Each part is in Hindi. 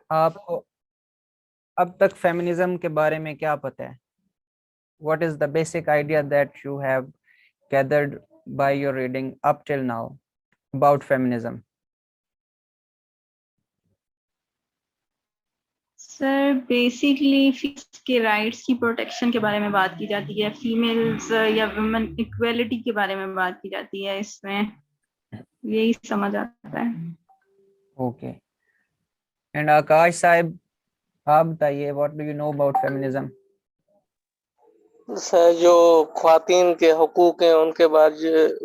आपको अब तक फेमिनिज्म के बारे में क्या पता है? What is the basic idea that you have gathered by your reading up till now about feminism? Sir basically females के राइट्स की प्रोटेक्शन के बारे में बात की जाती है, फीमेल्स या वुमेन इक्वेलिटी के बारे में बात की जाती है, इसमें यही समझ आता है। ओके, एंड आकाश साहब, आप बताइए, what do you know about feminism? Sir, जो ख्वातीन के हकूक हैं उनके बाद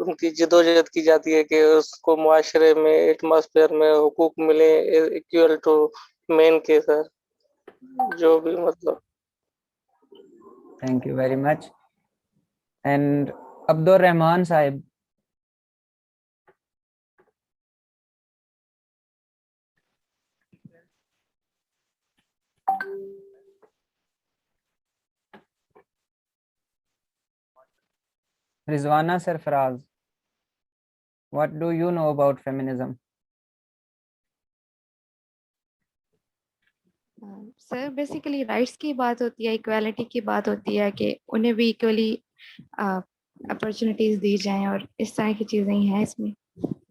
उनकी जिदोजहद की जाती है कि उसको मुआशरे में, एटमॉस्फेयर में हकूक मिले इक्वल टू मेन के। सर, जो भी मतलब। Thank you very much. And Abdul Rahman Sahab, Rizwana Sarfaraz, what do you know about feminism? Sir basically rights की बात होती है, इक्वालिटी की बात होती है कि उन्हें भी इक्वली अपॉर्चुनिटीज दी जाएं, और इस तरह की चीज़ें ही हैं इसमें।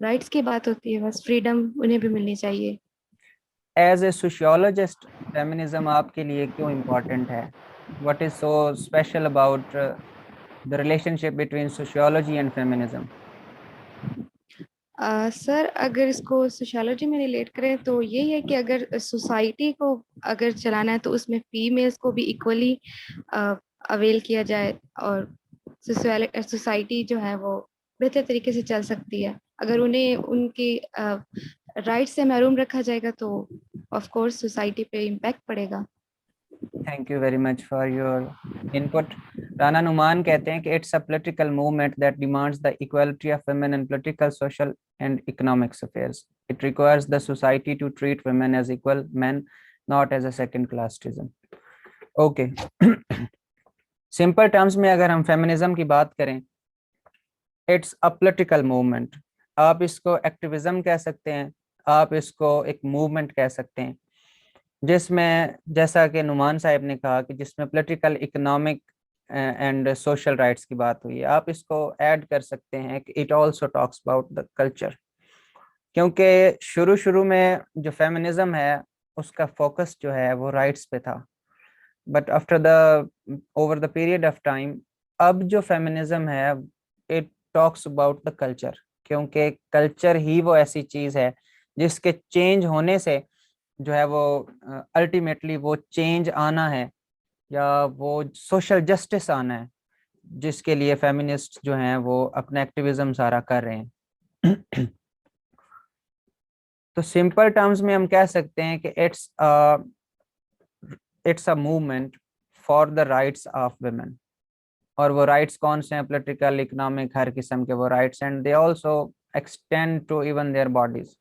राइट्स की बात होती है, बस फ्रीडम उन्हें भी मिलनी चाहिए। एज ए सोशियोलॉजिस्ट, फेमिनिज्म आपके लिए क्यों इम्पोर्टेंट है? What is so special about the relationship between sociology and feminism? Sir अगर इसको सोशोलॉजी में रिलेट करें तो यही है कि अगर सोसाइटी को अगर चलाना है तो उसमें फीमेल्स को भी इक्वली अवेल किया जाए, और सोसाइटी जो है वो बेहतर तरीके से चल सकती है। अगर उन्हें उनकी राइट से महरूम रखा जाएगा तो ऑफ कोर्स सोसाइटी पे इम्पैक्ट पड़ेगा। Thank you very much for your input. Rana Numan कहते हैं कि it's a political movement that demands the equality of women in political, social and economics affairs. It requires the society to treat women as equal man, not as a second class citizen. Okay, simple terms में अगर हम फेमिनिज्म की बात करें, इट्स अ पॉलिटिकल मूवमेंट। आप इसको एक्टिविज्म कह सकते हैं, आप इसको एक मूवमेंट कह सकते हैं, जिसमें जैसा कि नुमान साहब ने कहा कि जिसमें political, economic and social rights की बात हुई है। आप इसको ऐड कर सकते हैं कि it also talks about the culture, क्योंकि शुरू शुरू में जो फेमिनिज्म है उसका फोकस जो है वो राइट्स पे था, but after the over the period of time अब जो फेमिनिज्म है it talks about the culture, क्योंकि कल्चर ही वो ऐसी चीज है जिसके चेंज होने से जो है वो अल्टीमेटली वो चेंज आना है, या वो सोशल जस्टिस आना है, जिसके लिए फेमिनिस्ट जो हैं वो अपना एक्टिविज्म सारा कर रहे हैं। तो सिंपल टर्म्स में हम कह सकते हैं कि it's a movement for the rights of women. और वो राइट्स कौन से हैं? पॉलिटिकल, इकोनॉमिक, हर किस्म के वो rights, and they also extend to even their bodies.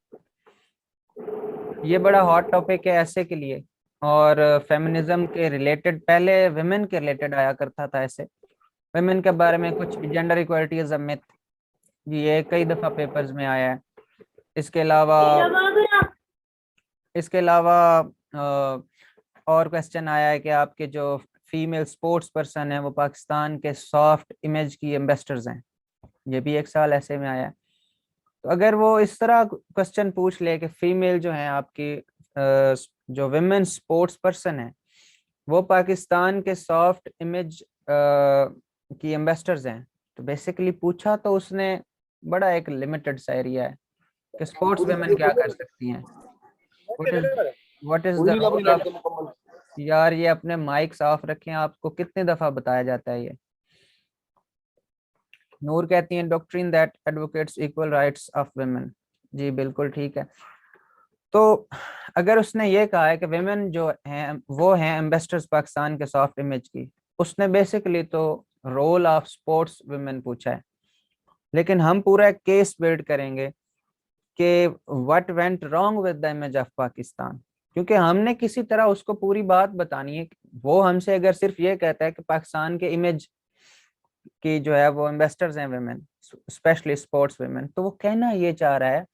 ये बड़ा हॉट टॉपिक है ऐसे के लिए, और फेमिनिज्म के रिलेटेड पहले वुमेन के रिलेटेड आया करता था ऐसे। वुमेन के बारे में कुछ gender equality is a myth, ये कई दफा पेपर्स में आया है। इसके अलावा इसके अलावा और क्वेश्चन आया है कि आपके जो फीमेल स्पोर्ट्स पर्सन है वो पाकिस्तान के सॉफ्ट इमेज की एम्बेसडर्स हैं, ये भी एक साल ऐसे में आया है। तो अगर वो इस तरह क्वेश्चन पूछ ले कि फीमेल जो है आपकी जो विमेन स्पोर्ट्स पर्सन है वो पाकिस्तान के सॉफ्ट इमेज की एम्बेसडर्स हैं, तो बेसिकली पूछा तो उसने बड़ा एक लिमिटेड सा एरिया है कि स्पोर्ट्स विमेन क्या कर सकती हैं। What is the role of, यार ये अपने माइक्स ऑफ रखें, आपको कितने दफा बताया जाता है ये। नूर कहती हैं doctrine that advocates equal rights of women. जी बिल्कुल ठीक है। तो अगर उसने ये कहा है कि वुमेन जो हैं वो हैं एम्बेसडर्स पाकिस्तान के सॉफ्ट इमेज की, उसने बेसिकली तो रोल ऑफ स्पोर्ट्स वुमेन पूछा है। लेकिन हम पूरा एक केस बिल्ड करेंगे कि what went wrong with the image of Pakistan, क्योंकि हमने किसी तरह उसको पूरी बात बतानी है। वो हमसे अगर सिर्फ ये कहता है कि पाकिस्तान के इमेज की जो है वो एम्बेसडर्स हैं वुमेन, स्पेशली स्पोर्ट्स वुमेन, तो वो कहना ये चाह रहा है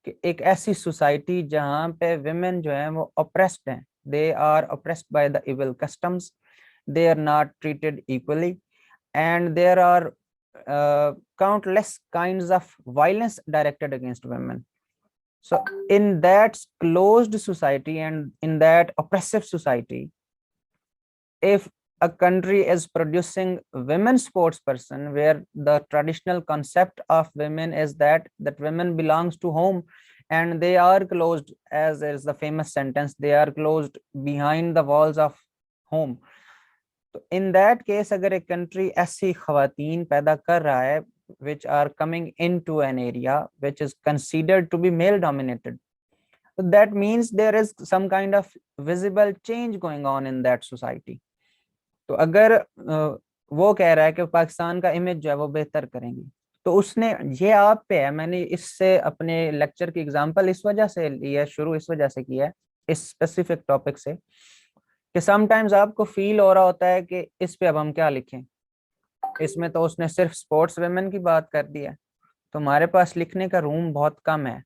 कि एक ऐसी सोसाइटी जहाँ पे विमेन जो है वो ऑप्रेस्ड हैं, they are oppressed by the evil customs, they are not treated equally, and there are countless kinds of violence directed against women. So in that closed society and in that oppressive society, if a country is producing women sports person where the traditional concept of women is that women belongs to home and they are closed, as is the famous sentence, they are closed behind the walls of home. तो इन दैट केस अगर एक कंट्री ऐसी खवातीन पैदा कर रहा है which are coming into an area which is considered to be male dominated, so that means there is some kind of visible change going on in that society. तो अगर वो कह रहा है कि पाकिस्तान का इमेज जो है वो बेहतर करेंगी, तो उसने ये आप पे है, मैंने इससे अपने लेक्चर की एग्जांपल इस वजह से लिया, शुरू इस वजह से किया है इस स्पेसिफिक टॉपिक से, कि समटाइम्स आपको फील हो रहा होता है कि इस पे अब हम क्या लिखें, इसमें तो उसने सिर्फ स्पोर्ट्स वेमेन की बात कर दी है, तो हमारे पास लिखने का रूम बहुत कम है।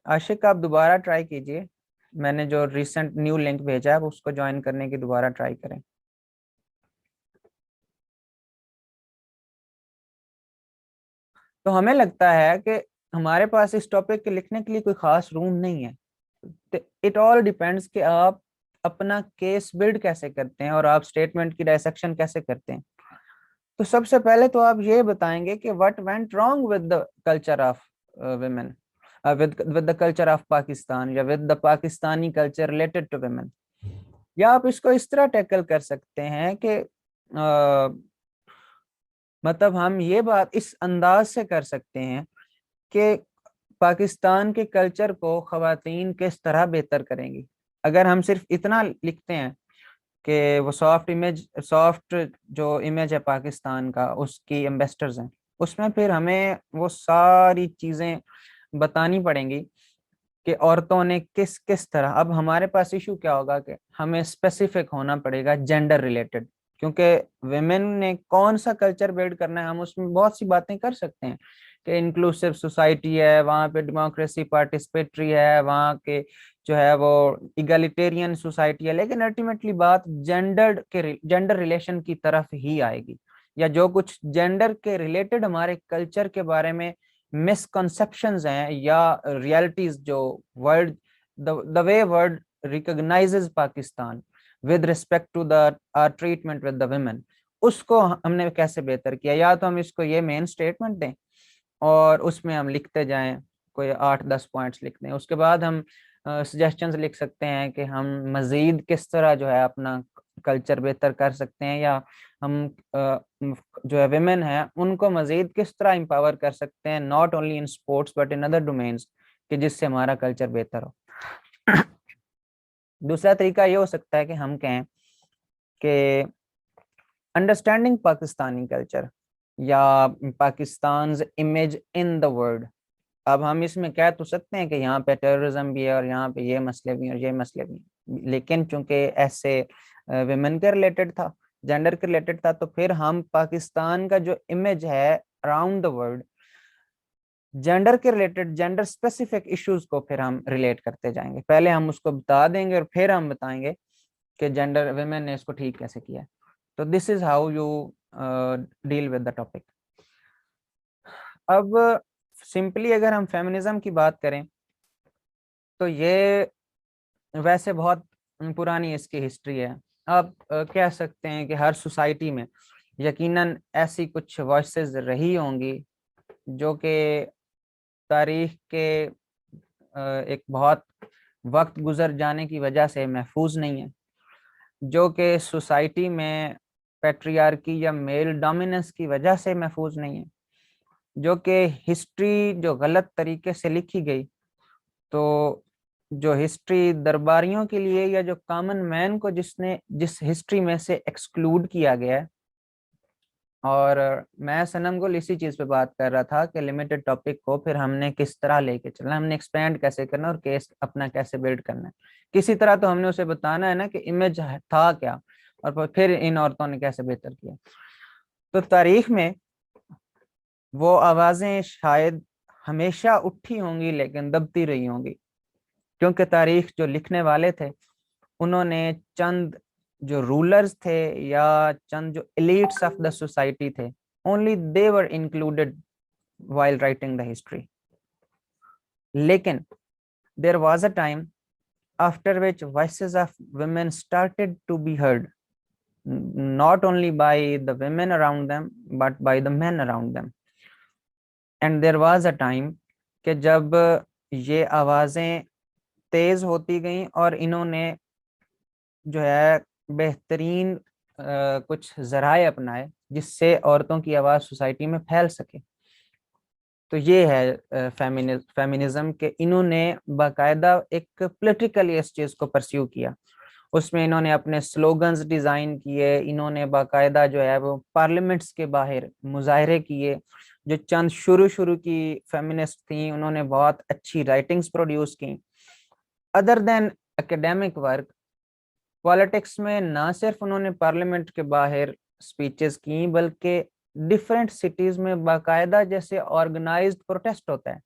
आशिक आप दोबारा ट्राई कीजिए, मैंने जो रिसेंट न्यू लिंक भेजा है उसको ज्वाइन करने की दोबारा ट्राई करें। तो हमें लगता है कि हमारे पास इस टॉपिक के लिखने के लिए कोई खास रूम नहीं है। इट ऑल डिपेंड्स कि आप अपना केस बिल्ड कैसे करते हैं और आप स्टेटमेंट की डायसेक्शन कैसे करते हैं। तो सबसे पहले तो आप ये बताएंगे कि what went wrong with the culture of women, with the culture of Pakistan, या with the Pakistani culture related to women. या आप इसको इस तरह टैकल कर सकते हैं कि मतलब हम ये बात इस अंदाज से कर सकते हैं कि पाकिस्तान के कल्चर को खवातीन किस तरह बेहतर करेंगी। अगर हम सिर्फ इतना लिखते हैं कि वो सॉफ्ट जो इमेज है पाकिस्तान का, उसकी एम्बेसडर्स हैं, उसमें फिर हमें वो सारी चीज़ें बतानी पड़ेंगी कि औरतों ने किस किस तरह। अब हमारे पास इशू क्या होगा कि हमें स्पेसिफिक होना पड़ेगा जेंडर रिलेटेड, क्योंकि विमेन ने कौन सा कल्चर बिल्ड करना है, हम उसमें बहुत सी बातें कर सकते हैं कि इंक्लूसिव सोसाइटी है, वहाँ पे डेमोक्रेसी पार्टिसिपेटरी है, वहाँ के जो है वो इगलिटेरियन सोसाइटी है, लेकिन अल्टीमेटली बात जेंडर रिलेशन की तरफ ही आएगी, या जो कुछ जेंडर के रिलेटेड हमारे कल्चर के बारे में मिसकंसेप्शंस हैं या रियलिटीज जो world the way world recognizes Pakistan with respect to the treatment with the women, उसको हमने कैसे बेहतर किया। या तो हम इसको ये मेन स्टेटमेंट दें और उसमें हम लिखते जाएं, कोई 8-10 पॉइंट्स लिखते हैं, उसके बाद हम सजेशंस लिख सकते हैं कि हम मजीद किस तरह जो है अपना कल्चर बेहतर कर सकते हैं, या हम जो है विमेन है उनको मजीद किस तरह एम्पावर कर सकते हैं, not only in sports but in other domains, कि जिससे हमारा कल्चर बेहतर हो। दूसरा तरीका ये हो सकता है कि हम कहें कि अंडरस्टैंडिंग पाकिस्तानी कल्चर या Pakistan image in the world. अब हम इसमें कह तो सकते हैं कि यहाँ पे टेररिज्म भी है और यहाँ पे ये मसले भी हैं और ये मसले भी हैं, लेकिन चूंकि ऐसे विमेन के रिलेटेड था, जेंडर के रिलेटेड था, तो फिर हम पाकिस्तान का जो इमेज है अराउंड द वर्ल्ड जेंडर के रिलेटेड, जेंडर स्पेसिफिक इश्यूज को फिर हम रिलेट करते जाएंगे। पहले हम उसको बता देंगे और फिर हम बताएंगे कि जेंडर विमेन ने इसको ठीक कैसे किया। तो this is how you deal with the topic. अब सिंपली अगर हम फेमिनिज्म की बात करें तो ये वैसे बहुत पुरानी इसकी हिस्ट्री है। आप कह सकते हैं कि हर सोसाइटी में यकीनन ऐसी कुछ वॉइसेस रही होंगी जो कि तारीख के एक बहुत वक्त गुजर जाने की वजह से महफूज नहीं है, जो कि सोसाइटी में पैट्रियार्की या मेल डोमिनेंस की वजह से महफूज नहीं है, जो कि हिस्ट्री जो गलत तरीके से लिखी गई, तो जो हिस्ट्री दरबारियों के लिए या जो कॉमन मैन को जिस हिस्ट्री में से एक्सक्लूड किया गया है। और मैं सनम गुल इसी चीज पे बात कर रहा था कि लिमिटेड टॉपिक को फिर हमने किस तरह लेके चलना, हमने एक्सपेंड कैसे करना और केस अपना कैसे बिल्ड करना है। किसी तरह तो हमने उसे बताना है ना कि इमेज था क्या और फिर इन औरतों ने कैसे बेहतर किया। तो तारीख में वो आवाजें शायद हमेशा उठी होंगी लेकिन दबती रही होंगी, क्योंकि तारीख जो लिखने वाले थे उन्होंने चंद जो रूलर्स थे या चंद जो एलिट्स ऑफ द सोसाइटी थे, only they were included while writing the history. लेकिन there was a time after which voices of women started to be heard, not only by the women around them but by the men around them. And there was a time कि जब ये आवाजें तेज होती गईं और इन्होंने जो है बेहतरीन कुछ जराए अपनाए जिससे औरतों की आवाज सोसाइटी में फैल सके। तो ये है फेमिनिज्म के इन्होंने बाकायदा एक पॉलिटिकली इस चीज को परस्यू किया, उसमें इन्होंने अपने स्लोगन्स डिजाइन किए, इन्होंने बाकायदा जो है वो पार्लियामेंट्स के बाहर मुजाहरे किए। जो चंद शुरू की फेमिनिस्ट थी उन्होंने बहुत अच्छी राइटिंग्स प्रोड्यूस की। Other than academic work, politics में ना सिर्फ उन्होंने पार्लियामेंट के बाहर स्पीचेस की बल्कि डिफरेंट सिटीज में बाकायदा जैसे ऑर्गेनाइज्ड प्रोटेस्ट होता है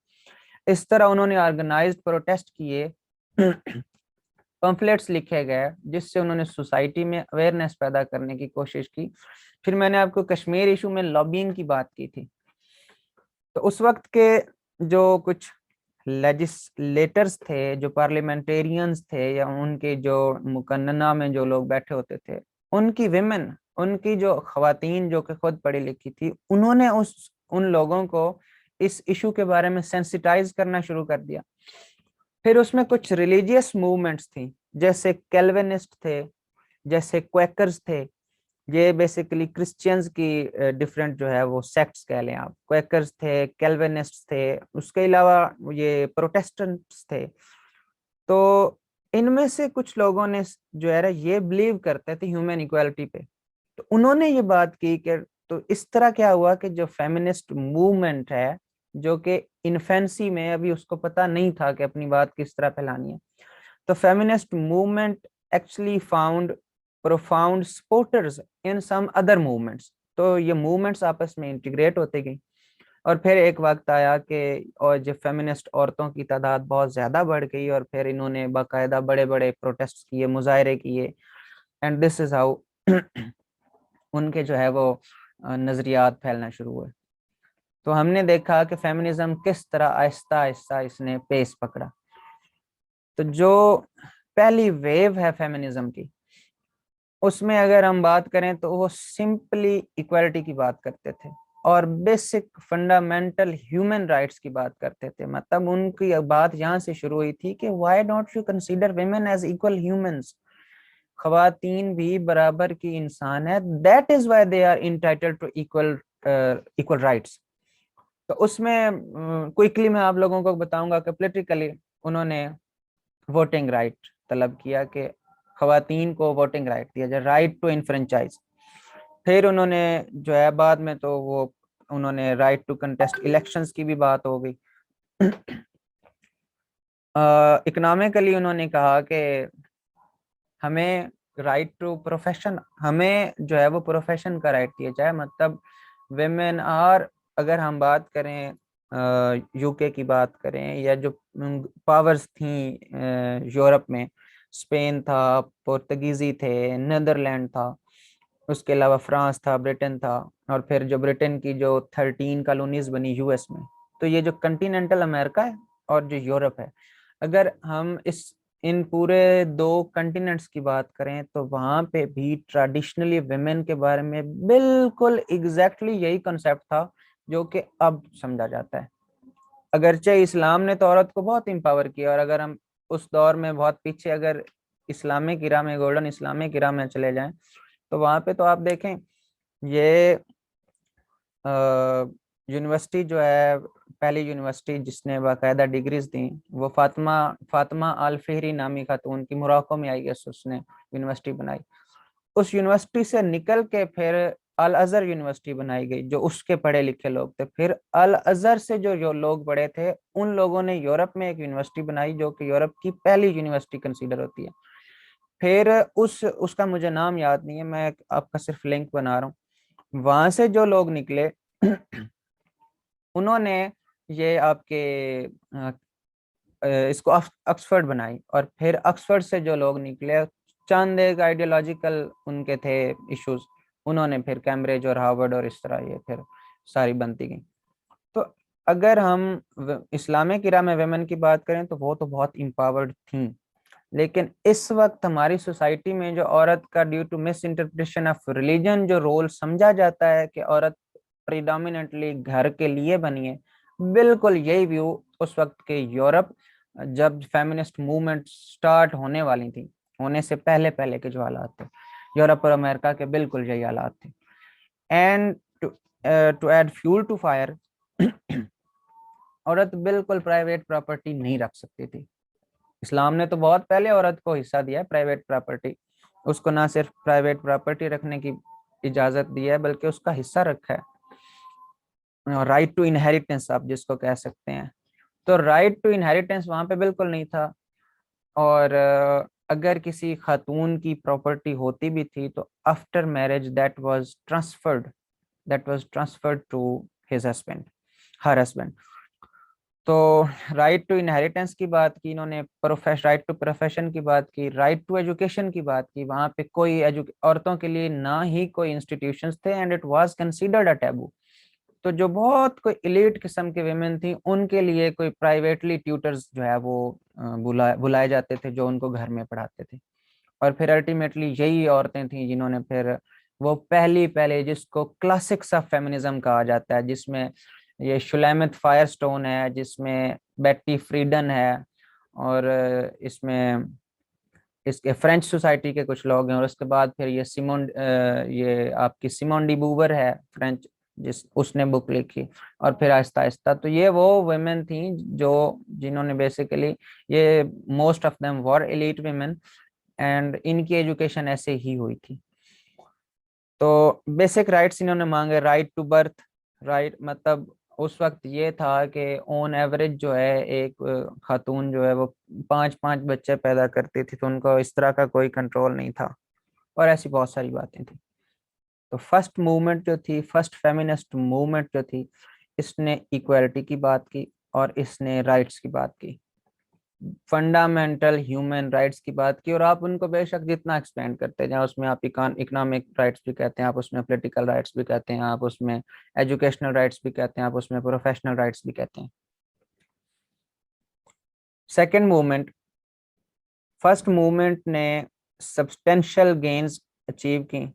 इस तरह उन्होंने ऑर्गेनाइज्ड प्रोटेस्ट किए, पम्फलेट्स लिखे गए जिससे उन्होंने सोसाइटी में अवेयरनेस पैदा करने की कोशिश की। फिर मैंने आपको कश्मीर इशू में लॉबिंग की बात की थी, तो उस वक्त के जो कुछ लेजिस्लेटर्स थे, जो पार्लियामेंटेरियंस थे या उनके जो मुकन्नना में जो लोग बैठे होते थे, उनकी विमेन, उनकी जो खवातीन जो कि खुद पढ़ी लिखी थी, उन्होंने उन लोगों को इस इशू के बारे में सेंसिटाइज करना शुरू कर दिया। फिर उसमें कुछ रिलीजियस मूवमेंट्स थी, जैसे कैल्विनिस्ट थे, जैसे क्वैकर्स थे, ये बेसिकली क्रिश्चियंस की डिफरेंट जो है वो सेक्ट्स कह लें आप। क्वैकर्स थे, कैल्विनिस्ट थे, उसके अलावा ये प्रोटेस्टेंट्स थे। तो इनमें से कुछ लोगों ने जो है ये बिलीव करते थे ह्यूमन इक्वालिटी पे, तो उन्होंने ये बात की कि तो इस तरह क्या हुआ कि जो फेमिनिस्ट मूवमेंट है जो कि इन्फेंसी में अभी उसको पता नहीं था कि अपनी बात किस तरह फैलानी है, तो feminist movement actually found profound supporters in some other movements. तो ये मूवमेंट्स आपस में इंटीग्रेट होते गई और फिर एक वक्त आया कि और जो फेमिनिस्ट औरतों की तादाद बहुत ज़्यादा बढ़ गई और फिर इन्होंने बाकायदा बड़े बड़े प्रोटेस्ट किए, मुजाहरे किए, एंड दिस इज़ हाउ उनके जो है वो नज़रियात फैलना शुरू हुए। तो हमने देखा कि फेमिनिज्म किस तरह आहिस्ता आहिस्ता इसने पेस पकड़ा। तो जो पहली वेव है फेमिनिज्म की, उसमें अगर हम बात करें तो वो सिंपली इक्वालिटी की बात करते थे और बेसिक फंडामेंटल ह्यूमन राइट्स की बात करते थे। मतलब उनकी बात यहाँ से शुरू हुई थी कि why don't you consider women as equal humans, खवातीन भी बराबर की इंसान है, that is why they are entitled to equal rights. तो उसमें क्विकली मैं आप लोगों को बताऊंगा कि पॉलिटिकली उन्होंने वोटिंग राइट तलब किया कि खवातीन को वोटिंग राइट दिया जाए, राइट टू इनफ्रेंचाइज। फिर उन्होंने जो है बाद में तो वो उन्होंने राइट टू कंटेस्ट इलेक्शंस की भी बात हो गई। इकोनॉमिकली उन्होंने कहा कि हमें राइट टू प्रोफेशन, हमें जो है वो प्रोफेशन का राइट दिया जाए। मतलब विमेन आर, अगर हम बात करें यूके की बात करें या जो पावर्स थी यूरोप में, स्पेन था, पुर्तगीजी थे, नीदरलैंड था, उसके अलावा फ्रांस था, ब्रिटेन था, और फिर जो ब्रिटेन की जो 13 कॉलोनीज बनी यूएस में। तो ये जो कंटिनेंटल अमेरिका है और जो यूरोप है, अगर हम इन पूरे 2 कंटिनेंट्स की बात करें तो वहां पे भी ट्रेडिशनली विमेन के बारे में बिल्कुल एग्जैक्टली यही कंसेप्ट था जो कि अब समझा जाता है। अगरचे इस्लाम ने तो औरत को बहुत एम्पावर किया, और अगर हम उस दौर में बहुत पीछे अगर इस्लामिक इरा में, गोल्डन इस्लामिक इरा में चले जाएं, तो वहां पे तो आप देखें ये यूनिवर्सिटी जो है, पहली यूनिवर्सिटी जिसने बाकायदा डिग्रीज दी वो फातिमा अल फेहरी नामी खातून की, मोरक्को में आई है, उसने यूनिवर्सिटी बनाई। उस यूनिवर्सिटी से निकल के फिर अल अजहर यूनिवर्सिटी बनाई गई जो उसके पढ़े लिखे लोग थे। फिर अल अजहर से जो लोग पढ़े थे उन लोगों ने यूरोप में एक यूनिवर्सिटी बनाई जो कि यूरोप की पहली यूनिवर्सिटी कंसीडर होती है। फिर उसका मुझे नाम याद नहीं है, मैं आपका सिर्फ लिंक बना रहा हूँ। वहां से जो लोग निकले उन्होंने ये आपके इसको ऑक्सफोर्ड बनाई, और फिर ऑक्सफोर्ड से जो लोग निकले, चंद एक आइडियोलॉजिकल उनके थे इश्यूज, उन्होंने फिर कैम्ब्रिज और हार्वर्ड और इस तरह ये फिर सारी बनती गई। तो अगर हम इस्लामिक इरा में वेमेन की बात करें तो वो तो बहुत इम्पावर्ड थी, लेकिन इस वक्त हमारी सोसाइटी में जो औरत का due to misinterpretation of religion जो रोल समझा जाता है कि औरत प्रिडोमिनेंटली घर के लिए बनी है, बिल्कुल यही व्यू उस वक्त के यूरोप, जब फेमिनिस्ट मूवमेंट स्टार्ट होने वाली थी, होने से पहले पहले के जो हालात थे यूरोप और अमेरिका के, बिल्कुल यही हालात थे। And to add fuel to fire, औरत बिल्कुल प्राइवेट प्रॉपर्टी नहीं रख सकती थी। इस्लाम ने तो बहुत पहले औरत को हिस्सा दिया है प्राइवेट प्रॉपर्टी, उसको ना सिर्फ प्राइवेट प्रॉपर्टी रखने की इजाजत दी है बल्कि उसका हिस्सा रखा है, राइट टू इनहेरिटेंस आप जिसको कह सकते हैं। तो राइट टू इनहेरिटेंस वहां पे बिल्कुल नहीं था, और अगर किसी खातून की प्रॉपर्टी होती भी थी तो after marriage that was transferred to his husband, her husband. तो राइट टू इनहेरिटेंस की बात की इन्होंने, राइट टू प्रोफेशन की बात की, राइट टू एजुकेशन की बात की। वहां पे कोई औरतों के लिए ना ही कोई इंस्टीट्यूशंस थे, and it was considered a taboo. तो जो बहुत कोई एलिट किस्म के विमेन थी, उनके लिए कोई प्राइवेटली ट्यूटर्स जो है वो बुलाए जाते थे जो उनको घर में पढ़ाते थे। और फिर अल्टीमेटली यही औरतें थी जिन्होंने फिर वो पहली पहले जिसको क्लासिक्स ऑफ फेमिनिज्म कहा जाता है, जिसमें ये शुलैमत फायरस्टोन है, जिसमें बेट्टी फ्रीडन है, और इसमें इसके फ्रेंच सोसाइटी के कुछ लोग हैं, और उसके बाद फिर ये आपकी सिमोन डी बूवर है फ्रेंच, उसने बुक लिखी। और फिर आहिस्ता आहिस्ता तो ये वो वुमेन थी जो जिन्होंने बेसिकली, ये most of them were elite women, and इनकी एजुकेशन ऐसे ही हुई थी। तो बेसिक राइट्स इन्होंने मांगे, राइट टू बर्थ, राइट मतलब उस वक्त ये था कि ऑन एवरेज जो है एक खातून जो है वो 5-5 बच्चे पैदा करती थी, तो उनको इस तरह का कोई कंट्रोल नहीं था, और ऐसी बहुत सारी बातें थी। तो फर्स्ट मूवमेंट जो थी, फर्स्ट फेमिनिस्ट मूवमेंट जो थी, इसने इक्वालिटी की बात की और इसने राइट्स की बात की, फंडामेंटल ह्यूमन राइट्स की बात की। और आप उनको बेशक जितना एक्सपेंड करते जाए, उसमें आप इकोनॉमिक राइट्स भी कहते हैं, आप उसमें पॉलिटिकल राइट्स भी कहते हैं, आप उसमें एजुकेशनल राइट्स भी कहते हैं, आप उसमें प्रोफेशनल राइट्स भी कहते हैं। सेकंड मूवमेंट, फर्स्ट मूवमेंट ने सब्सटेंशियल गेन्स अचीव की।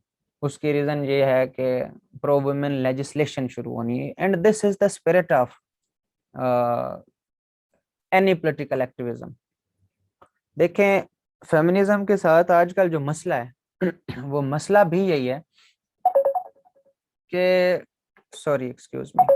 उसकी रीजन ये है कि प्रो वुमेन लेजिस्लेशन शुरू होनी है, and this is the spirit of any political activism. देखें, फेमिनिज्म के साथ आजकल जो मसला है वो मसला भी यही है कि, सॉरी एक्सक्यूज मी,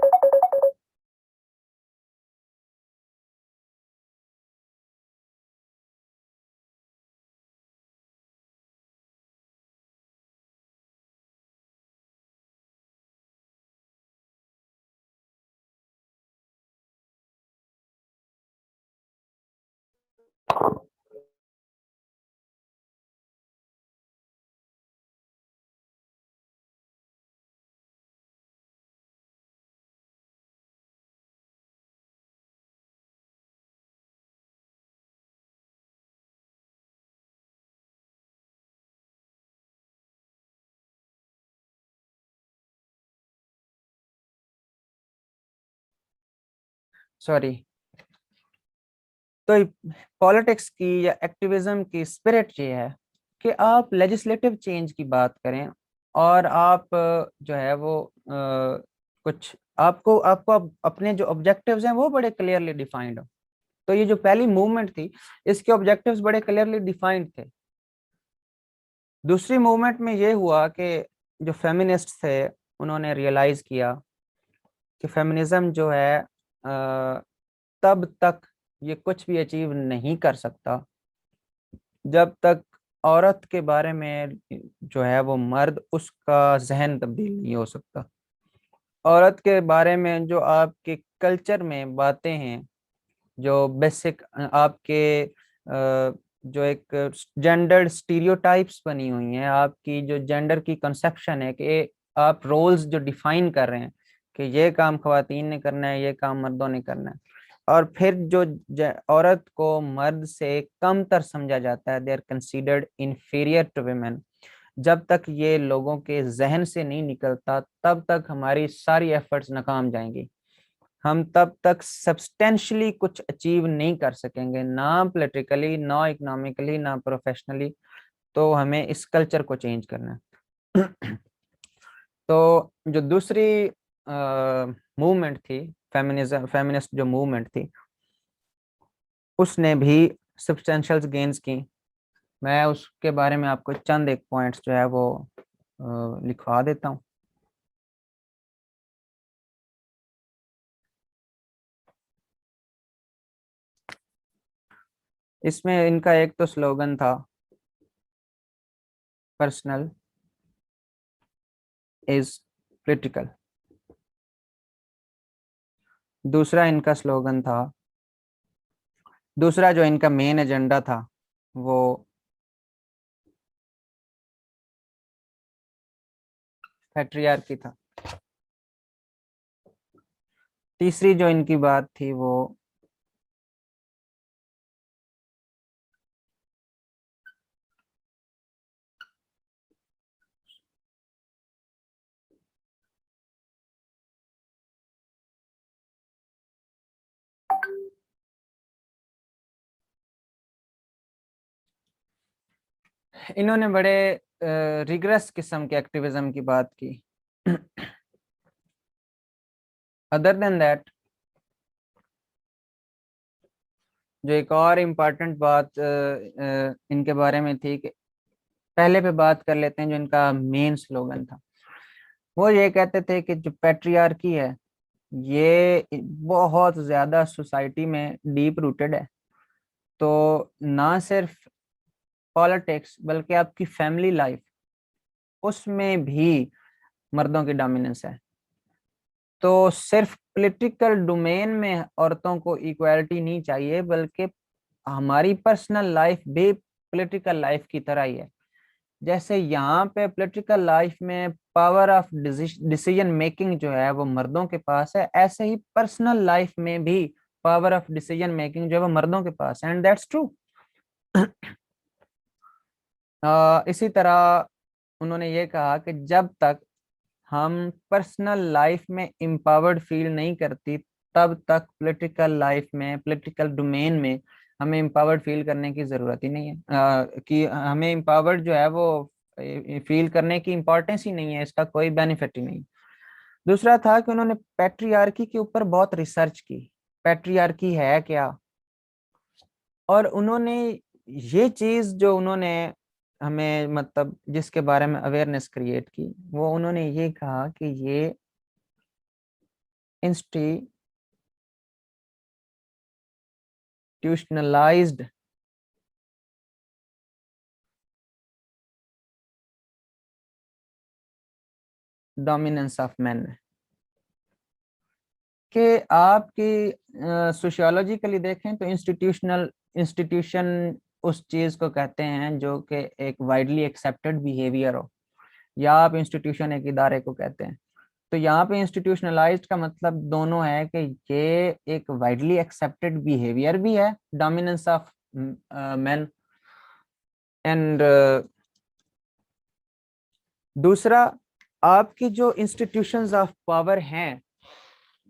सॉरी। तो पॉलिटिक्स की या एक्टिविज्म की स्पिरिट ये है कि आप लेजिस्लेटिव चेंज की बात करें, और आप जो है वो कुछ आपको आपको अपने जो ऑब्जेक्टिव्स हैं वो बड़े क्लियरली डिफाइंड हो। तो ये जो पहली मूवमेंट थी, इसके ऑब्जेक्टिव्स बड़े क्लियरली डिफाइंड थे। दूसरी मूवमेंट में ये हुआ कि जो फेमिनिस्ट थे उन्होंने रियलाइज किया कि फेमिनिज्म जो है तब तक ये कुछ भी अचीव नहीं कर सकता जब तक औरत के बारे में जो है वो मर्द उसका जहन तब्दील नहीं हो सकता। औरत के बारे में जो आपके कल्चर में बातें हैं, जो बेसिक आपके जो एक जेंडर स्टीरियोटाइप्स बनी हुई हैं, आपकी जो जेंडर की कंसेप्शन है कि आप रोल्स जो डिफाइन कर रहे हैं कि ये काम खवातीन ने करना है, ये काम मर्दों ने करना है। और फिर जो औरत को मर्द से कमतर समझा जाता है, they are considered inferior to women, जब तक ये लोगों के जहन से नहीं निकलता तब तक हमारी सारी एफर्ट्स नाकाम जाएंगी। हम तब तक सब्सटेंशियली कुछ अचीव नहीं कर सकेंगे, ना पॉलिटिकली, ना इकोनॉमिकली, ना प्रोफेशनली। तो हमें इस कल्चर को चेंज करना है। तो जो दूसरी मूवमेंट थी, फेमिनिस्ट जो मूवमेंट थी, उसने भी सब्सटेंशियल गेन्स की। मैं उसके बारे में आपको चंद एक पॉइंट्स जो है वो लिखवा देता हूँ। इसमें इनका एक तो स्लोगन था, पर्सनल इज पॉलिटिकल। दूसरा इनका स्लोगन था, दूसरा जो इनका मेन एजेंडा था वो पैट्रियार्की था। तीसरी जो इनकी बात थी वो इन्होंने बड़े रिग्रेस किस्म के एक्टिविज्म की बात की। अदर देन दैट, जो एक और इम्पॉर्टेंट बात इनके बारे में थी, कि पहले पे बात कर लेते हैं जो इनका मेन स्लोगन था। वो ये कहते थे कि जो पैट्रियार्की है ये बहुत ज्यादा सोसाइटी में डीप रूटेड है। तो ना सिर्फ पॉलिटिक्स बल्कि आपकी फैमिली लाइफ, उसमें भी मर्दों की डोमिनेंस है। तो सिर्फ पॉलिटिकल डोमेन में औरतों को इक्वालिटी नहीं चाहिए, बल्कि हमारी पर्सनल लाइफ भी पॉलिटिकल लाइफ की तरह ही है। जैसे यहाँ पे पॉलिटिकल लाइफ में पावर ऑफ डिसीजन मेकिंग जो है वो मर्दों के पास है, ऐसे ही पर्सनल लाइफ में भी पावर ऑफ डिसीजन मेकिंग जो है वो मर्दों के पास है, एंड दैट्स ट्रू। इसी तरह उन्होंने ये कहा कि जब तक हम पर्सनल लाइफ में एम्पावर्ड फील नहीं करती, तब तक पॉलिटिकल लाइफ में, पॉलिटिकल डोमेन में हमें एम्पावर्ड फील करने की जरूरत ही नहीं है। कि हमें एम्पावर्ड जो है वो फील करने की इम्पोर्टेंस ही नहीं है, इसका कोई बेनिफिट ही नहीं। दूसरा था कि उन्होंने पैट्रियार्की के ऊपर बहुत रिसर्च की, पैट्रियार्की है क्या। और उन्होंने ये चीज जो उन्होंने हमें मतलब जिसके बारे में अवेयरनेस क्रिएट की, वो उन्होंने ये कहा कि ये इंस्टीट्यूशनलाइज्ड डोमिनेंस ऑफ मैन, कि आपकी सोशियोलॉजिकली देखें तो इंस्टीट्यूशन उस चीज को कहते हैं जो कि एक वाइडली एक्सेप्टेड बिहेवियर हो, या आप इंस्टीट्यूशन एक इदारे को कहते हैं। तो यहाँ पे इंस्टीट्यूशनलाइज्ड का मतलब दोनों है कि ये एक वाइडली एक्सेप्टेड बिहेवियर भी है, डोमिनेंस ऑफ मेन, एंड दूसरा आपकी जो इंस्टीट्यूशंस ऑफ पावर हैं,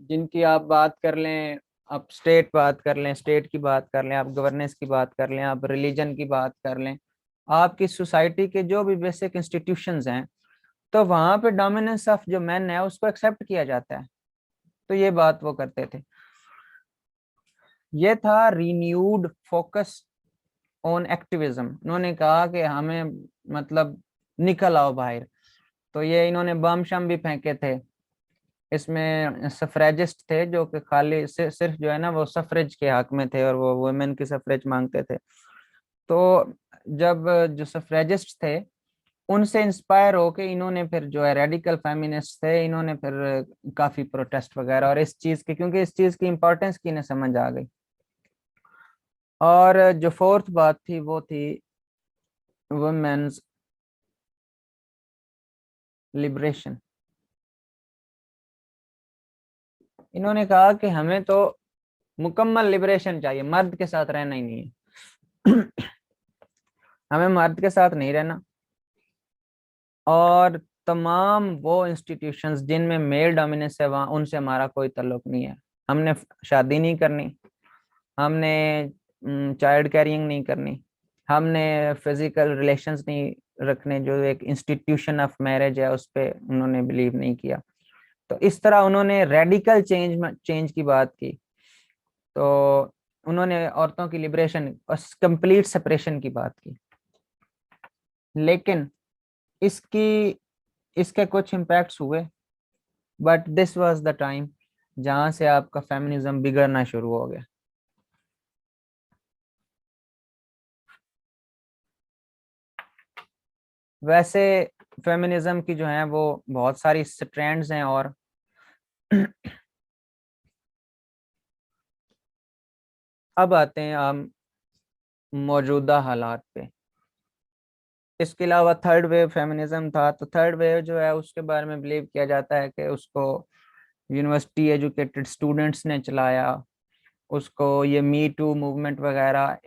जिनकी आप बात कर लें, आप स्टेट बात कर लें, स्टेट की बात कर लें, आप गवर्नेंस की बात कर लें, आप रिलीजन की बात कर लें, आपकी सोसाइटी के जो भी बेसिक इंस्टीट्यूशंस हैं, तो वहां पे डोमिनेंस ऑफ जो मैन है उसको एक्सेप्ट किया जाता है। तो ये बात वो करते थे। ये था रिन्यूड फोकस ऑन एक्टिविज्म। उन्होंने कहा कि हमें मतलब निकल आओ बाहर। तो ये इन्होंने बम शम भी फेंके थे। इसमें सफरेजिस्ट थे जो कि खाली सिर्फ जो है ना वो सफरेज के हक में थे और वो वुमेन की सफरेज मांगते थे। तो जब जो सफरेजिस्ट थे उनसे इंस्पायर होके इन्होंने फिर जो है रेडिकल फेमिनिस्ट थे, इन्होंने फिर काफी प्रोटेस्ट वगैरह, और इस चीज की, क्योंकि इस चीज की इंपॉर्टेंस की इन्हें समझ आ गई। और जो फोर्थ बात थी वो थी वुमेन्स लिबरेशन। इन्होंने कहा कि हमें तो मुकम्मल लिबरेशन चाहिए, मर्द के साथ रहना ही नहीं है। हमें मर्द के साथ नहीं रहना, और तमाम वो इंस्टीट्यूशंस जिनमें मेल डोमिनेंस है वहाँ उनसे हमारा कोई ताल्लुक नहीं है। हमने शादी नहीं करनी, हमने चाइल्ड कैरिंग नहीं करनी, हमने फिजिकल रिलेशंस नहीं रखने, जो एक इंस्टीट्यूशन ऑफ मैरिज है उस पर उन्होंने बिलीव नहीं किया। तो इस तरह उन्होंने रेडिकल चेंज की बात की। तो उन्होंने औरतों की लिबरेशन और कंप्लीट सेपरेशन की बात की। लेकिन इसके कुछ इम्पैक्ट्स हुए, but this was the time जहां से आपका फेमिनिज्म बिगड़ना शुरू हो गया। वैसे फेमिनिज्म की जो है वो बहुत सारी स्ट्रैंड्स हैं, और अब आते हैं हम मौजूदा हालात पे। इसके अलावा थर्ड वेव फेमिनिज्म था, तो थर्ड वेव जो है उसके बारे में बिलीव किया जाता है कि उसको यूनिवर्सिटी एजुकेटेड स्टूडेंट्स ने चलाया, उसको ये मी टू मूवमेंट वगैरह,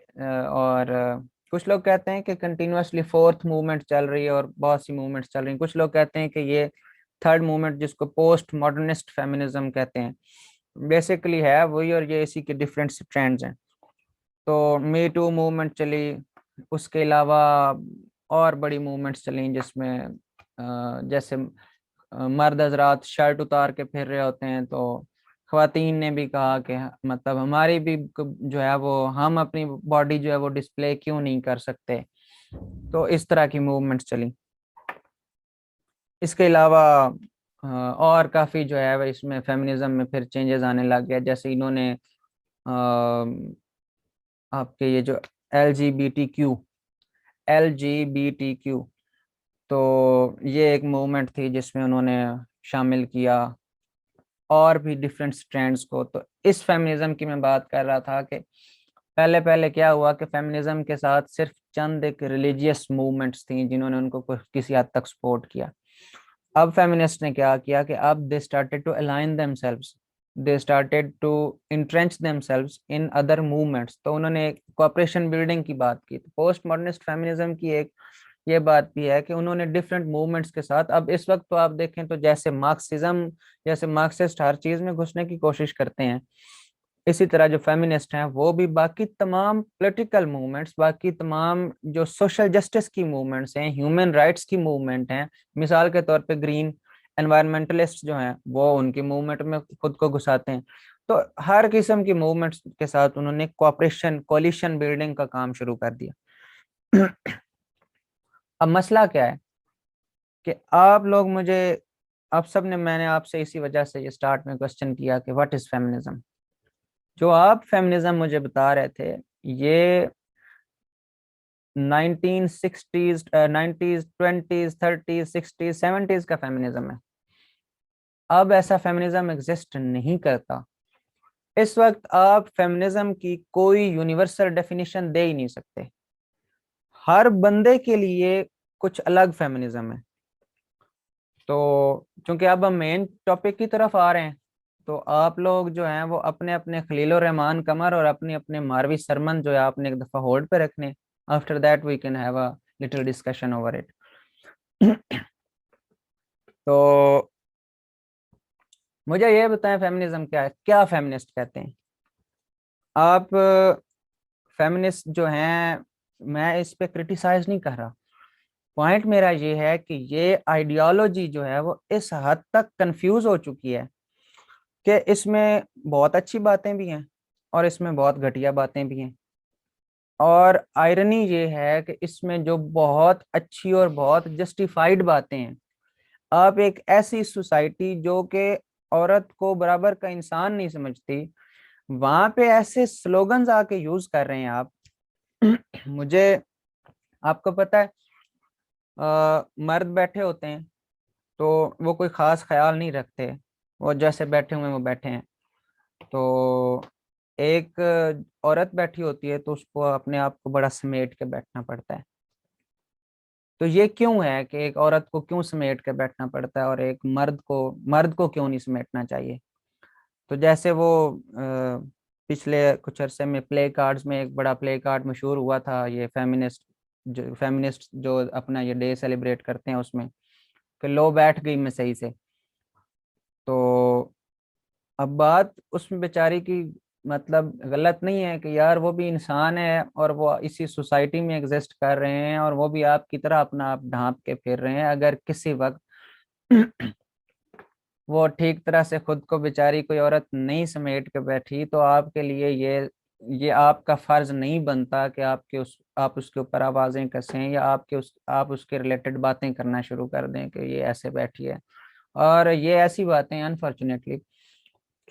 और कुछ लोग कहते हैं कि कंटिन्यूअसली फोर्थ मूवमेंट चल रही है और बहुत सी मूवमेंट्स चल रही हैं। कुछ लोग कहते हैं कि ये थर्ड मूवमेंट जिसको पोस्ट मॉडर्निस्ट फेमिनिज्म कहते हैं बेसिकली है वही, और ये इसी के डिफरेंट स्ट्रैंड्स हैं। तो मी टू मूवमेंट चली, उसके अलावा और बड़ी मूवमेंट्स चली जिसमें जैसे मर्द हजरात शर्ट उतार के फिर रहे होते हैं, तो ख्वातीन ने भी कहा कि मतलब हमारी भी जो है वो, हम अपनी बॉडी जो है वो डिस्प्ले क्यों नहीं कर सकते। तो इस तरह की मूवमेंट्स चली। इसके अलावा और काफ़ी जो है वो इसमें फेमिनिज्म में फिर चेंजेस आने लग गया। जैसे इन्होंने आपके ये जो L G B T Q, तो ये एक मूवमेंट थी जिसमें उन्होंने शामिल किया और भी डिफरेंट स्ट्रैंड्स को। तो इस फेमिनिज्म की मैं बात कर रहा था कि पहले पहले क्या हुआ कि फेमिनिज्म के साथ सिर्फ चंद एक रिलीजियस मूवमेंट्स थी जिन्होंने उनको किसी हद तक सपोर्ट किया। अब फेमिनिस्ट ने क्या किया कि अब they started to align themselves, they started to entrench themselves in other movements. तो उन्होंने कोऑपरेशन बिल्डिंग की बात की। तो पोस्ट मॉडर्निस्ट फेमिनिज्म की एक ये बात भी है कि उन्होंने डिफरेंट मूवमेंट्स के साथ, अब इस वक्त तो आप देखें तो जैसे मार्क्सिज्म, जैसे मार्क्सिस्ट हर चीज में घुसने की कोशिश करते हैं, इसी तरह जो फेमिनिस्ट हैं वो भी बाकी तमाम पॉलिटिकल मूवमेंट्स, बाकी तमाम जो सोशल जस्टिस की मूवमेंट्स हैं, ह्यूमन राइट्स की मूवमेंट हैं, मिसाल के तौर पे ग्रीन एनवायरमेंटलिस्ट जो हैं वो उनकी मूवमेंट में खुद को घुसाते हैं। तो हर किस्म की मूवमेंट्स के साथ उन्होंने कोऑपरेशन कोलिशन बिल्डिंग का काम शुरू कर दिया। अब मसला क्या है कि आप लोग मुझे, आप सब ने, मैंने आपसे इसी वजह से ये स्टार्ट में क्वेश्चन किया कि व्हाट इज फेमिनिज्म। जो आप फेमिनिज्म मुझे बता रहे थे ये 1960s 90s 20s 30s 60s 70s का फेमिनिज्म है। अब ऐसा फेमिनिज्म एग्जिस्ट नहीं करता। इस वक्त आप फेमिनिज्म की कोई यूनिवर्सल डेफिनेशन दे ही नहीं सकते। हर बंदे के लिए कुछ अलग फेमिनिज्म है। तो चूंकि अब हम मेन टॉपिक की तरफ आ रहे हैं, तो आप लोग जो हैं वो अपने अपने खलील रहमान कमर और अपने अपने मारवी सरमन जो है आपने एक दफा होल्ड पे रखने। After that we can have a little discussion over it. तो मुझे ये बताएं फेमिनिज्म क्या है, क्या फेमिनिस्ट कहते हैं आप। फेमिनिस्ट जो हैं, मैं इस पे क्रिटिसाइज नहीं कर रहा, पॉइंट मेरा ये है कि ये आइडियोलॉजी जो है वो इस हद तक कंफ्यूज हो चुकी है कि इसमें बहुत अच्छी बातें भी हैं और इसमें बहुत घटिया बातें भी हैं। और आयरनी ये है कि इसमें जो बहुत अच्छी और बहुत जस्टिफाइड बातें हैं, आप एक ऐसी सोसाइटी जो कि औरत को बराबर का इंसान नहीं समझती, वहां पे ऐसे स्लोगन्स आके यूज कर रहे हैं आप। मुझे, आपको पता है मर्द बैठे होते हैं तो वो कोई खास ख्याल नहीं रखते, वो जैसे बैठे हुए हैं वो बैठे हैं। तो एक औरत बैठी होती है तो उसको अपने आप को बड़ा समेट के बैठना पड़ता है। तो ये क्यों है कि एक औरत को क्यों समेट के बैठना पड़ता है और एक मर्द को क्यों नहीं समेटना चाहिए। तो जैसे वो पिछले कुछ अरसे में प्ले कार्ड्स में एक बड़ा प्ले कार्ड मशहूर हुआ था, ये फेमिनिस्ट जो अपना ये डे सेलिब्रेट करते हैं, उसमें कि लो बैठ गई मैं सही से। तो अब बात उसमें बेचारी की मतलब गलत नहीं है कि यार वो भी इंसान है और वो इसी सोसाइटी में एग्जिस्ट कर रहे हैं और वो भी आपकी तरह अपना आप ढांप के फिर रहे हैं। अगर किसी वक्त वो ठीक तरह से खुद को बेचारी कोई औरत नहीं समेट के बैठी, तो आपके लिए ये आपका फर्ज नहीं बनता कि आप उसके ऊपर आवाजें कसें या आप उसके रिलेटेड बातें करना शुरू कर दें कि ये ऐसे बैठी है। और ये ऐसी बातें अनफॉर्चुनेटली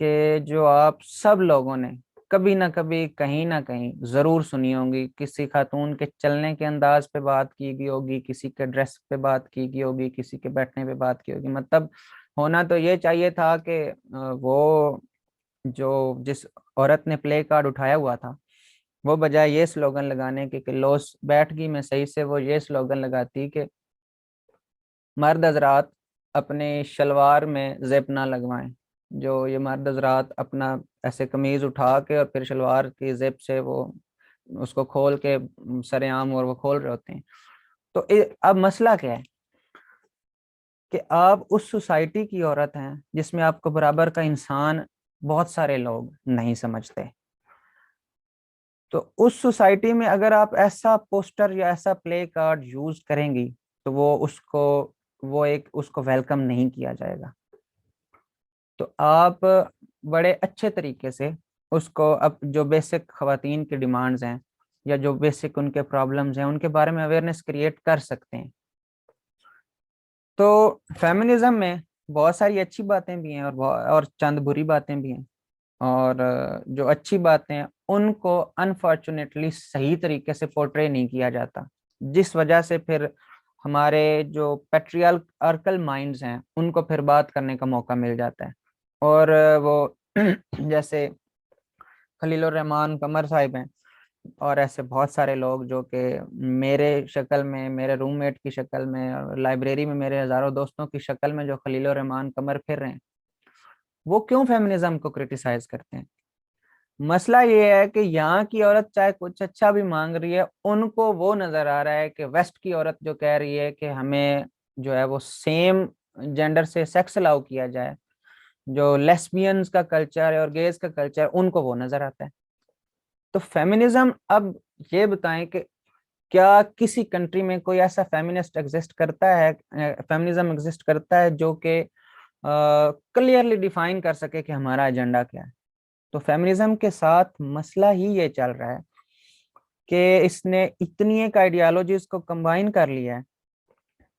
कि जो आप सब लोगों ने कभी ना कभी कहीं ना कहीं जरूर सुनी होगी। किसी खातून के चलने के अंदाज पे बात की गई होगी, किसी के ड्रेस पे बात की गई होगी, किसी के बैठने पे बात की होगी। मतलब होना तो ये चाहिए था कि वो जो जिस औरत ने प्ले कार्ड उठाया हुआ था, वो बजाय ये स्लोगन लगाने के कि लोस बैठ गई मैं सही से, वो ये स्लोगन लगाती कि मर्द हजरात अपने शलवार में जिप ना लगवाएं। जो ये मर्द हजरात अपना ऐसे कमीज उठा के और फिर शलवार की जिप से वो उसको खोल के सरेआम और वो खोल रहे होते हैं। तो अब मसला क्या है कि आप उस सोसाइटी की औरत हैं जिसमें आपको बराबर का इंसान बहुत सारे लोग नहीं समझते। तो उस सोसाइटी में अगर आप ऐसा पोस्टर या ऐसा प्ले कार्ड यूज करेंगी तो उसको वेलकम नहीं किया जाएगा। तो आप बड़े अच्छे तरीके से उसको, अब जो बेसिक खवातीन की डिमांड्स हैं या जो बेसिक उनके प्रॉब्लम्स हैं उनके बारे में अवेयरनेस क्रिएट कर सकते हैं। तो फेमिनिज्म में बहुत सारी अच्छी बातें भी हैं और चंद बुरी बातें भी हैं। और जो अच्छी बातें हैं उनको अनफॉर्चुनेटली सही तरीके से पोर्ट्रे नहीं किया जाता, जिस वजह से फिर हमारे जो पैट्रियार्कल माइंड्स हैं उनको फिर बात करने का मौका मिल जाता है। और वो जैसे खलीलुर रहमान कमर साहिब हैं और ऐसे बहुत सारे लोग जो कि मेरे शक्ल में, मेरे रूममेट की शक्ल में, लाइब्रेरी में मेरे हजारों दोस्तों की शक्ल में जो खलीलुर रहमान कमर फिर रहे हैं, वो क्यों फेमिनिज्म को क्रिटिसाइज करते हैं? मसला ये है कि यहाँ की औरत चाहे कुछ अच्छा भी मांग रही है, उनको वो नजर आ रहा है कि वेस्ट की औरत जो कह रही है कि हमें जो है वो सेम जेंडर से सेक्स अलाउ किया जाए, जो लेस्बियंस का कल्चर है और गेज का कल्चर, उनको वो नजर आता है। तो फेमिनिज्म, अब ये बताएं कि क्या किसी कंट्री में कोई ऐसा फेमिनिस्ट एग्जिस्ट करता है, फेमिनिज्म एग्जिस्ट करता है जो कि क्लियरली डिफाइन कर सके कि हमारा एजेंडा क्या है? तो फेमिनिज्म के साथ मसला ही ये चल रहा है कि इसने इतनी एक आइडियोलॉजीज को कंबाइन कर लिया है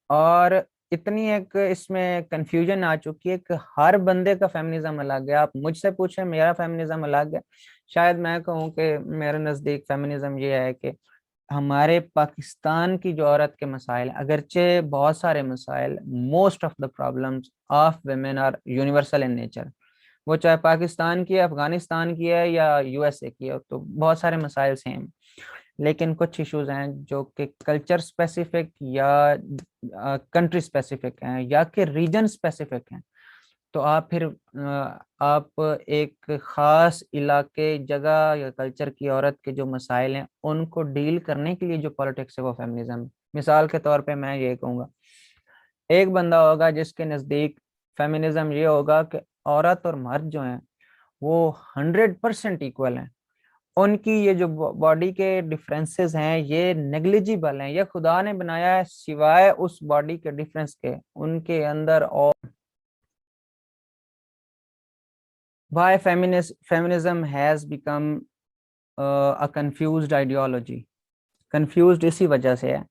और इतनी एक इसमें कंफ्यूजन आ चुकी है कि हर बंदे का फेमिनिज्म अलग है। आप मुझसे पूछें, मेरा फेमिनिज्म अलग है। शायद मैं कहूँ कि मेरे नज़दीक फेमिनिज्म ये है कि हमारे पाकिस्तान की जो औरत के मसाइल, अगरचे बहुत सारे मसाइल, most of the problems of women are universal in nature. वो चाहे पाकिस्तान की है, अफगानिस्तान की है या यूएसए की है, तो बहुत सारे मसाइल सेम। लेकिन कुछ इश्यूज हैं जो कि कल्चर स्पेसिफिक या कंट्री स्पेसिफिक हैं या कि रीजन स्पेसिफिक हैं। तो आप एक खास इलाके, जगह या कल्चर की औरत के जो मसाइल हैं उनको डील करने के लिए जो पॉलिटिक्स है वो फेमिनिज्म। मिसाल के तौर पे मैं ये कहूँगा, एक बंदा होगा जिसके नज़दीक फेमिनिज्म ये होगा कि औरत और मर्द जो हैं वो 100% इक्वल हैं, उनकी ये जो बॉडी के डिफरेंसेस हैं ये नेग्लिजिबल हैं, ये खुदा ने बनाया है सिवाय उस बॉडी के डिफरेंस के उनके अंदर। और why feminism has become a confused ideology? confused इसी वजह से है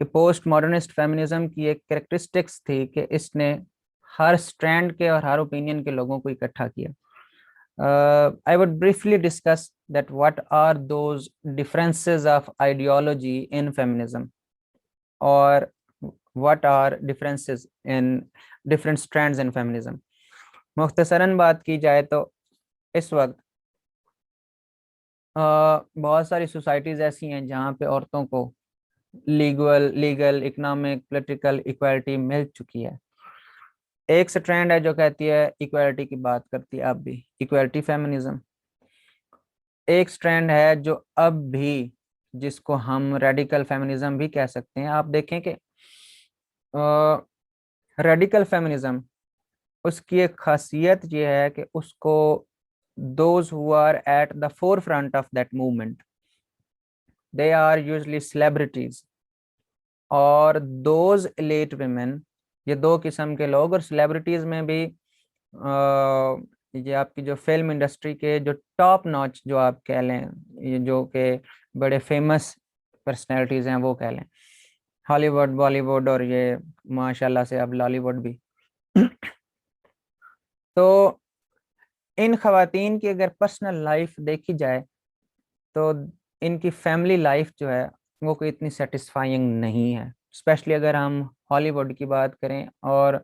कि पोस्ट मॉडर्निस्ट फेमिनिज्म की एक कैरेक्टरिस्टिक्स थी कि इसने हर स्ट्रैंड के और हर ओपिनियन के लोगों को इकट्ठा किया। I would briefly discuss that what are those differences of ideology in feminism, or what are differences in different strands in feminism. मुख्तसरन बात की जाए तो इस वक्त बहुत सारी सोसाइटीज ऐसी हैं जहाँ पे औरतों को लीगल, इकोनॉमिक, पॉलिटिकल इक्वालिटी मिल चुकी है। एक स्ट्रैंड है जो कहती है इक्वालिटी की बात करती है, अब भी इक्वालिटी फेमिनिज्म। एक स्ट्रैंड है जो अब भी, जिसको हम रेडिकल फेमिनिज्म भी कह सकते हैं। आप देखें कि रेडिकल फेमिनिज्म, उसकी एक खासियत ये है कि उसको those who are at the forefront of that movement, they are usually celebrities, और those elite women, ये दो किस्म के लोग। और सेलिब्रिटीज में भी ये आपकी जो फिल्म इंडस्ट्री के जो टॉप नॉच, जो आप कह लें, ये जो के बड़े फेमस पर्सनैलिटीज हैं, वो कह लें, हॉलीवुड, बॉलीवुड, और ये माशाल्लाह से अब लॉलीवुड भी। तो इन खवातीन की अगर पर्सनल लाइफ देखी जाए तो इनकी फैमिली लाइफ जो है वो कोई इतनी सेटिस्फाइंग नहीं है, स्पेशली अगर हम हॉलीवुड की बात करें। और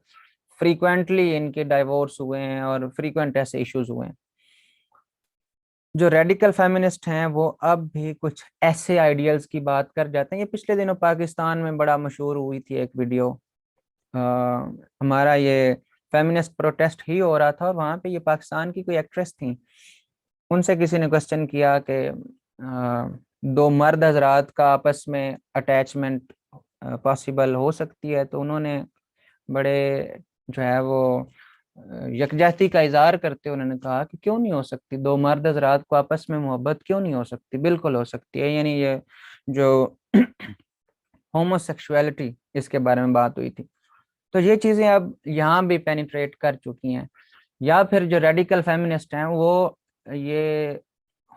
फ्रीक्वेंटली इनके डाइवोर्स हुए हैं और फ्रीक्वेंट ऐसे इश्यूज हुए हैं। जो रेडिकल फेमिनिस्ट हैं वो अब भी कुछ ऐसे आइडियल्स की बात कर जाते हैं। ये पिछले दिनों पाकिस्तान में बड़ा मशहूर हुई थी एक वीडियो, हमारा ये फेमिनिस्ट प्रोटेस्ट ही हो रहा था, और वहाँ पे ये पाकिस्तान की कोई एक्ट्रेस थी, उनसे किसी ने क्वेश्चन किया कि दो मर्द हजरात का आपस में अटैचमेंट पॉसिबल हो सकती है? तो उन्होंने बड़े जो है वो यकजहती का इजहार करते उन्होंने कहा कि क्यों नहीं हो सकती, दो मर्द हजरात को आपस में मोहब्बत क्यों नहीं हो सकती, बिल्कुल हो सकती है। यानी ये जो होमोसेक्सुअलिटी, इसके बारे में बात हुई थी। तो ये चीजें अब यहाँ भी पेनिट्रेट कर चुकी हैं। या फिर जो रेडिकल फेमिनिस्ट हैं वो ये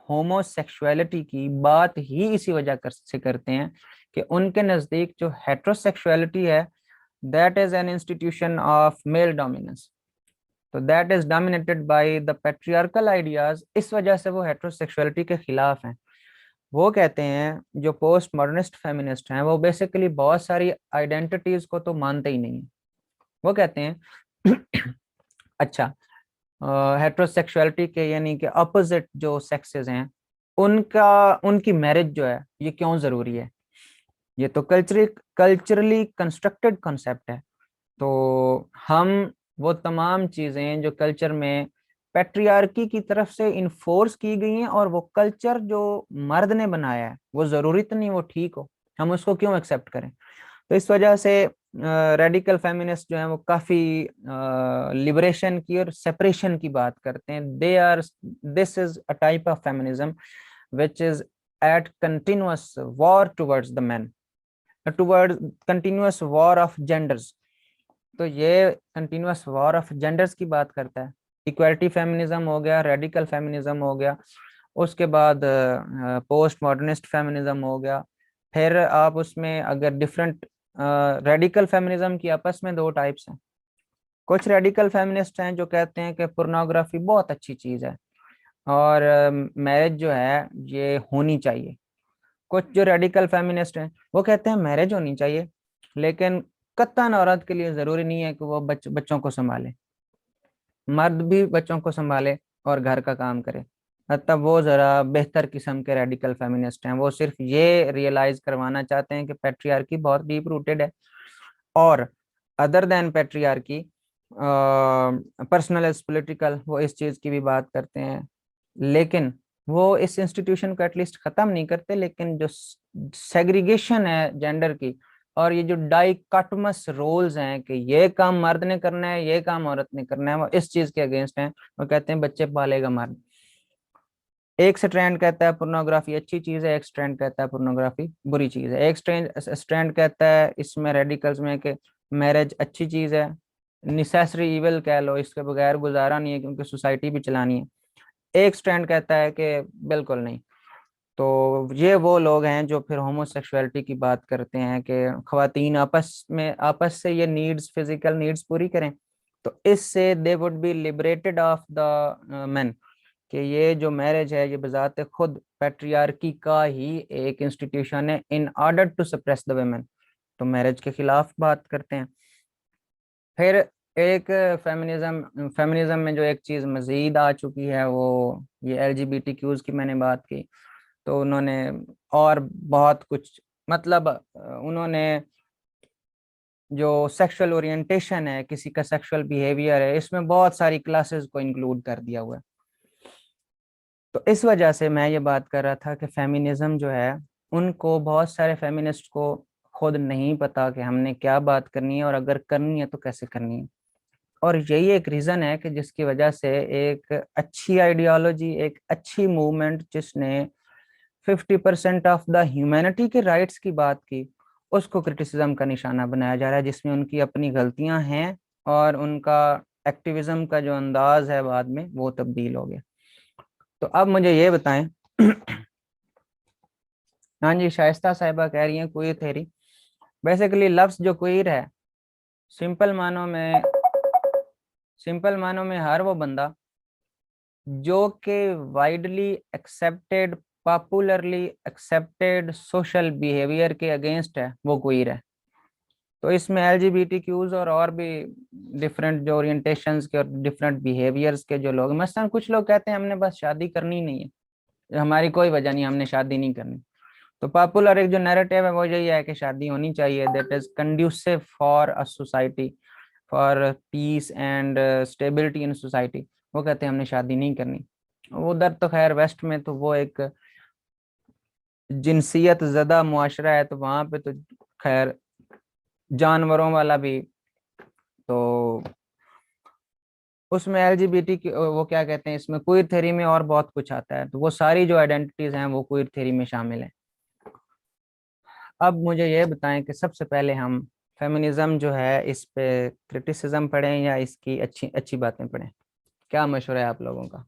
होमोसेक्सुअलिटी की बात ही इसी वजह से करते हैं कि उनके नजदीक जो हेट्रोसेक्सुअलिटी है, that is an institution of male dominance, तो that is dominated by the patriarchal ideas. इस वजह से वो हेट्रोसेक्सुअलिटी के खिलाफ हैं। वो कहते हैं, जो पोस्ट मॉडर्निस्ट फेमिनिस्ट हैं, वो बेसिकली बहुत सारी आइडेंटिटीज को तो मानते ही नहीं है। वो कहते हैं अच्छा, हेट्रोसेक्सुअलिटी के यानी कि अपोजिट जो सेक्सेस हैं, उनकी मैरिज जो है ये क्यों जरूरी है? ये तो कल्चरली कंस्ट्रक्टेड कॉन्सेप्ट है। तो हम वो तमाम चीजें जो कल्चर में पैट्रियार्की की तरफ से इन्फोर्स की गई हैं, और वो कल्चर जो मर्द ने बनाया है, वो जरूरी तो नहीं वो ठीक हो, हम उसको क्यों एक्सेप्ट करें? तो इस वजह से रेडिकल फेमिनिस्ट जो है वो काफी लिबरेशन की और सेपरेशन की बात करते हैं। This is a type of feminism which is at continuous war towards the man, toward continuous war of genders. तो ये कंटिन्यूअस वॉर ऑफ जेंडर्स की बात करता है। इक्वालिटी फेमिनिज्म हो गया, रेडिकल फेमिनिज्म हो गया, उसके बाद पोस्ट मॉडर्निस्ट फेमिनिज्म हो गया। फिर आप उसमें अगर डिफरेंट रेडिकल फेमिनिज्म की आपस में दो टाइप्स हैं। कुछ रेडिकल फेमिनिस्ट हैं जो कहते हैं कि पोर्नोग्राफी बहुत अच्छी चीज है और मैरिज जो है ये होनी चाहिए। कुछ जो रेडिकल फेमिनिस्ट हैं वो कहते हैं मैरिज होनी चाहिए, लेकिन कत्तन औरत के लिए जरूरी नहीं है कि वो बच्चों को संभाले, मर्द भी बच्चों को संभाले और घर का काम करे। तब वो जरा बेहतर किस्म के रेडिकल फेमिनिस्ट हैं। वो सिर्फ ये रियलाइज करवाना चाहते हैं कि पैट्रियार्की बहुत डीप रूटेड है, और other than patriarchy personal is political, वो इस चीज की भी बात करते हैं। लेकिन वो इस इंस्टीट्यूशन को एटलीस्ट खत्म नहीं करते, लेकिन जो सेग्रीगेशन है जेंडर की, और ये जो डाइकॉटमस रोल्स हैं कि ये काम मर्द ने करना है, ये काम औरत ने करना है, वो इस चीज के अगेंस्ट हैं। वो कहते हैं बच्चे पालेगा मर्द। एक स्ट्रैंड कहता है पोर्नोग्राफी अच्छी चीज है, एक स्ट्रैंड कहता है पोर्नोग्राफी बुरी चीज है। एक स्ट्रैंड कहता है इसमें रेडिकल्स में कि मैरिज अच्छी चीज है, निसेसरी इविल कह लो, इसके बगैर गुजारा नहीं है क्योंकि सोसाइटी भी चलानी है। एक स्टैंड कहता है कि बिल्कुल नहीं। तो ये वो लोग हैं जो फिर होमोसेक्सुअलिटी की बात करते हैं कि खवातीन आपस से ये नीड्स, फिजिकल नीड्स पूरी करें, तो इससे they would be liberated of the main, कि ये जो मैरिज है ये बजाते खुद पैट्रियार्की का ही एक इंस्टीट्यूशन है in order to suppress the women. तो मैरिज के खिलाफ बात करते हैं। फिर एक फेमिनिज्म में जो एक चीज मजीद आ चुकी है वो ये LGBTQs की मैंने बात की। तो उन्होंने और बहुत कुछ, मतलब उन्होंने जो सेक्सुअल ओरिएंटेशन है, किसी का सेक्सुअल बिहेवियर है, इसमें बहुत सारी क्लासेस को इंक्लूड कर दिया हुआ है। तो इस वजह से मैं ये बात कर रहा था कि फेमिनिज्म जो है, उनको बहुत सारे फेमिनिस्ट को खुद नहीं पता कि हमने क्या बात करनी है और अगर करनी है तो कैसे करनी है। और यही एक रीजन है कि जिसकी वजह से एक अच्छी आइडियोलॉजी, एक अच्छी मूवमेंट जिसने 50% ऑफ द ह्यूमैनिटी के राइट्स की बात की, उसको क्रिटिसिज्म का निशाना बनाया जा रहा है, जिसमें उनकी अपनी गलतियां हैं और उनका एक्टिविज्म का जो अंदाज है बाद में वो तब्दील हो गया। तो अब मुझे ये बताएं हाँ जी, शाइस्ता साहिबा कह रही हैं क्वीर थ्योरी। बेसिकली लफ्ज जो क्वीर है, सिंपल मानों में हर वो बंदा जो कि widely accepted, popularly accepted social behaviour के अगेंस्ट है, वो क्वीर है। तो इसमें LGBTQs और भी डिफरेंट जो ओरिएंटेशंस के और डिफरेंट बिहेवियर्स के जो लोग, मसलन कुछ लोग कहते हैं हमने बस शादी करनी नहीं है, हमारी कोई वजह नहीं, हमने शादी नहीं करनी। तो पॉपुलर एक जो नैरेटिव है वो यही है कि शादी होनी चाहिए, that is conducive for a society, for piece and stability in society. वो कहते हैं हमने शादी नहीं करनी। उधर तो खैर वेस्ट में तो वो एक जिनसियत ज़दा मुआशरा है, तो वहाँ पे तो खैर जानवरों वाला भी, तो उसमें LGBT की वो क्या कहते हैं, इसमें क्वीर थ्योरी में और बहुत कुछ आता है। तो वो सारी जो आइडेंटिटीज हैं वो क्वीर थ्योरी में शामिल है। अब मुझे ये बताएं कि सबसे पहले हम फेमिनिज्म जो है इस पे क्रिटिसिज्म पढ़ें या इसकी अच्छी अच्छी बातें पढ़ें? क्या मशवरा है आप लोगों का?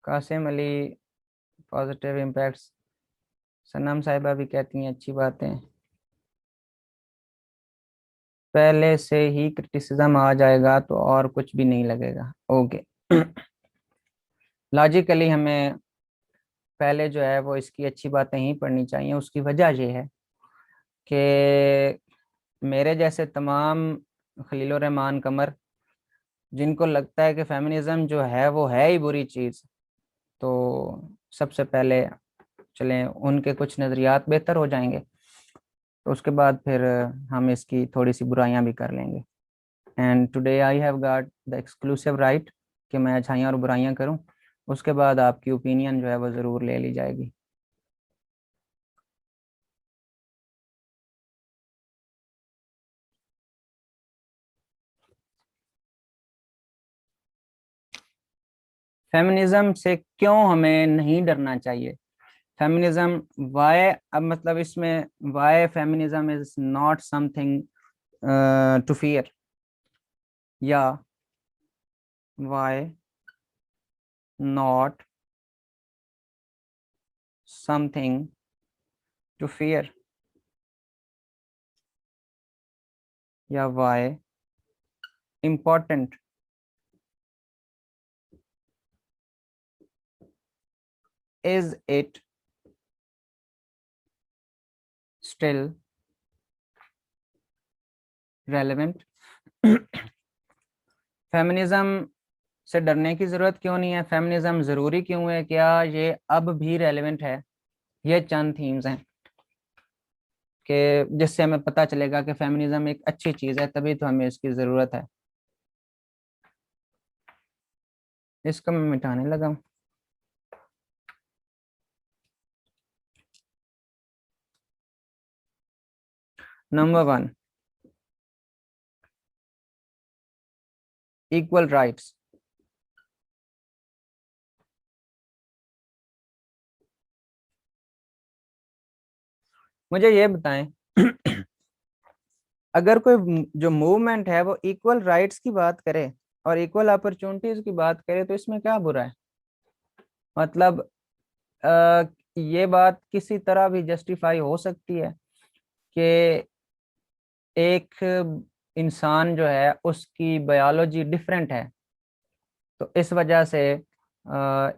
कासिम अली पॉजिटिव इम्पैक्ट्स, सनम साहिबा भी कहती हैं अच्छी बातें, पहले से ही क्रिटिसिज्म आ जाएगा तो और कुछ भी नहीं लगेगा। ओके लॉजिकली हमें पहले जो है वो इसकी अच्छी बातें ही पढ़नी चाहिए। उसकी वजह ये है कि मेरे जैसे तमाम खलीलुर रहमान कमर जिनको लगता है कि फेमिनिज्म जो है वो है ही बुरी चीज़, तो सबसे पहले चलें उनके कुछ नज़रियात बेहतर हो जाएंगे, तो उसके बाद फिर हम इसकी थोड़ी सी बुराइयां भी कर लेंगे। And today I have got the exclusive right कि मैं अच्छाइयाँ और बुराइयां करूं। उसके बाद आपकी ओपिनियन जो है वो ज़रूर ले ली जाएगी। फेमिनिज्म से क्यों हमें नहीं डरना चाहिए? फेमिनिज्म वाई, अब मतलब इसमें why feminism is not something to fear, या why not something to fear, या why important is it still relevant? फेमिनिज्म से डरने की जरूरत क्यों नहीं है? फेमिनिज्म जरूरी क्यों है? क्या ये अब भी रेलेवेंट है? ये चंद थीम्स हैं कि जिससे हमें पता चलेगा कि फेमिनिज्म एक अच्छी चीज है, तभी तो हमें इसकी जरूरत है। इसको मैं मिटाने लगा हूं। Number 1, equal rights. मुझे ये बताएं अगर कोई जो मूवमेंट है वो इक्वल राइट्स की बात करे और इक्वल अपॉर्चुनिटीज की बात करे, तो इसमें क्या बुरा है? मतलब ये बात किसी तरह भी जस्टिफाई हो सकती है कि एक इंसान जो है उसकी बायोलॉजी डिफरेंट है, तो इस वजह से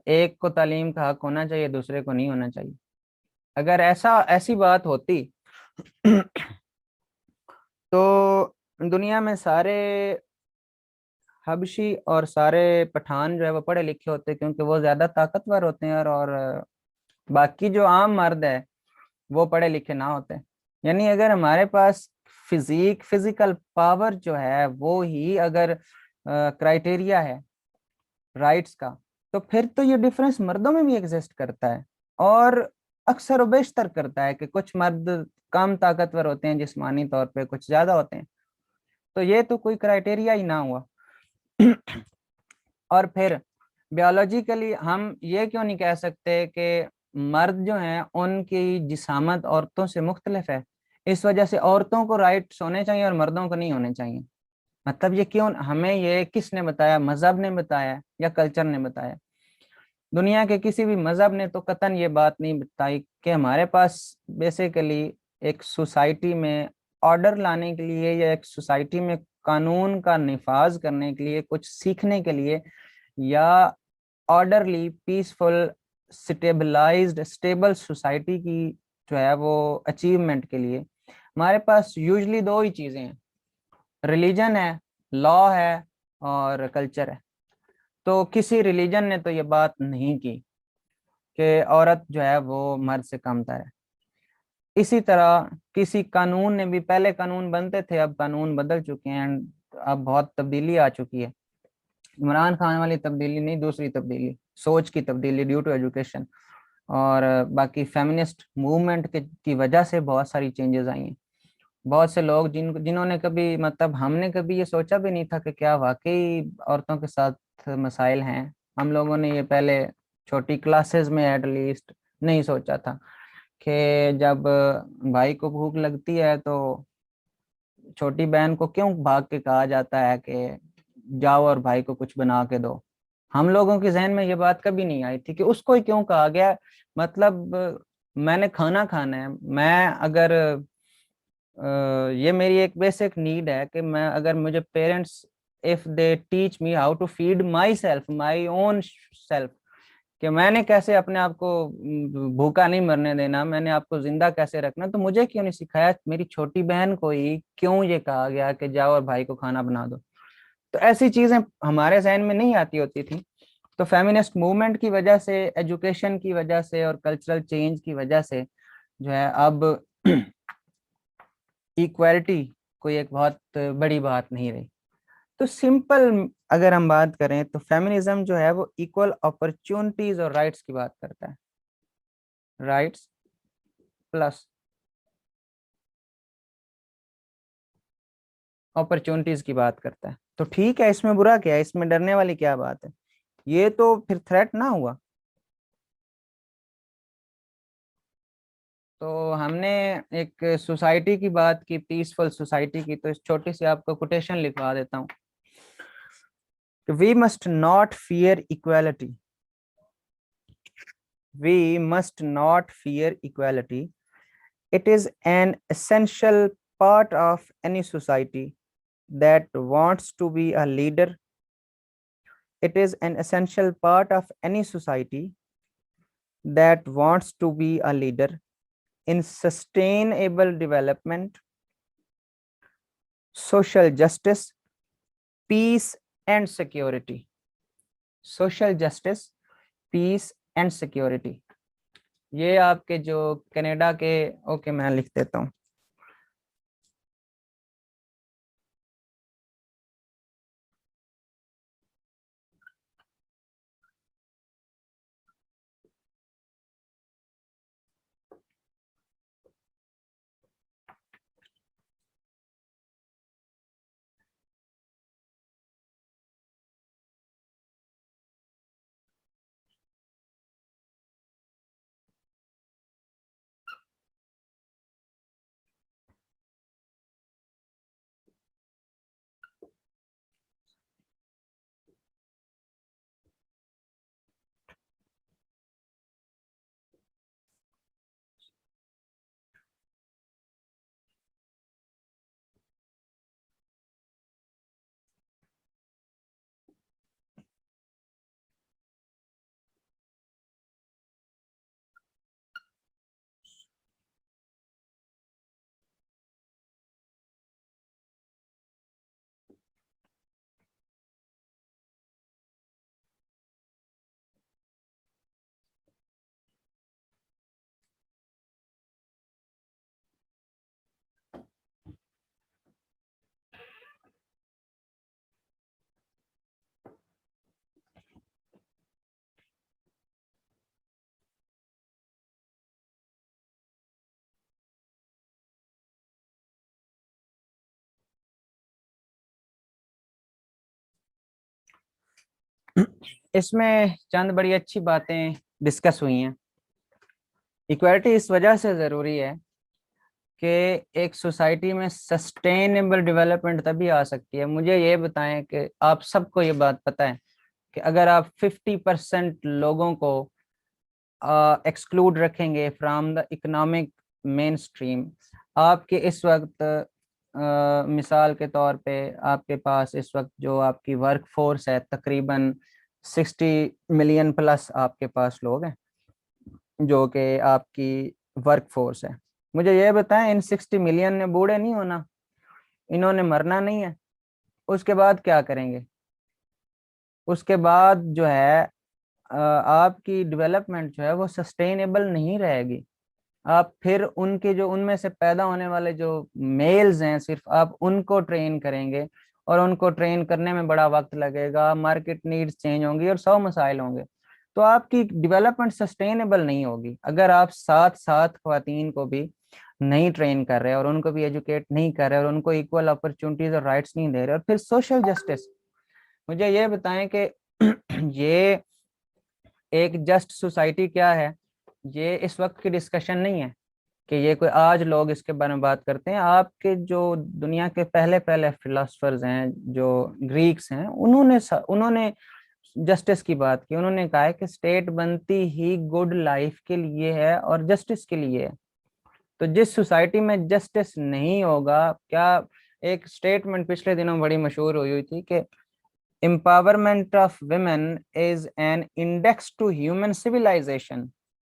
एक को तालीम का हक होना चाहिए, दूसरे को नहीं होना चाहिए। अगर ऐसी बात होती तो दुनिया में सारे हबशी और सारे पठान जो है वो पढ़े लिखे होते हैं, क्योंकि वो ज्यादा ताकतवर होते हैं, और बाकी जो आम मर्द है वो पढ़े लिखे ना होते हैं। यानी अगर हमारे पास फिजिकल पावर जो है वो ही अगर क्राइटेरिया है राइट्स का, तो फिर तो ये डिफरेंस मर्दों में भी एग्जिस्ट करता है, और अक्सर और बेशतर करता है कि कुछ मर्द कम ताकतवर होते हैं जिस्मानी तौर पे, कुछ ज्यादा होते हैं। तो ये तो कोई क्राइटेरिया ही ना हुआ। और फिर बियोलॉजिकली हम ये क्यों नहीं कह सकते कि मर्द जो हैं उनकी जिसामत औरतों से मुख्तलिफ है, इस वजह से औरतों को राइट्स होने चाहिए और मर्दों को नहीं होने चाहिए? मतलब ये क्यों, हमें ये किसने बताया? मजहब ने बताया या कल्चर ने बताया? दुनिया के किसी भी मजहब ने तो कतन ये बात नहीं बताई कि हमारे पास बेसिकली एक सोसाइटी में ऑर्डर लाने के लिए या एक सोसाइटी में कानून का निफाज करने के लिए, कुछ सीखने के लिए, या orderly peaceful stabilized stable society की जो है वो अचीवमेंट के लिए हमारे पास यूजली दो ही चीजें हैं, रिलीजन है, लॉ है, और कल्चर है। तो किसी रिलीजन ने तो ये बात नहीं की कि औरत जो है वो मर्द से कमतर है। इसी तरह किसी कानून ने भी, पहले कानून बनते थे, अब कानून बदल चुके हैं, अब बहुत तब्दीली आ चुकी है। इमरान खान वाली तब्दीली नहीं, दूसरी तब्दीली, सोच की तब्दीली ड्यू टू एजुकेशन, और बाकी फेमिनिस्ट मूवमेंट की वजह से बहुत सारी चेंजेस आई हैं। बहुत से लोग जिन्होंने कभी, मतलब हमने कभी ये सोचा भी नहीं था कि क्या वाकई औरतों के साथ मसाइल हैं, हम लोगों ने ये पहले छोटी क्लासेस में एटलीस्ट नहीं सोचा था कि जब भाई को भूख लगती है तो छोटी बहन को क्यों भाग के कहा जाता है कि जाओ और भाई को कुछ बना के दो। हम लोगों के जहन में ये बात कभी नहीं आई थी कि उसको ही क्यों कहा गया। मतलब मैंने खाना खाना है, मैं अगर ये मेरी एक बेसिक नीड है कि मैं, अगर मुझे parents if they teach me how to feed myself, my own self, कि मैंने कैसे अपने आप को भूखा नहीं मरने देना, मैंने आपको जिंदा कैसे रखना, तो मुझे क्यों नहीं सिखाया मेरी छोटी बहन को ही क्यों ये कहा गया कि जाओ और भाई को खाना बना दो। तो ऐसी चीजें हमारे जहन में नहीं आती होती थी। तो फेमिनिस्ट मूवमेंट की वजह से, एजुकेशन की वजह से, और कल्चरल चेंज की वजह से जो है अब इक्वालिटी कोई एक बहुत बड़ी बात नहीं रही। तो सिंपल अगर हम बात करें तो फेमिनिज्म जो है वो इक्वल अपॉर्चुनिटीज और राइट्स की बात करता है, राइट्स प्लस अपॉर्चुनिटीज की बात करता है। तो ठीक है, इसमें बुरा क्या है, इसमें डरने वाली क्या बात है? ये तो फिर थ्रेट ना हुआ? तो हमने एक सोसाइटी की बात की, पीसफुल सोसाइटी की, तो इस छोटी सी आपको कोटेशन लिखवा देता हूँ। We must not fear equality, we must not fear equality. It is an essential part of any society that wants to be a leader. It is an essential part of any society that wants to be a leader in sustainable development, social justice, peace and security. Social justice, peace and security. ये आपके जो कनाडा के, ओके मैं लिख देता हूँ। इसमें चंद बड़ी अच्छी बातें डिस्कस हुई हैं। इक्वालिटी इस वजह से ज़रूरी है कि एक सोसाइटी में सस्टेनेबल डेवलपमेंट तभी आ सकती है। मुझे ये बताएं कि आप सबको ये बात पता है कि अगर आप 50% लोगों को एक्सक्लूड रखेंगे from the economic main stream, आपके इस वक्त मिसाल के तौर पे आपके पास इस वक्त जो आपकी वर्क फोर्स है तकरीबन 60 मिलियन प्लस आपके पास लोग हैं जो कि आपकी वर्क फोर्स है। मुझे ये बताएं, इन 60 मिलियन ने बूढ़े नहीं होना, इन्होंने मरना नहीं है, उसके बाद क्या करेंगे? उसके बाद जो है आपकी डेवलपमेंट जो है वो सस्टेनेबल नहीं रहेगी। आप फिर उनके जो उनमें से पैदा होने वाले जो मेल्स हैं सिर्फ आप उनको ट्रेन करेंगे और उनको ट्रेन करने में बड़ा वक्त लगेगा, मार्केट नीड्स चेंज होंगी और 100 मसाइल होंगे, तो आपकी डेवलपमेंट सस्टेनेबल नहीं होगी। अगर आप साथ साथ खवातीन को भी नहीं ट्रेन कर रहे और उनको भी एजुकेट नहीं कर रहे और उनको इक्वल अपॉर्चुनिटीज और राइट्स नहीं दे रहे, और फिर सोशल जस्टिस, मुझे ये बताएं कि ये एक जस्ट सोसाइटी क्या है? ये इस वक्त की डिस्कशन नहीं है कि ये कोई आज लोग इसके बारे में बात करते हैं। आपके जो दुनिया के पहले पहले फिलोसफर्स हैं जो ग्रीक्स हैं, उन्होंने जस्टिस की बात की। उन्होंने कहा है कि स्टेट बनती ही गुड लाइफ के लिए है और जस्टिस के लिए है। तो जिस सोसाइटी में जस्टिस नहीं होगा, क्या एक स्टेटमेंट पिछले दिनों बड़ी मशहूर हुई थी कि empowerment of women is an index to human civilization,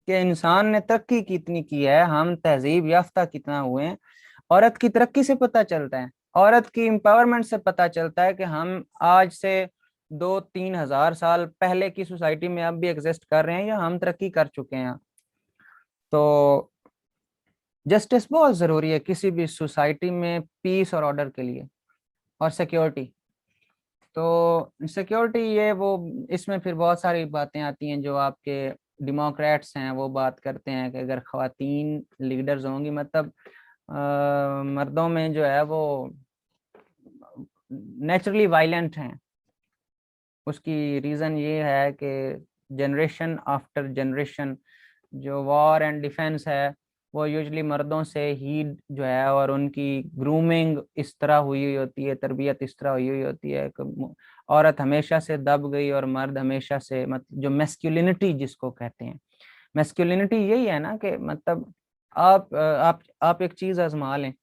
कि इंसान ने तरक्की कितनी की है, हम तहजीब याफ्ता कितना हुए हैं। औरत की तरक्की से पता चलता है, औरत की एम्पावरमेंट से पता चलता है कि हम आज से 2-3 हज़ार साल पहले की सोसाइटी में अब भी एग्जिस्ट कर रहे हैं या हम तरक्की कर चुके हैं। तो जस्टिस बहुत जरूरी है किसी भी सोसाइटी में, पीस और ऑर्डर के लिए, और सिक्योरिटी। तो सिक्योरिटी ये वो इसमें फिर बहुत सारी बातें आती हैं जो आपके डेमोक्रेट्स हैं वो बात करते हैं कि अगर खवातीन लीडर्स होंगी, मतलब मर्दों में जो है वो नेचुरली वायलेंट हैं। उसकी रीज़न ये है कि जनरेशन आफ्टर जनरेशन जो वॉर एंड डिफेंस है वो यूजली मर्दों से ही जो है, और उनकी ग्रूमिंग इस तरह हुई होती है, तरबियत इस तरह हुई होती है कि औरत हमेशा से दब गई और मर्द हमेशा से, मतलब जो मैस्कुलिनिटी जिसको कहते हैं, मैस्कुलिनिटी यही है ना कि मतलब आप एक चीज आजमा लें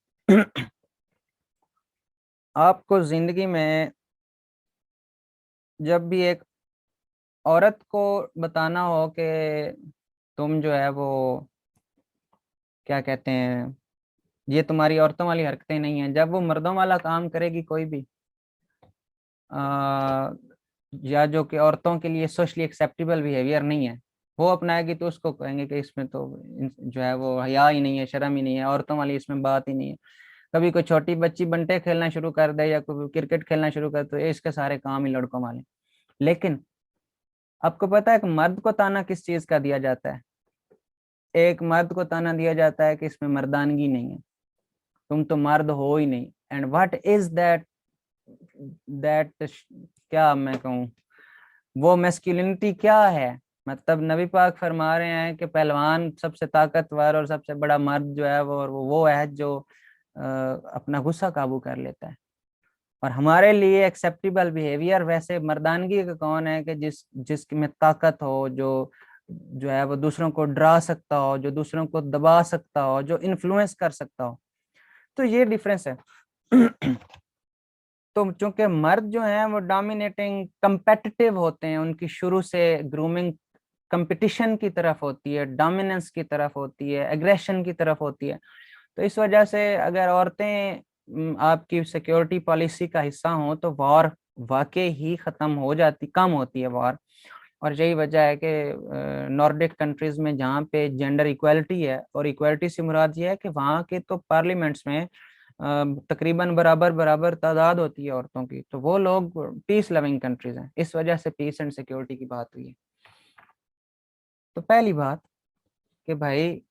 आपको जिंदगी में जब भी एक औरत को बताना हो कि तुम जो है वो क्या कहते हैं, ये तुम्हारी औरतों वाली हरकतें नहीं है, जब वो मर्दों वाला काम करेगी कोई भी या जो कि औरतों के लिए सोशली एक्सेप्टेबल बिहेवियर नहीं है वो अपनाएगी, तो उसको कहेंगे कि इसमें तो जो है वो हया ही नहीं है, शर्म ही नहीं है, औरतों वाली इसमें बात ही नहीं है। कभी कोई छोटी बच्ची बंटे खेलना शुरू कर दे या कोई क्रिकेट खेलना शुरू कर, तो ये इसके सारे काम ही लड़कों वाले। लेकिन आपको पता है कि मर्द को ताना किस चीज का दिया जाता है? एक मर्द को ताना दिया जाता है कि इसमें मर्दानगी नहीं है, तुम तो मर्द हो ही नहीं। एंड व्हाट इज दैट क्या मैं कहूँ, वो मैस्कुलिनिटी क्या है? मतलब नबी पाक फरमा रहे हैं कि पहलवान सबसे ताकतवर और सबसे बड़ा मर्द जो है वो है जो अपना गुस्सा काबू कर लेता है। और हमारे लिए एक्सेप्टेबल बिहेवियर वैसे मर्दानगी का कौन है कि जिसमें ताकत हो, जो है वो दूसरों को डरा सकता हो, जो दूसरों को दबा सकता हो, जो इन्फ्लुएंस कर सकता हो। तो ये डिफरेंस है तो चूंकि मर्द जो हैं वो डोमिनेटिंग कंपेटिटिव होते हैं, उनकी शुरू से ग्रूमिंग कंपटीशन की तरफ होती है, डोमिनेंस की तरफ होती है, एग्रेशन की तरफ होती है। तो इस वजह से अगर औरतें आपकी सिक्योरिटी पॉलिसी का हिस्सा हो तो वॉर वाकई ही खत्म हो जाती, कम होती है वॉर। और यही वजह है कि नॉर्डिक कंट्रीज में जहाँ पे जेंडर इक्वालिटी है, और इक्वालिटी से मुराद ये है कि वहाँ के तो पार्लियामेंट्स में तकरीबन बराबर बराबर तादाद होती है औरतों की, तो वो लोग पीस लविंग कंट्रीज हैं। इस वजह से पीस एंड सिक्योरिटी की बात हुई है। तो पहली बात कि भाई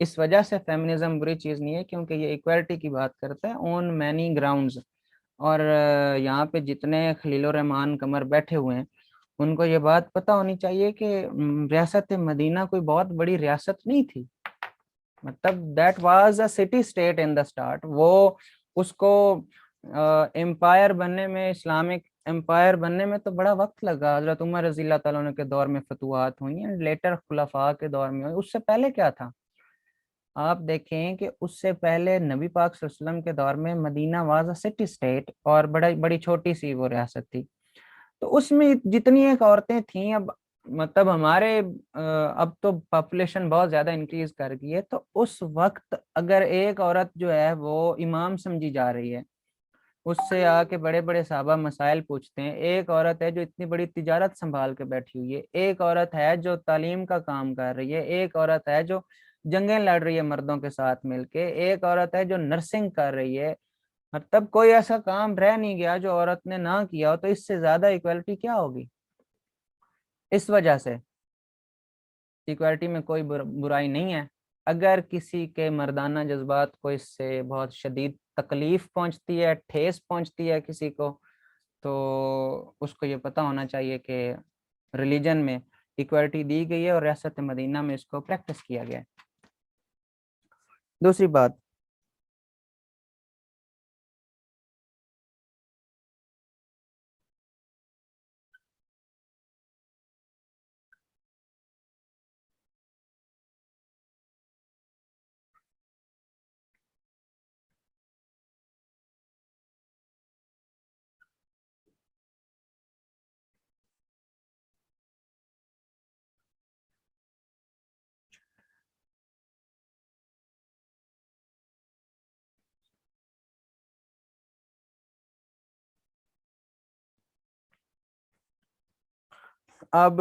इस वजह से फेमिनिज्म बुरी चीज नहीं है क्योंकि ये इक्वालिटी की बात करता है ऑन मैनी ग्राउंड्स, और यहाँ पे जितने खलील रहमान कमर बैठे हुए हैं उनको ये बात पता होनी चाहिए कि रियासत मदीना कोई बहुत बड़ी रियासत नहीं थी। मतलब that was a city state in the start. वो उसको एम्पायर बनने में, इस्लामिक एम्पायर बनने में तो बड़ा वक्त लगा। हजरत उमर रजी अल्लाह तआला अन्हु के दौर में फतुहात हुई हैं, लेटर खुलफा के दौर में हुई। उससे पहले क्या था, आप देखें कि उससे पहले नबी पाक सल्लल्लाहु अलैहि वसल्लम के दौर में Medina was a city state और बड़ा बड़ी छोटी सी वो रियासत थी। तो उसमें जितनी एक औरतें थीं, अब मतलब हमारे अब तो पॉपुलेशन बहुत ज्यादा इंक्रीज कर गई है, तो उस वक्त अगर एक औरत जो है वो इमाम समझी जा रही है, उससे आके बड़े बड़े साहबा मसाइल पूछते हैं। एक औरत है जो इतनी बड़ी तिजारत संभाल के बैठी हुई है, एक औरत है जो तालीम का काम कर रही है, एक औरत है जो जंगें लड़ रही है मर्दों के साथ मिलके, एक औरत है जो नर्सिंग कर रही है। मतलब कोई ऐसा काम रह नहीं गया जो औरत ने ना किया हो। तो इससे ज्यादा इक्वालिटी क्या होगी। इस वजह से इक्वालिटी में कोई बुराई नहीं है। अगर किसी के मर्दाना जज्बात को इससे बहुत शदीद तकलीफ पहुंचती है, ठेस पहुंचती है किसी को, तो उसको ये पता होना चाहिए कि रिलीजन में इक्वालिटी दी गई है और रियासत मदीना में इसको प्रैक्टिस किया गया है। दूसरी बात, अब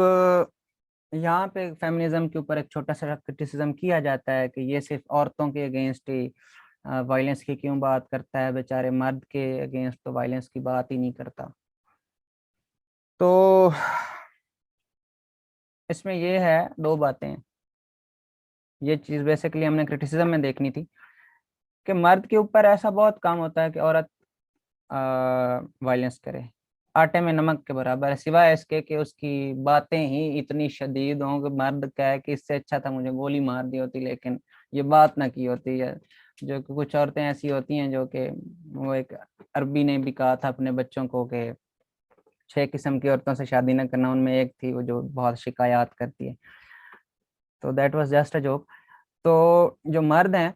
यहाँ पे फेमिनिज्म के ऊपर एक छोटा सा क्रिटिसिज्म किया जाता है कि ये सिर्फ औरतों के अगेंस्ट ही वायलेंस की क्यों बात करता है, बेचारे मर्द के अगेंस्ट तो वायलेंस की बात ही नहीं करता। तो इसमें ये है दो बातें। ये चीज बेसिकली हमने क्रिटिसिज्म में देखनी थी कि मर्द के ऊपर ऐसा बहुत काम होता है कि औरत वायलेंस करे, आटे में नमक के बराबर है, सिवाय इसके कि उसकी बातें ही इतनी शदीद हों कि मर्द कहे कि इससे अच्छा था मुझे गोली मार दी होती, लेकिन ये बात ना की होती है। जो कि कुछ औरतें ऐसी होती हैं जो कि, वो एक अरबी ने भी कहा था अपने बच्चों को कि 6 किस्म की औरतों से शादी न करना, उनमें एक थी वो जो बहुत शिकायत करती है। तो that was just a joke. तो जो मर्द हैं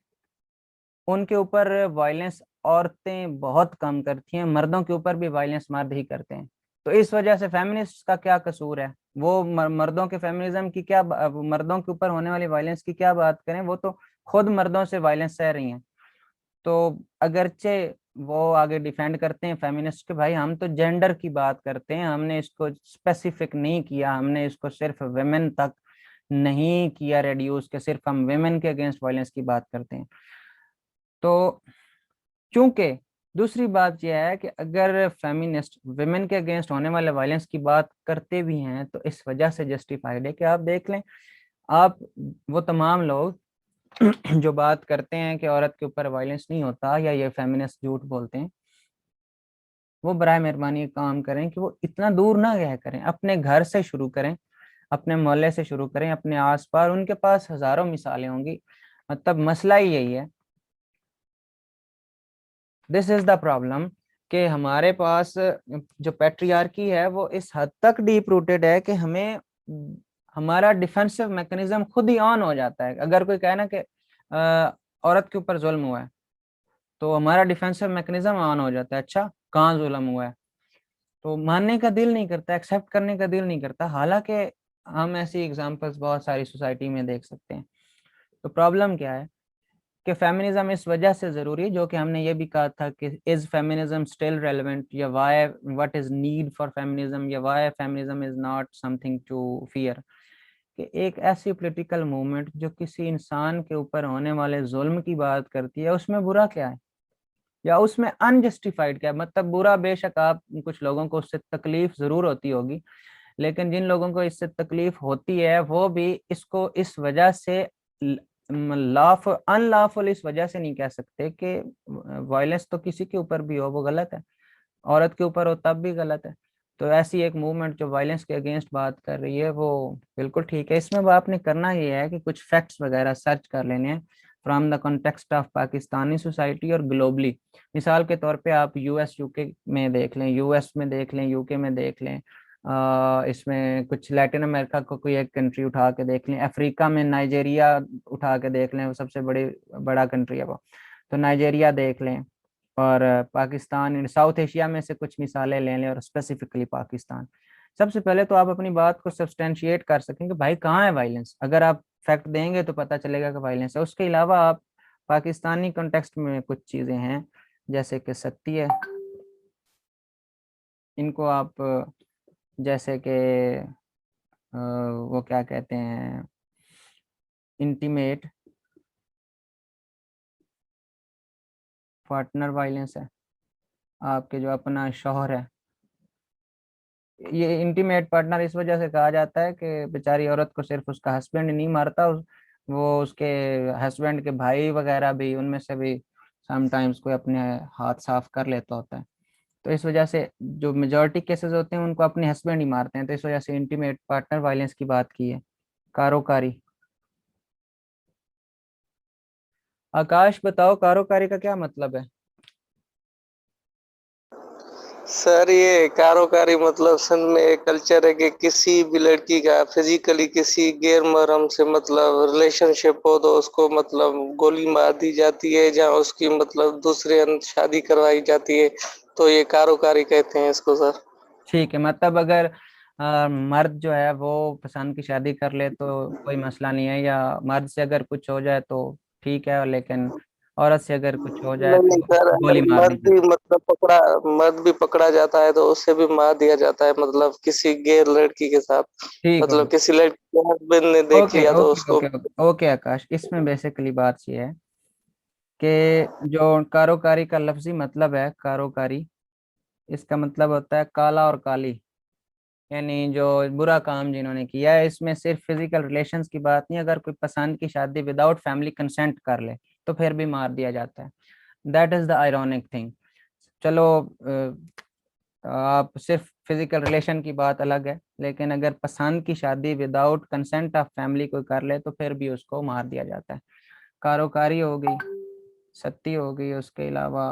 उनके ऊपर वायलेंस औरतें बहुत कम करती हैं, मर्दों के ऊपर भी वायलेंस मर्द ही करते हैं। तो इस वजह से फेमिनिस्ट का क्या कसूर है। वो मर्दों के फेमिनिज्म की क्या, मर्दों के ऊपर होने वाली वायलेंस की क्या बात करें, वो तो खुद मर्दों से वायलेंस सह रही हैं। तो अगरचे वो आगे डिफेंड करते हैं फेमिनिस्ट के, भाई हम तो जेंडर की बात करते हैं, हमने इसको स्पेसिफिक नहीं किया, हमने इसको सिर्फ वेमेन तक नहीं किया रेड्यूस के सिर्फ हम वेमेन के अगेंस्ट वायलेंस की बात करते हैं। तो चूंकि दूसरी बात यह है कि अगर फेमिनिस्ट विमेन के अगेंस्ट होने वाले वायलेंस की बात करते भी हैं तो इस वजह से जस्टिफाइड है कि आप देख लें, आप वो तमाम लोग जो बात करते हैं कि औरत के ऊपर वायलेंस नहीं होता या ये फेमिनिस्ट झूठ बोलते हैं, वो बराए मेहरबानी काम करें कि वो इतना दूर ना गया करें, अपने घर से शुरू करें, अपने मोहल्ले से शुरू करें, अपने आसपास। उनके पास हजारों मिसालें होंगी। मतलब मसला ही यही है, दिस इज द प्रॉब्लम, कि हमारे पास जो पैट्रियार्की है वो इस हद तक डीप रूटेड है कि हमें हमारा डिफेंसिव मैकेनिज्म खुद ही ऑन हो जाता है। अगर कोई कहे ना कि औरत के ऊपर जुल्म हुआ है, तो हमारा डिफेंसिव मैकेनिज्म ऑन हो जाता है, अच्छा कहाँ जुल्म हुआ है। तो मानने का दिल नहीं करता, एक्सेप्ट करने का दिल नहीं करता, हालांकि हम ऐसी एग्जांपल्स बहुत सारी सोसाइटी में देख सकते हैं। तो प्रॉब्लम क्या है कि फेमिनिज्म इस वजह से जरूरी है, जो कि हमने ये भी कहा था कि इज फेमिनिज्म स्टिल रेलेवेंट, या why, what is need for feminism, या why feminism is not something to fear. कि एक ऐसी पॉलिटिकल मूवमेंट जो किसी इंसान के ऊपर होने वाले जुल्म की बात करती है, उसमें बुरा क्या है या उसमें अनजस्टिफाइड क्या है। मतलब बुरा बेशक आप कुछ लोगों को उससे तकलीफ जरूर होती होगी, लेकिन जिन लोगों को इससे तकलीफ होती है वो भी इसको इस वजह से अनलॉफुल इस वजह से नहीं कह सकते कि वायलेंस तो किसी के ऊपर भी हो वो गलत है। औरत के ऊपर हो तब भी गलत है। तो ऐसी एक मूवमेंट जो वायलेंस के अगेंस्ट बात कर रही है वो बिल्कुल ठीक है। इसमें आपने करना ये है कि कुछ फैक्ट्स वगैरह सर्च कर लेने हैं from the context of Pakistani society और ग्लोबली। मिसाल के तौर पे आप यूएस यूके में देख लें, यूएस में देख लें, यूके में देख लें, इसमें कुछ लैटिन अमेरिका को कोई एक कंट्री उठा के देख लें, अफ्रीका में नाइजेरिया उठा के देख लें, वो सबसे बड़ा कंट्री है वो, तो नाइजेरिया देख लें, और पाकिस्तान, साउथ एशिया में से कुछ मिसालें ले लें और स्पेसिफिकली पाकिस्तान। सबसे पहले तो आप अपनी बात को सब्सटेंशिएट कर सकें कि भाई कहाँ है वायलेंस। अगर आप फैक्ट देंगे तो पता चलेगा कि वायलेंस है। उसके अलावा आप पाकिस्तानी कॉन्टेक्स्ट में कुछ चीज़ें हैं जैसे कि सख्ती है, इनको आप जैसे कि वो क्या कहते हैं, इंटीमेट पार्टनर वायलेंस है, आपके जो अपना शौहर है। ये इंटीमेट पार्टनर इस वजह से कहा जाता है कि बेचारी औरत को सिर्फ उसका हस्बैंड नहीं मारता, वो उसके हस्बैंड के भाई वगैरह भी, उनमें से भी समटाइम्स कोई अपने हाथ साफ कर लेता होता है। तो इस वजह से जो मेजॉरिटी केसेस होते हैं उनको अपने हस्बैंड ही मारते हैं। तो इस वजह से इंटीमेट पार्टनर वायलेंस की बात की है। कारोकारी, आकाश बताओ कारोकारी का क्या मतलब है? सर ये कारोकारी मतलब सन में एक कल्चर है कि किसी भी लड़की का फिजिकली किसी गैर महरम से मतलब रिलेशनशिप हो तो उसको मतलब गोली मार दी जाती है, जहाँ उसकी मतलब दूसरे शादी करवाई जाती है, तो ये कारोकारी कहते हैं इसको सर। ठीक है, मतलब अगर मर्द जो है वो पसंद की शादी कर ले तो कोई मसला नहीं है, या मर्द से अगर कुछ हो जाए तो ठीक है, लेकिन औरत से अगर कुछ हो जाए नहीं नहीं तो सर, अगर गोली मार दी जाती मर्द भी पकड़ा जाता है तो उससे भी मार दिया जाता है, मतलब किसी गैर लड़की के साथ, है। ठीक हो मतलब गया। किसी लड़की के हस्बैंड ने देख ओके लिया तो ओके उसको। ओके ओके ओके आकाश, इसमें बेसिकली बात ये है कि जो कारोकारी का लफ्जी मतलब है, कारोकारी इसका मतलब होता है काला और काली, यानी जो बुरा काम जिन्होंने किया है। इसमें सिर्फ फिजिकल रिलेशंस की बात नहीं, अगर कोई पसंद की शादी विदाउट फैमिली कंसेंट कर ले तो फिर भी मार दिया जाता है। That is the ironic thing. चलो आप सिर्फ फिजिकल रिलेशन की बात अलग है, लेकिन अगर पसंद की शादी विदाउट कंसेंट ऑफ फैमिली कोई कर ले तो फिर भी उसको मार दिया जाता है। कारोकारी हो गई, सत्ती हो गई, उसके अलावा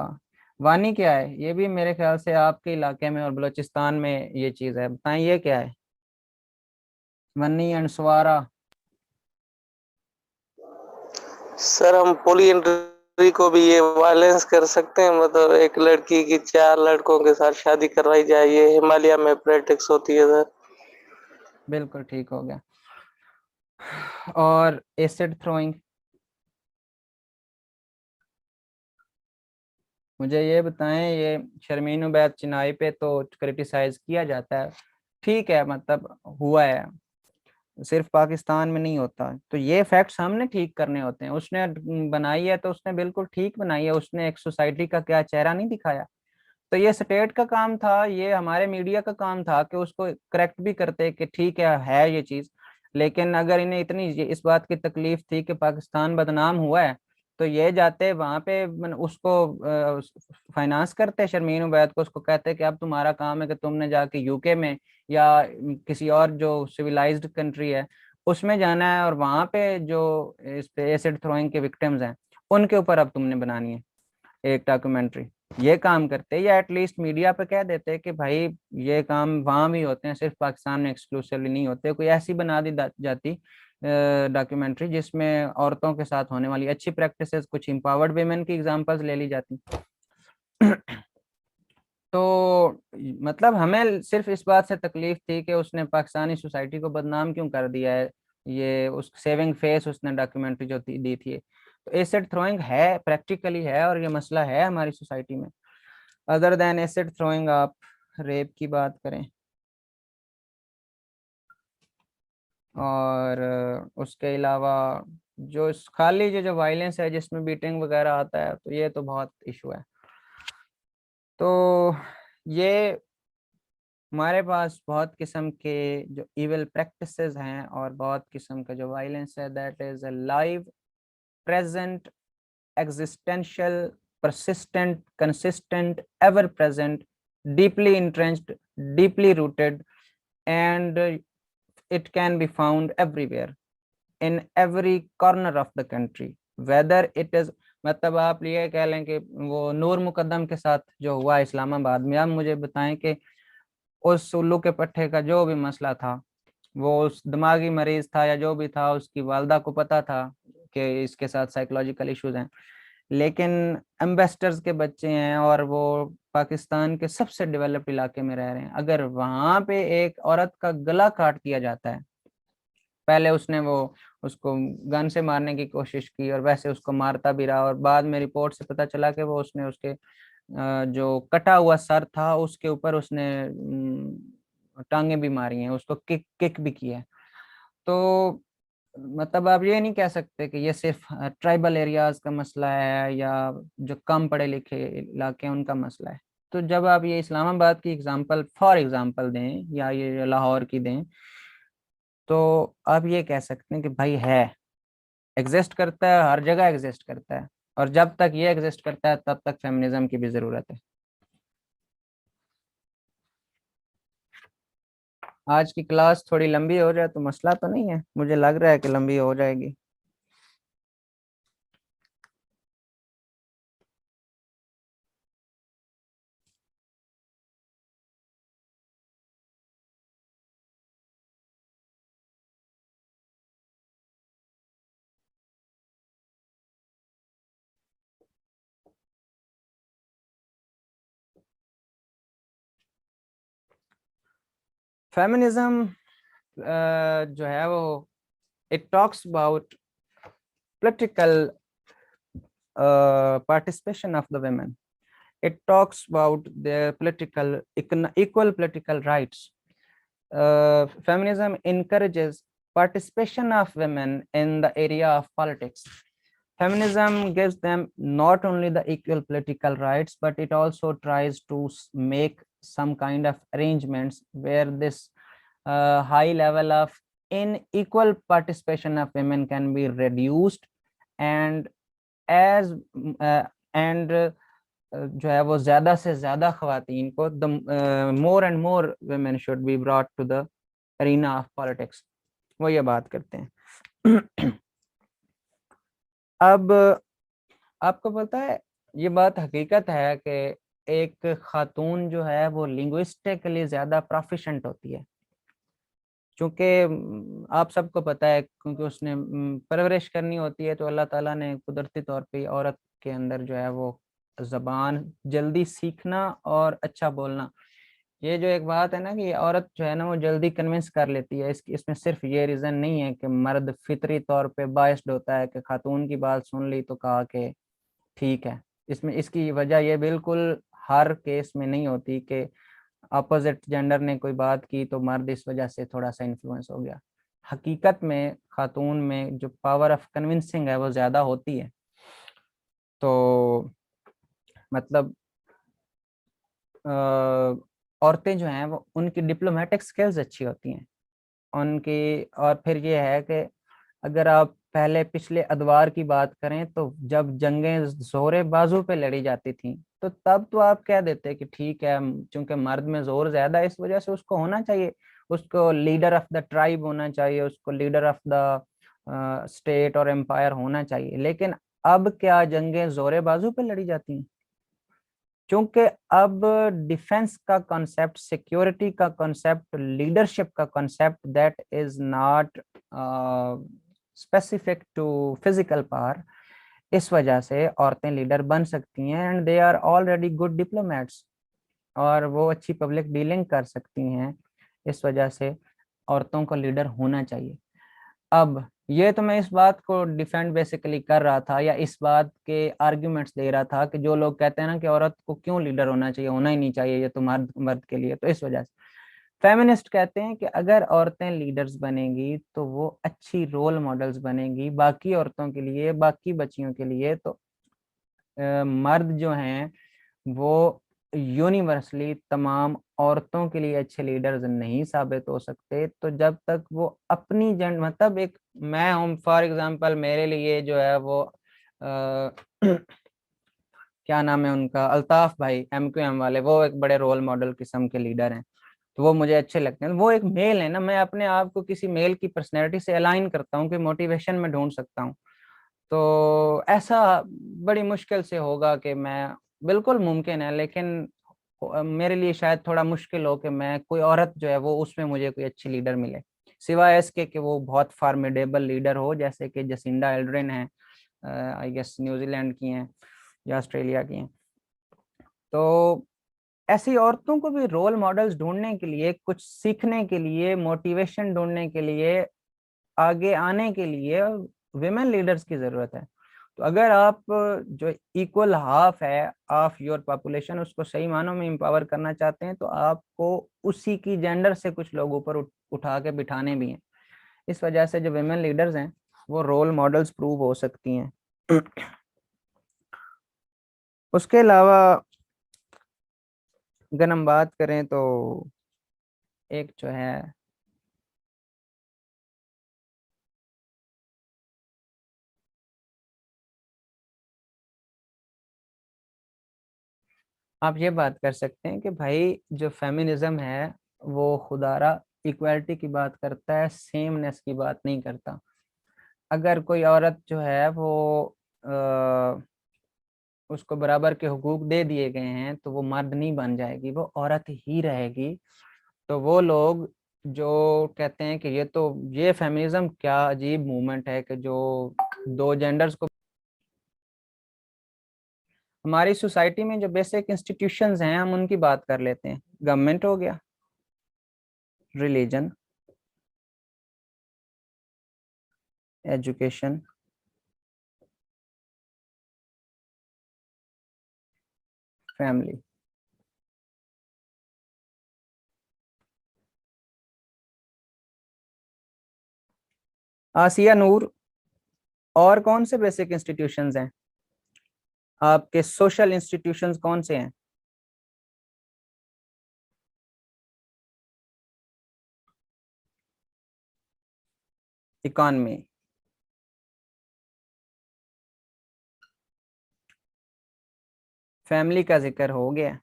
वानी क्या है? ये भी मेरे ख्याल से आपके इलाके में और बलूचिस्तान में ये चीज़ है, बताएं ये क्या है? वन्नी एंड स्वारा। सर हम पोलियंड्री को भी ये वायलेंस कर सकते हैं, मतलब एक लड़की की 4 लड़कों के साथ शादी करवाई जाए, ये हिमालय में प्रैक्टिस होती है सर। बिल्कुल ठीक हो गया। और एसिड थ्रोइंग, मुझे ये बताएं, ये शर्मीन उबैद चिनाई पे तो क्रिटिसाइज किया जाता है, ठीक है, मतलब हुआ है, सिर्फ पाकिस्तान में नहीं होता। तो ये फैक्ट्स हमने ठीक करने होते हैं। उसने बनाई है तो उसने बिल्कुल ठीक बनाई है, उसने एक सोसाइटी का क्या चेहरा नहीं दिखाया। तो ये स्टेट का काम था, ये हमारे मीडिया का काम था कि उसको करेक्ट भी करते कि ठीक है ये चीज। लेकिन अगर इन्हें इतनी इस बात की तकलीफ थी कि पाकिस्तान बदनाम हुआ है तो ये जाते वहां पे उसको फाइनेंस करते शर्मीन उबैद को, उसको कहते कि अब तुम्हारा काम है कि तुमने जाके यूके में या किसी और जो सिविलाइज्ड कंट्री है उसमें जाना है, और वहां पे जो इस पे एसिड थ्रोइंग के विक्टिम्स हैं उनके ऊपर अब तुमने बनानी है एक डॉक्यूमेंट्री। ये काम करते, या एटलीस्ट मीडिया पे कह देते कि भाई ये काम वहां भी होते हैं, सिर्फ पाकिस्तान में एक्सक्लूसिवली नहीं होते। कोई ऐसी बना दी जाती डॉक्यूमेंट्री जिसमें औरतों के साथ होने वाली अच्छी प्रैक्टिसेस, कुछ एम्पावर्ड वेमेन की एग्जांपल्स ले ली जाती। तो मतलब हमें सिर्फ इस बात से तकलीफ थी कि उसने पाकिस्तानी सोसाइटी को बदनाम क्यों कर दिया है। ये उस सेविंग फेस उसने डॉक्यूमेंट्री जो दी थी, तो एसिड थ्रोइंग है, प्रैक्टिकली है, और ये मसला है हमारी सोसाइटी में। अदर देन एसिड थ्रोइंग, आप रेप की बात करें और उसके अलावा जो खाली जो वायलेंस है जिसमें बीटिंग वगैरह आता है, तो ये तो बहुत इशू है। तो ये हमारे पास बहुत किस्म के जो इविल प्रैक्टिसेस हैं और बहुत किस्म का जो वायलेंस है, that is a live, present, existential, persistent, consistent, ever present deeply entrenched, deeply rooted, and it can be found everywhere, in every corner of the country, whether it is, मतलब आप ये कह लें कि वो नूर मुकद्दम के साथ जो हुआ इस्लामाबाद में, आप मुझे बताएं कि उस उल्लू के पट्टे का जो भी मसला था, वो उस दिमागी मरीज था या जो भी था, उसकी वालदा को पता था कि इसके साथ साइकोलॉजिकल इश्यूज हैं, लेकिन एम्बेसडर्स के बच्चे हैं और वो पाकिस्तान के सबसे डेवलप्ड इलाके में रह रहे हैं, अगर वहां पे एक औरत का गला काट दिया जाता है, पहले उसने वो उसको गन से मारने की कोशिश की और वैसे उसको मारता भी रहा, और बाद में रिपोर्ट से पता चला कि वो उसने उसके जो कटा हुआ सर था उसके ऊपर उसने टांगे भी मारी हैं, उसको किक किक भी किया है। तो मतलब आप ये नहीं कह सकते कि ये सिर्फ ट्राइबल एरियाज का मसला है या जो कम पढ़े लिखे इलाके हैं उनका मसला है। तो जब आप ये इस्लामाबाद की एग्जांपल फॉर एग्जांपल दें या ये लाहौर की दें, तो आप ये कह सकते हैं कि भाई है, एग्जिस्ट करता है, हर जगह एग्जिस्ट करता है, और जब तक ये एग्जिस्ट करता है तब तक फेमिनिज्म की भी जरूरत है। आज की क्लास थोड़ी लंबी हो जाए तो मसला तो नहीं है, मुझे लग रहा है कि लंबी हो जाएगी। फेमिनिज्म जो है वो it talks about political participation of the women. It talks about their political equal political rights. Feminism encourages participation of women in the area of politics. Feminism gives them not only the equal political rights, but it also tries to make some kind of arrangements where this high level of unequal participation of women can be reduced, and as and जो है वो ज्यादा से ज्यादा खवातीन को the more and more women should be brought to the arena of politics, वो ये बात करते हैं। अब आपको पता है ये बात हकीकत है कि एक खातून जो है वो लिंग्विस्टिकली ज्यादा प्रोफिशिएंट होती है, क्योंकि आप सबको पता है क्योंकि उसने परवरिश करनी होती है, तो अल्लाह ताला ने कुदरती तौर पे औरत के अंदर जो है वो जबान जल्दी सीखना और अच्छा बोलना, ये जो एक बात है ना कि औरत जो है ना वो जल्दी कन्विंस कर लेती है, इसमें सिर्फ ये रीजन नहीं है कि मर्द फितरी तौर पे बायस्ड होता है कि खातून की बात सुन ली तो कहा कि ठीक है, इसमें इसकी वजह ये बिल्कुल हर केस में नहीं होती कि अपोजिट जेंडर ने कोई बात की तो मर्द इस वजह से थोड़ा सा इन्फ्लुएंस हो गया। हकीकत में खातून में जो पावर ऑफ कन्विंसिंग है वो ज्यादा होती है। तो मतलब औरतें जो हैं वो उनकी डिप्लोमेटिक स्किल्स अच्छी होती हैं उनकी, और फिर ये है कि अगर आप पहले पिछले अदवार की बात करें तो जब जंगें जोरे बाजू पे लड़ी जाती थी तो तब तो आप कह देते कि ठीक है, क्योंकि मर्द में जोर ज्यादा है इस वजह से उसको होना चाहिए, उसको लीडर ऑफ द ट्राइब होना चाहिए, उसको लीडर ऑफ द स्टेट और एम्पायर होना चाहिए। लेकिन अब क्या जंगें जोरे बाजू पे लड़ी जाती हैं? क्योंकि अब डिफेंस का कॉन्सेप्ट, सिक्योरिटी का कॉन्सेप्ट, लीडरशिप का concept that is not specific to physical power, इस वजह से औरतें लीडर बन सकती हैं and they are already good diplomats, और वो अच्छी पब्लिक डीलिंग कर सकती हैं, इस वजह से औरतों को लीडर होना चाहिए। अब ये तो मैं इस बात को डिफेंड बेसिकली कर रहा था या इस बात के आर्ग्यूमेंट्स दे रहा था कि जो लोग कहते हैं ना कि औरत को क्यों लीडर होना चाहिए, होना ही नहीं चाहिए, ये तो मर्द मर्द के लिए, तो इस वजह से फेमिनिस्ट कहते हैं कि अगर औरतें लीडर्स बनेंगी तो वो अच्छी रोल मॉडल्स बनेंगी बाकी औरतों के लिए, बाकी बच्चियों के लिए। तो मर्द जो हैं वो यूनिवर्सली तमाम औरतों के लिए अच्छे लीडर्स नहीं साबित हो सकते, तो जब तक वो अपनी मतलब एक मैं हूँ फॉर एग्जांपल, मेरे लिए जो है वो क्या नाम है उनका, अल्ताफ भाई, MQM वाले, वो एक बड़े रोल मॉडल किस्म के लीडर हैं, तो वो मुझे अच्छे लगते हैं। वो एक मेल है ना, मैं अपने आप को किसी मेल की पर्सनैलिटी से अलाइन करता हूँ कि मोटिवेशन में ढूंढ सकता हूँ। तो ऐसा बड़ी मुश्किल से होगा कि मैं, बिल्कुल मुमकिन है लेकिन मेरे लिए शायद थोड़ा मुश्किल हो कि मैं कोई औरत जो है वो उसमें मुझे कोई अच्छी लीडर मिले, सिवाय इसके कि वो बहुत फार्मिडेबल लीडर हो, जैसे कि जसिंडा एल्ड्रिन है, आई गेस न्यूजीलैंड की हैं या ऑस्ट्रेलिया की हैं। तो ऐसी औरतों को भी रोल मॉडल्स ढूंढने के लिए, कुछ सीखने के लिए, मोटिवेशन ढूंढने के लिए, आगे आने के लिए विमेन लीडर्स की जरूरत है। तो अगर आप जो इक्वल हाफ है ऑफ योर पॉपुलेशन, उसको सही मानों में एम्पावर करना चाहते हैं, तो आपको उसी की जेंडर से कुछ लोग ऊपर उठा के बिठाने भी हैं। इस वजह से जो विमेन लीडर्स हैं वो रोल मॉडल्स प्रूव हो सकती हैं। उसके अलावा अगर हम बात करें तो एक जो है, आप ये बात कर सकते हैं कि भाई जो फेमिनिज्म है वो खुदारा इक्वालिटी की बात करता है, सेमनेस की बात नहीं करता। अगर कोई औरत जो है वो उसको बराबर के हुकूक दे दिए गए हैं तो वो मर्द नहीं बन जाएगी, वो औरत ही रहेगी। तो वो लोग जो कहते हैं कि ये फेमिनिज्म क्या अजीब मूवमेंट है कि जो दो जेंडर्स को, हमारी सोसाइटी में जो बेसिक इंस्टीट्यूशंस हैं हम उनकी बात कर लेते हैं। गवर्नमेंट हो गया, रिलीजन, एजुकेशन, फैमिली। आसिया नूर, और कौन से बेसिक इंस्टीट्यूशंस हैं आपके, सोशल इंस्टीट्यूशंस कौन से हैं? इकॉनमी, फैमिली का जिक्र हो गया,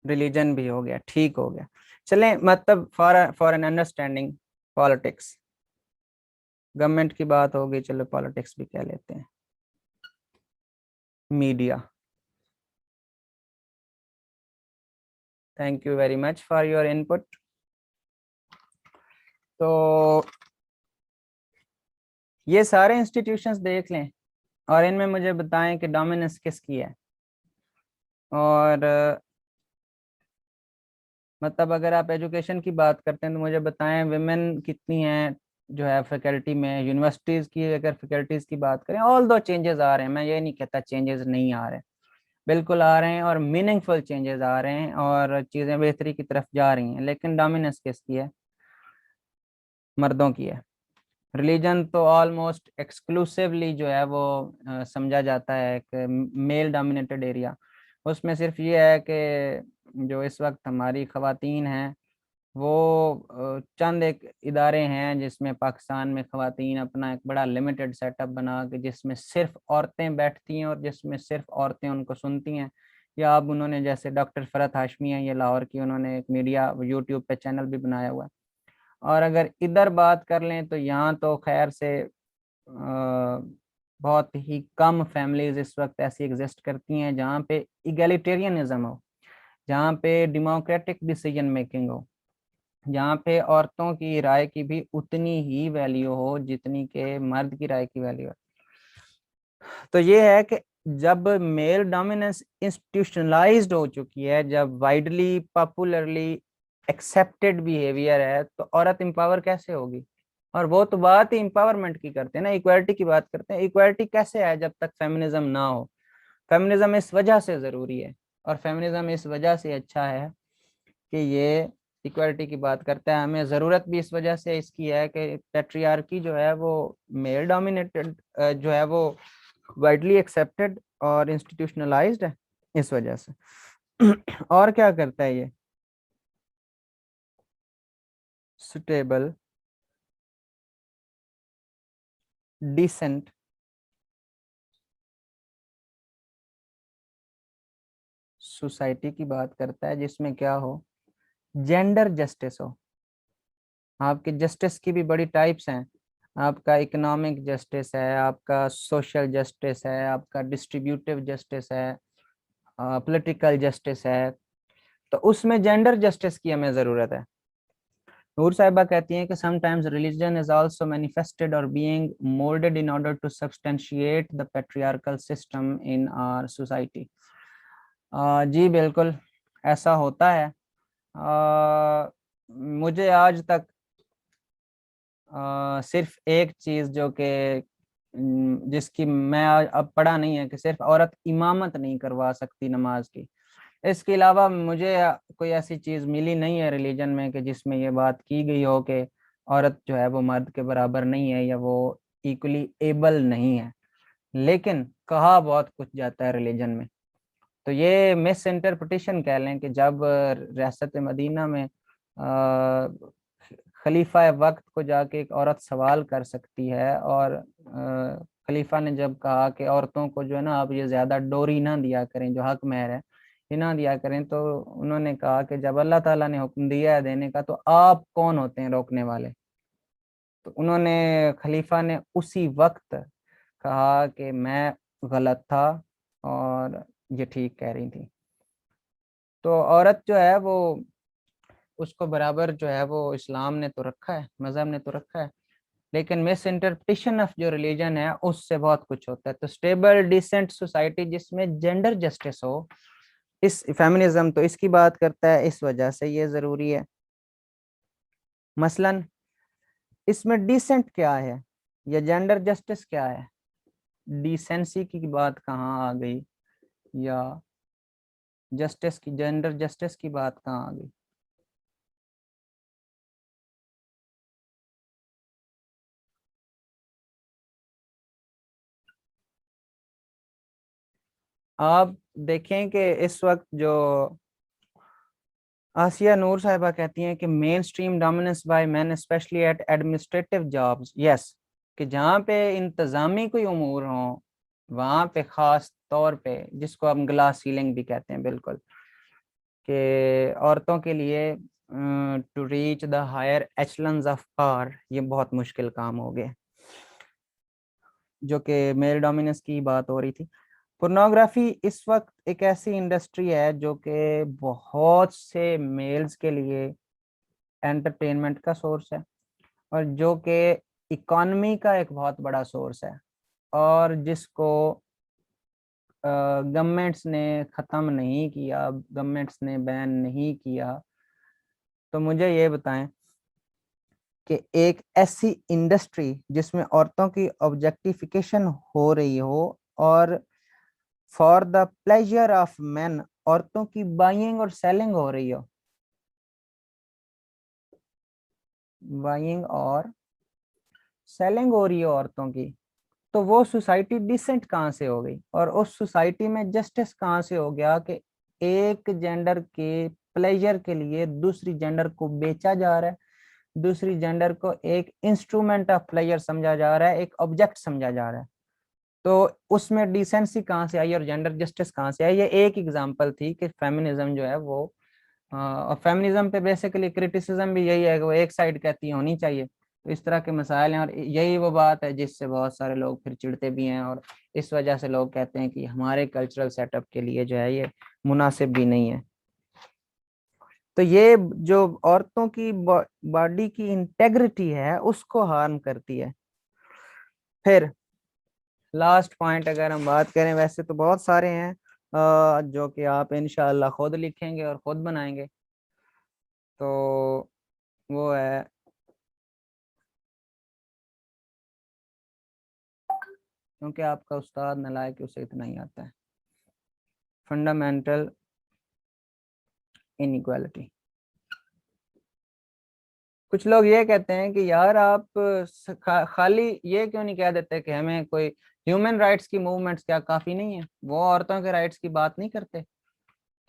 रिलीजन भी हो गया, ठीक हो गया। चलें, मतलब for an understanding, politics, government की बात होगी, चलो पॉलिटिक्स भी कह लेते हैं। Media, thank you very much for your input. तो ये सारे इंस्टीट्यूशंस देख लें और इनमें मुझे बताएं कि डोमिनेंस किसकी है। और मतलब अगर आप एजुकेशन की बात करते हैं तो मुझे बताएं विमेन कितनी हैं जो है फैकल्टी में, यूनिवर्सिटीज़ की अगर फैकल्टीज़ की बात करें। ऑल दो चेंजेस आ रहे हैं, मैं ये नहीं कहता चेंजेस नहीं आ रहे, बिल्कुल आ रहे हैं और मीनिंगफुल चेंजेस आ रहे हैं और चीज़ें बेहतरी की तरफ जा रही हैं, लेकिन डोमिनेंस किसकी है? मर्दों की है। रिलीजन तो ऑलमोस्ट एक्सक्लूसिवली जो है वो समझा जाता है एक मेल डोमिनेटेड एरिया। उसमें सिर्फ ये है कि जो इस वक्त हमारी ख़वातीन हैं वो चंद एक इदारे हैं जिसमें पाकिस्तान में ख़वातीन अपना एक बड़ा लिमिटेड सेटअप बना के जिसमें सिर्फ औरतें बैठती हैं और जिसमें सिर्फ औरतें उनको सुनती हैं। या अब उन्होंने, जैसे डॉक्टर फरहत हाशमी है ये लाहौर की, उन्होंने एक मीडिया यूट्यूब पे चैनल भी बनाया हुआ है। और अगर इधर बात कर लें तो यहाँ तो खैर से बहुत ही कम फैमिलीज इस वक्त ऐसी एग्जिस्ट करती हैं जहाँ पे इगैलिटेरियनिज्म हो, जहाँ पे डेमोक्रेटिक डिसीजन मेकिंग हो, जहाँ पे औरतों की राय की भी उतनी ही वैल्यू हो जितनी के मर्द की राय की वैल्यू है। तो ये है कि जब मेल डोमिनेंस इंस्टीट्यूशनलाइज्ड हो चुकी है, जब वाइडली पॉपुलरली एक्सेप्टेड बिहेवियर है, तो औरत एम्पावर कैसे होगी? और वो तो बात ही एम्पावरमेंट की करते हैं ना, इक्वालिटी की बात करते हैं। इक्वालिटी कैसे है जब तक फेमिनिज्म ना हो? फेमिनिज्म इस वजह से जरूरी है और फेमिनिज्म इस वजह से अच्छा है कि ये इक्वालिटी की बात करता है। हमें ज़रूरत भी इस वजह से इसकी है कि पैट्रियार्की जो है वो मेल डोमिनेटेड जो है वो वाइडली एक्सेप्टेड और इंस्टीट्यूशनलाइज्ड है इस वजह से। और क्या करता है ये? सुटेबल, डिसेंट, सोसाइटी की बात करता है जिसमें क्या हो, जेंडर जस्टिस हो। आपके जस्टिस की भी बड़ी टाइप्स हैं, आपका इकोनॉमिक जस्टिस है, आपका सोशल जस्टिस है, आपका डिस्ट्रीब्यूटिव जस्टिस है, पॉलिटिकल जस्टिस है। तो उसमें जेंडर जस्टिस की हमें ज़रूरत है। नूर साहिबा कहती हैं कि sometimes religion is also manifested और being moulded in order to substantiate the patriarchal system in our society. जी बिल्कुल ऐसा होता है। मुझे आज तक सिर्फ एक चीज़ जो कि जिसकी मैं अब पढ़ा नहीं है कि सिर्फ औरत इमामत नहीं करवा सकती नमाज की, इसके अलावा मुझे कोई ऐसी चीज़ मिली नहीं है रिलीजन में कि जिसमें ये बात की गई हो कि औरत जो है वो मर्द के बराबर नहीं है या वो इक्वली एबल नहीं है। लेकिन कहा बहुत कुछ जाता है रिलीजन में। तो ये मिस इंटरप्रिटेशन कह लें कि जब रियासत मदीना में खलीफा वक्त को जाके एक औरत सवाल कर सकती है और खलीफा ने जब कहा कि औरतों को जो है ना आप ये ज़्यादा डोरी ना दिया करें, जो हक महर है ये ना दिया करें, तो उन्होंने कहा कि जब अल्लाह ताला ने हुक्म दिया है देने का तो आप कौन होते हैं रोकने वाले। तो उन्होंने खलीफा ने उसी वक्त कहा कि मैं गलत था और ये ठीक कह रही थी। तो औरत जो है वो उसको बराबर जो है वो इस्लाम ने तो रखा है, मजहब ने तो रखा है, लेकिन मिस इंटरप्रिटेशन ऑफ जो रिलीजन है उससे बहुत कुछ होता है। तो स्टेबल डिसेंट सोसाइटी जिसमें जेंडर जस्टिस हो, इस फेमिनिज्म तो इसकी बात करता है, इस वजह से ये जरूरी है। मसलन इसमें डिसेंट क्या है या जेंडर जस्टिस क्या है, डिसेंसी की बात कहाँ आ गई या जस्टिस की, जेंडर जस्टिस की बात कहाँ आ गई। आप देखें कि इस वक्त जो आसिया नूर साहिबा कहती हैं कि mainstream dominance by men especially at administrative jobs, yes, कि जहाँ पे इंतज़ामी कोई उमूर हों वहाँ पे ख़ास तौर पे, जिसको हम ग्लास सीलिंग भी कहते हैं, बिल्कुल, कि औरतों के लिए to reach the higher echelons of power ये बहुत मुश्किल काम हो गया, जो कि मेल डोमिनेंस की बात हो रही थी। पोर्नोग्राफी इस वक्त एक ऐसी इंडस्ट्री है जो कि बहुत से मेल्स के लिए एंटरटेनमेंट का सोर्स है और जो कि इकॉनमी का एक बहुत बड़ा सोर्स है और जिसको गवर्नमेंट्स ने ख़त्म नहीं किया, गवर्नमेंट्स ने बैन नहीं किया। तो मुझे ये बताएं कि एक ऐसी इंडस्ट्री जिसमें औरतों की ऑब्जेक्टिफिकेशन हो रही हो और for the pleasure of main औरतों की बाइंग और सेलिंग हो रही हो, बाइंग और सेलिंग हो रही है औरतों की, तो वो सोसाइटी डिसेंट कहाँ से हो गई और उस सोसाइटी में जस्टिस कहाँ से हो गया कि एक जेंडर के प्लेजर के लिए दूसरी जेंडर को बेचा जा रहा है, दूसरी जेंडर को एक इंस्ट्रूमेंट ऑफ प्लेजर समझा जा रहा है, एक ऑब्जेक्ट समझा जा रहा है। तो उसमें डिसेंसी कहाँ से आई और जेंडर जस्टिस कहाँ से आई। ये एक एग्जांपल थी कि फेमिनिज्म जो है वो और फेमिनिज्म पे बेसिकली क्रिटिसिज्म भी यही है कि वो एक साइड कहती होनी चाहिए। तो इस तरह के मसाइल हैं और यही वो बात है जिससे बहुत सारे लोग फिर चिढ़ते भी हैं और इस वजह से लोग कहते हैं कि हमारे कल्चरल सेटअप के लिए जो है ये मुनासिब भी नहीं है। तो ये जो औरतों की बॉडी की इंटेग्रिटी है उसको हार्म करती है। फिर लास्ट पॉइंट अगर हम बात करें, वैसे तो बहुत सारे हैं जो कि आप इंशाल्लाह खुद लिखेंगे और खुद बनाएंगे, तो वो है क्योंकि आपका उस्ताद नालायक उसे इतना ही आता है, फंडामेंटल इनइक्वालिटी। कुछ लोग ये कहते हैं कि यार आप खाली ये क्यों नहीं कह देते कि हमें कोई ह्यूमन राइट्स की मूवमेंट्स क्या काफ़ी नहीं है, वो औरतों के राइट्स की बात नहीं करते।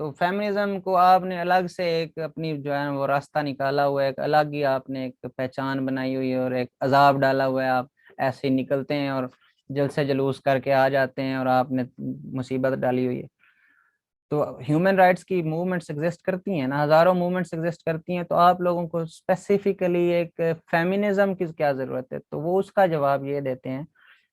तो फेमिनिज्म को आपने अलग से एक अपनी जो है वो रास्ता निकाला हुआ है, एक अलग ही आपने एक पहचान बनाई हुई है और एक अजाब डाला हुआ है। आप ऐसे निकलते हैं और जल से जलूस करके आ जाते हैं और आपने मुसीबत डाली हुई है। तो ह्यूमन राइट्स की मूवमेंट्स एग्जिस्ट करती हैं ना, हजारों मूवमेंट्स एग्जिस्ट करती हैं, तो आप लोगों को स्पेसिफिकली एक फेमिनिज्म की क्या जरूरत है? तो वो उसका जवाब ये देते हैं,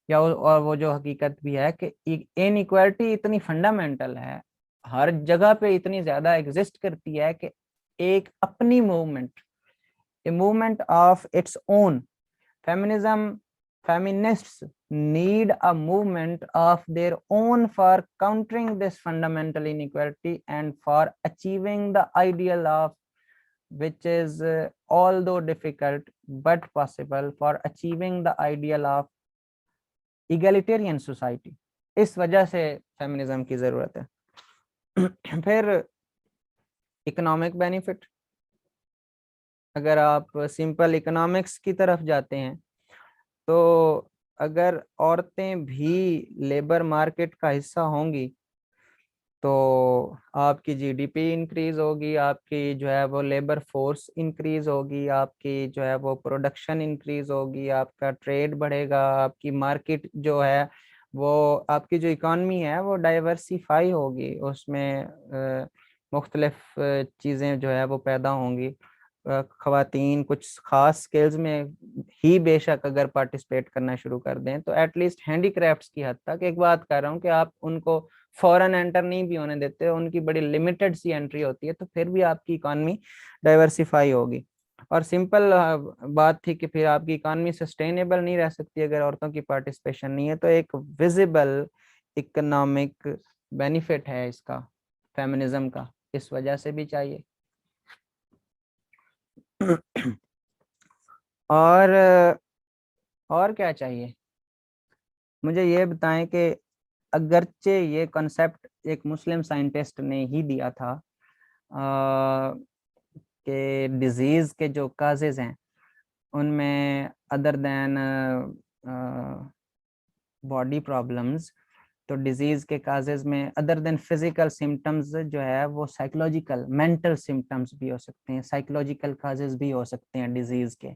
और वो जो हकीकत भी है कि इनइक्वालिटी इतनी फंडामेंटल है, हर जगह पे इतनी ज्यादा एग्जिस्ट करती है कि एक अपनी movement, a movement of its own, feminism, feminists need a movement of their own for countering this fundamental inequality and for achieving the ideal of, which is although difficult but possible, for achieving the ideal of egalitarian society. इस वजह से फेमिनिज्म की जरूरत है। फिर इकोनॉमिक बेनिफिट, अगर आप सिंपल इकोनॉमिक्स की तरफ जाते हैं तो अगर औरतें भी लेबर मार्केट का हिस्सा होंगी तो आपकी जीडीपी इंक्रीज होगी, आपकी जो है वो लेबर फोर्स इंक्रीज होगी, आपकी जो है वो प्रोडक्शन इंक्रीज होगी, आपका ट्रेड बढ़ेगा, आपकी मार्केट जो है वो, आपकी जो इकॉनमी है वो डाइवर्सिफाई होगी, उसमें मुख्तलिफ चीज़ें जो है वो पैदा होंगी। खवातीन कुछ खास स्किल्स में ही बेशक अगर पार्टिसिपेट करना शुरू कर दें, तो एटलीस्ट हैंडीक्राफ्ट्स की हद तक, एक बात कर रहा हूँ कि आप उनको फॉरेन एंटर नहीं भी होने देते, उनकी बड़ी लिमिटेड सी एंट्री होती है, तो फिर भी आपकी इकॉनमी डाइवर्सिफाई होगी। और सिंपल बात थी कि फिर आपकी इकॉनमी सस्टेनेबल नहीं रह सकती अगर औरतों की पार्टिसिपेशन नहीं है। तो एक विजिबल इकोनॉमिक बेनिफिट है इसका, फेमिनिज्म का, इस वजह से भी चाहिए। और क्या चाहिए? मुझे ये बताएं कि अगरचे ये कॉन्सेप्ट एक मुस्लिम साइंटिस्ट ने ही दिया था कि डिजीज के जो काजेज हैं उनमें अदर देन बॉडी प्रॉब्लम्स, तो डिजीज के काजेज में अदर देन फिजिकल सिम्टम्स जो है वो साइकोलॉजिकल मेंटल सिम्टम्स भी हो सकते हैं, साइकोलॉजिकल काजेज भी हो सकते हैं डिजीज के।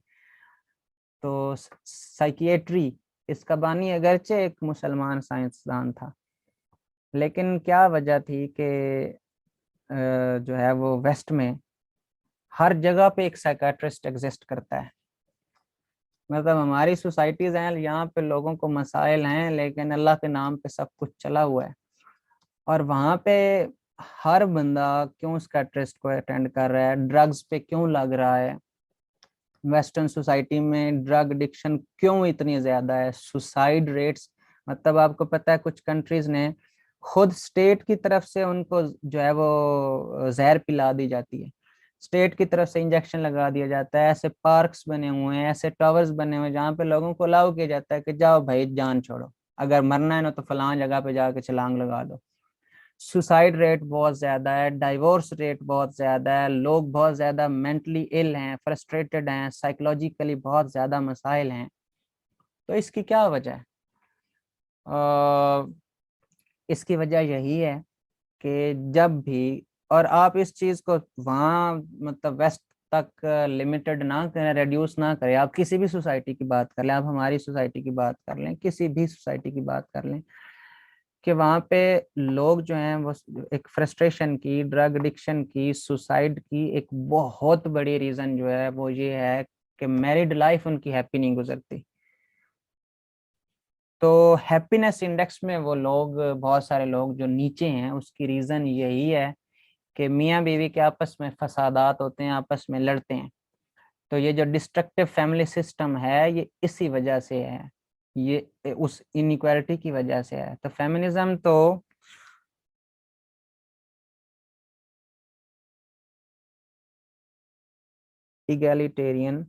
तो साइकियाट्री इसका बानी अगरचे एक मुसलमान साइंसदान था, लेकिन क्या वजह थी कि जो है वो वेस्ट में हर जगह पे एक साइकाट्रिस्ट एग्जिस्ट करता है। मतलब हमारी सोसाइटीज हैं, यहाँ पे लोगों को मसाइल हैं, लेकिन अल्लाह के नाम पे सब कुछ चला हुआ है। और वहाँ पे हर बंदा क्यों साइकाट्रिस्ट को अटेंड कर रहा है, ड्रग्स पे क्यों लग रहा है, वेस्टर्न सोसाइटी में ड्रग एडिक्शन क्यों इतनी ज्यादा है, सुसाइड रेट्स, मतलब आपको पता है कुछ कंट्रीज ने खुद स्टेट की तरफ से उनको जो है वो जहर पिला दी जाती है, स्टेट की तरफ से इंजेक्शन लगा दिया जाता है। ऐसे पार्क्स बने हुए हैं, ऐसे टावर्स बने हुए हैं जहाँ पे लोगों को अलाउ किया जाता है कि जाओ भाई जान छोड़ो, अगर मरना है ना तो फलां जगह पे जाके छलांग लगा दो। सुसाइड रेट बहुत ज्यादा है, डाइवोर्स रेट बहुत ज्यादा है, लोग बहुत ज्यादा मेंटली इल हैं, फ्रस्ट्रेटेड हैं, साइकोलॉजिकली बहुत ज्यादा मसाइल हैं। तो इसकी क्या वजह है? इसकी वजह यही है कि जब भी, और आप इस चीज को वहाँ मतलब वेस्ट तक लिमिटेड ना करें, रेड्यूस ना करें, आप किसी भी सोसाइटी की बात कर लें, आप हमारी सोसाइटी की बात कर लें, किसी भी सोसाइटी की बात कर लें, कि वहाँ पे लोग जो हैं वो एक फ्रस्ट्रेशन की, ड्रग एडिक्शन की, सुसाइड की एक बहुत बड़ी रीजन जो है वो ये है कि मैरिड लाइफ उनकी हैप्पी नहीं गुजरती। तो हैप्पीनेस इंडेक्स में वो लोग, बहुत सारे लोग जो नीचे हैं, उसकी रीजन यही है कि मियाँ बीवी के आपस में फसादात होते हैं, आपस में लड़ते हैं। तो ये जो डिस्ट्रक्टिव फैमिली सिस्टम है ये इसी वजह से है, ये उस इनइक्वालिटी की वजह से है। तो फेमिनिज्म तो इगैलिटेरियन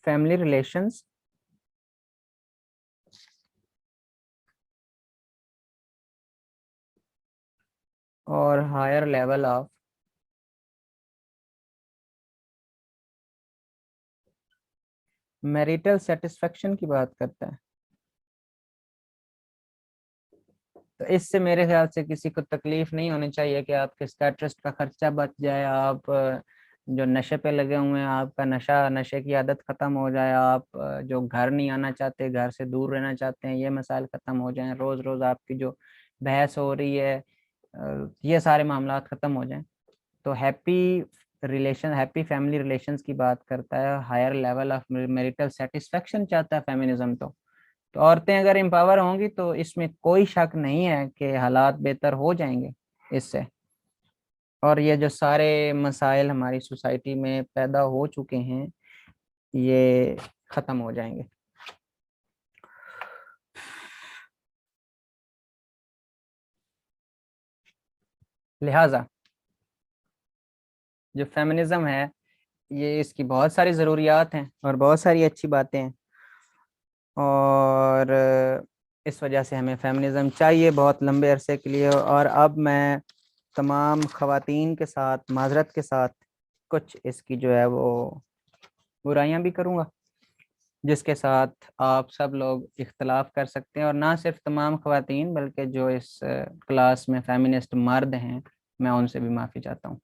फैमिली रिलेशंस और higher level of marital satisfaction की बात करता है। तो इससे मेरे ख्याल से किसी को तकलीफ नहीं होनी चाहिए कि आपके साइकाट्रिस्ट का खर्चा बच जाए, आप जो नशे पे लगे हुए हैं, आपका नशे की आदत खत्म हो जाए, आप जो घर नहीं आना चाहते, घर से दूर रहना चाहते हैं, ये मसाइल खत्म हो जाएं, रोज रोज आपकी जो बहस हो रही है, ये सारे मामला खत्म हो जाएं, तो हैप्पी फैमिली रिलेशंस की बात करता है, higher level of marital satisfaction चाहता है फेमिनिज्म। तो औरतें अगर एम्पावर होंगी तो इसमें कोई शक नहीं है कि हालात बेहतर हो जाएंगे इससे, और ये जो सारे मसाइल हमारी सोसाइटी में पैदा हो चुके हैं ये खत्म हो जाएंगे। लिहाजा जो फेमिनिज्म है, ये इसकी बहुत सारी ज़रूरियात हैं और बहुत सारी अच्छी बातें हैं, और इस वजह से हमें फेमिनिज्म चाहिए बहुत लंबे अरसे के लिए। और अब मैं तमाम ख़वातीन के साथ माजरत के साथ कुछ इसकी जो है वो बुराइयां भी करूँगा, जिसके साथ आप सब लोग इख्तलाफ कर सकते हैं, और ना सिर्फ तमाम ख़वातीन बल्कि जो इस क्लास में फेमिनिस्ट मर्द हैं, मैं उनसे भी माफ़ी चाहता हूँ।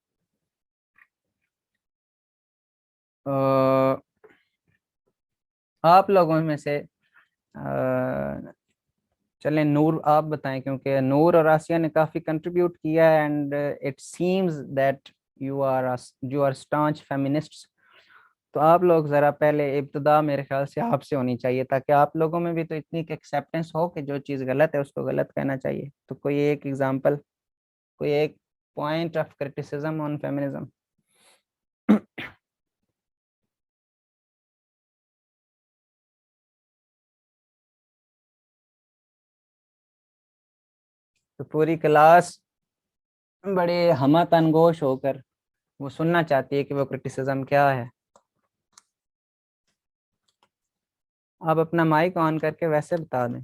आप लोगों में से चलें, नूर आप बताएं, क्योंकि नूर और आसिया ने काफ़ी कंट्रीब्यूट किया है, and it seems that you are staunch feminists. तो आप लोग ज़रा पहले इब्तदा मेरे ख्याल से आपसे होनी चाहिए, ताकि आप लोगों में भी तो इतनी एक्सेप्टेंस हो कि जो चीज़ गलत है उसको गलत कहना चाहिए। तो कोई एक एग्जांपल, कोई एक point of criticism on feminism. तो पूरी क्लास बड़े हमा तनगोश होकर वो सुनना चाहती है कि वो क्रिटिसिज्म क्या है। आप अपना माइक ऑन करके वैसे बता दें।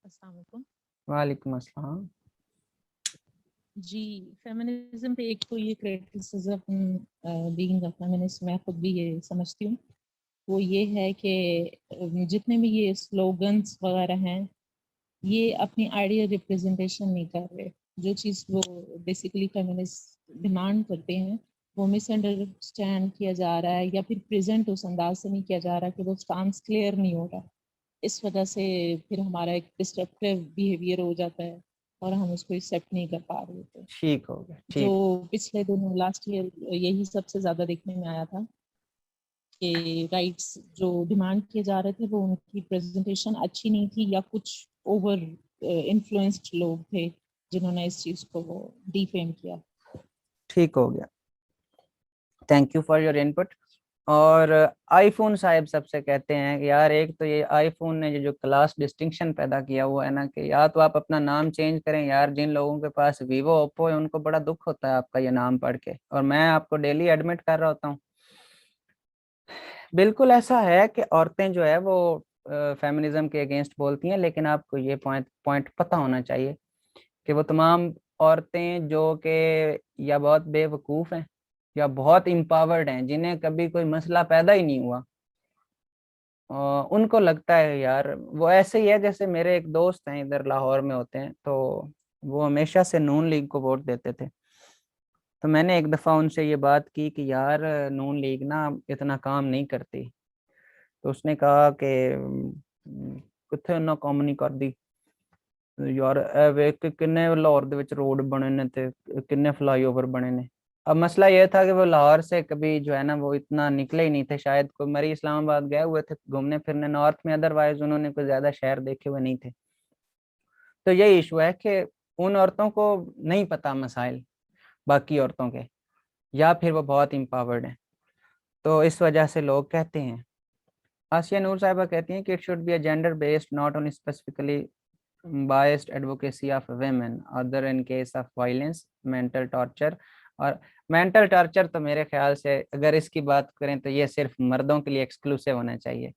अस्सलाम वालेकुम। वालेकुम अस्सलाम। जी, फेमिनिज्म पे एक तो ये क्रिटिसिज्म बीइंग अ फेमिनिस्ट मैं खुद भी ये समझती हूँ, वो ये है कि जितने भी ये स्लोगन्स वगैरह हैं ये अपनी आइडिया रिप्रेजेंटेशन नहीं कर रहे। जो चीज़ वो बेसिकली फेमिनिस्ट डिमांड करते हैं वो मिसअंडरस्टैंड किया जा रहा है, या फिर प्रेजेंट उस अंदाज से नहीं किया जा रहा कि वो स्टांस क्लियर नहीं हो रहा। इस वजह से फिर हमारा एक डिस्ट्रक्टिव बिहेवियर हो जाता है और हम उसको एक्सेप्ट नहीं कर पा रहे होते। ठीक हो गया, जो ठीक। पिछले दिनों लास्ट ईयर यही सबसे ज़्यादा देखने में आया था कि राइट्स जो डिमांड किए जा रहे थे वो उनकी प्रेजेंटेशन अच्छी नहीं थी, या कुछ ओवर इन्फ्लुएंस्ड लोग थे जिन्होंने इस चीज़ को वो डिफेम किया। ठीक हो गया, thank you for your input. और आईफोन साहब सबसे कहते हैं कि यार, एक तो ये आईफोन ने जो क्लास डिस्टिंक्शन पैदा किया हुआ है ना, कि या तो आप अपना नाम चेंज करें यार। जिन लोगों के पास वीवो ओप्पो है उनको बड़ा दुख होता है आपका ये नाम पढ़ के, और मैं आपको डेली एडमिट कर रहा होता हूँ। बिल्कुल ऐसा है कि औरतें जो है वो फेमिनिज्म के अगेंस्ट बोलती हैं, लेकिन आपको ये पॉइंट पता होना चाहिए कि वो तमाम औरतें जो कि या बहुत बेवकूफ़ हैं या बहुत इम्पावर्ड हैं, जिन्हें कभी कोई मसला पैदा ही नहीं हुआ, उनको लगता है यार वो ऐसे ही है। जैसे मेरे एक दोस्त हैं इधर लाहौर में होते हैं, तो वो हमेशा से नून लीग को वोट देते थे। तो मैंने एक दफ़ा उनसे ये बात की कि यार नून लीग ना इतना काम नहीं करती। तो उसने कहा कि कितने ना काम नहीं कर दी यार, वे किन्ने लाहौर दे विच रोड बने ने ते किन्ने फ्लाईओवर बने ने। अब मसला ये था कि वो लाहौर से कभी जो है ना वो इतना निकले ही नहीं थे, शायद कोई मरी इस्लामाबाद गए हुए थे घूमने फिरने नॉर्थ में, अदरवाइज उन्होंने कोई ज्यादा शहर देखे हुए नहीं थे। तो यही इशू है कि उन औरतों को नहीं पता मसाइल बाकी औरतों के, या फिर वो बहुत इम्पावर्ड हैं। तो इस वजह से लोग कहते हैं, आसिया नूर साहिबा कहती हैं कि it should be a gender based, not only specifically biased advocacy of women other in case of violence, mental torture। और मेंटल टॉर्चर तो मेरे ख्याल से अगर इसकी बात करें तो ये सिर्फ मर्दों के लिए एक्सक्लूसिव होना चाहिए।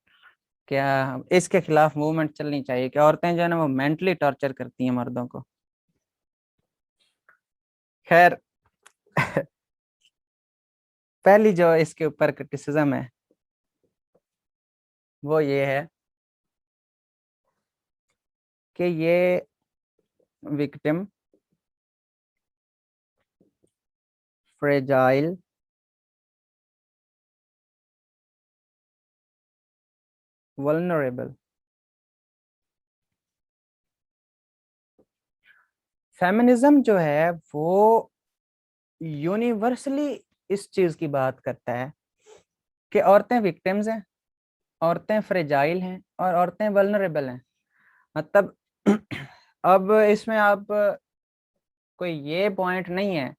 क्या इसके खिलाफ मूवमेंट चलनी चाहिए कि औरतें जो है ना वो मेंटली टॉर्चर करती हैं मर्दों को। खैर पहली जो इसके ऊपर क्रिटिसिज्म है वो ये है कि ये विक्टिम fragile, vulnerable. फेमिनिज्म जो है वो यूनिवर्सली इस चीज की बात करता है कि औरतें विक्टिम्स हैं, औरतें फ्रेजाइल हैं और औरतें वल्नरेबल हैं। मतलब अब इसमें आप कोई ये पॉइंट नहीं है,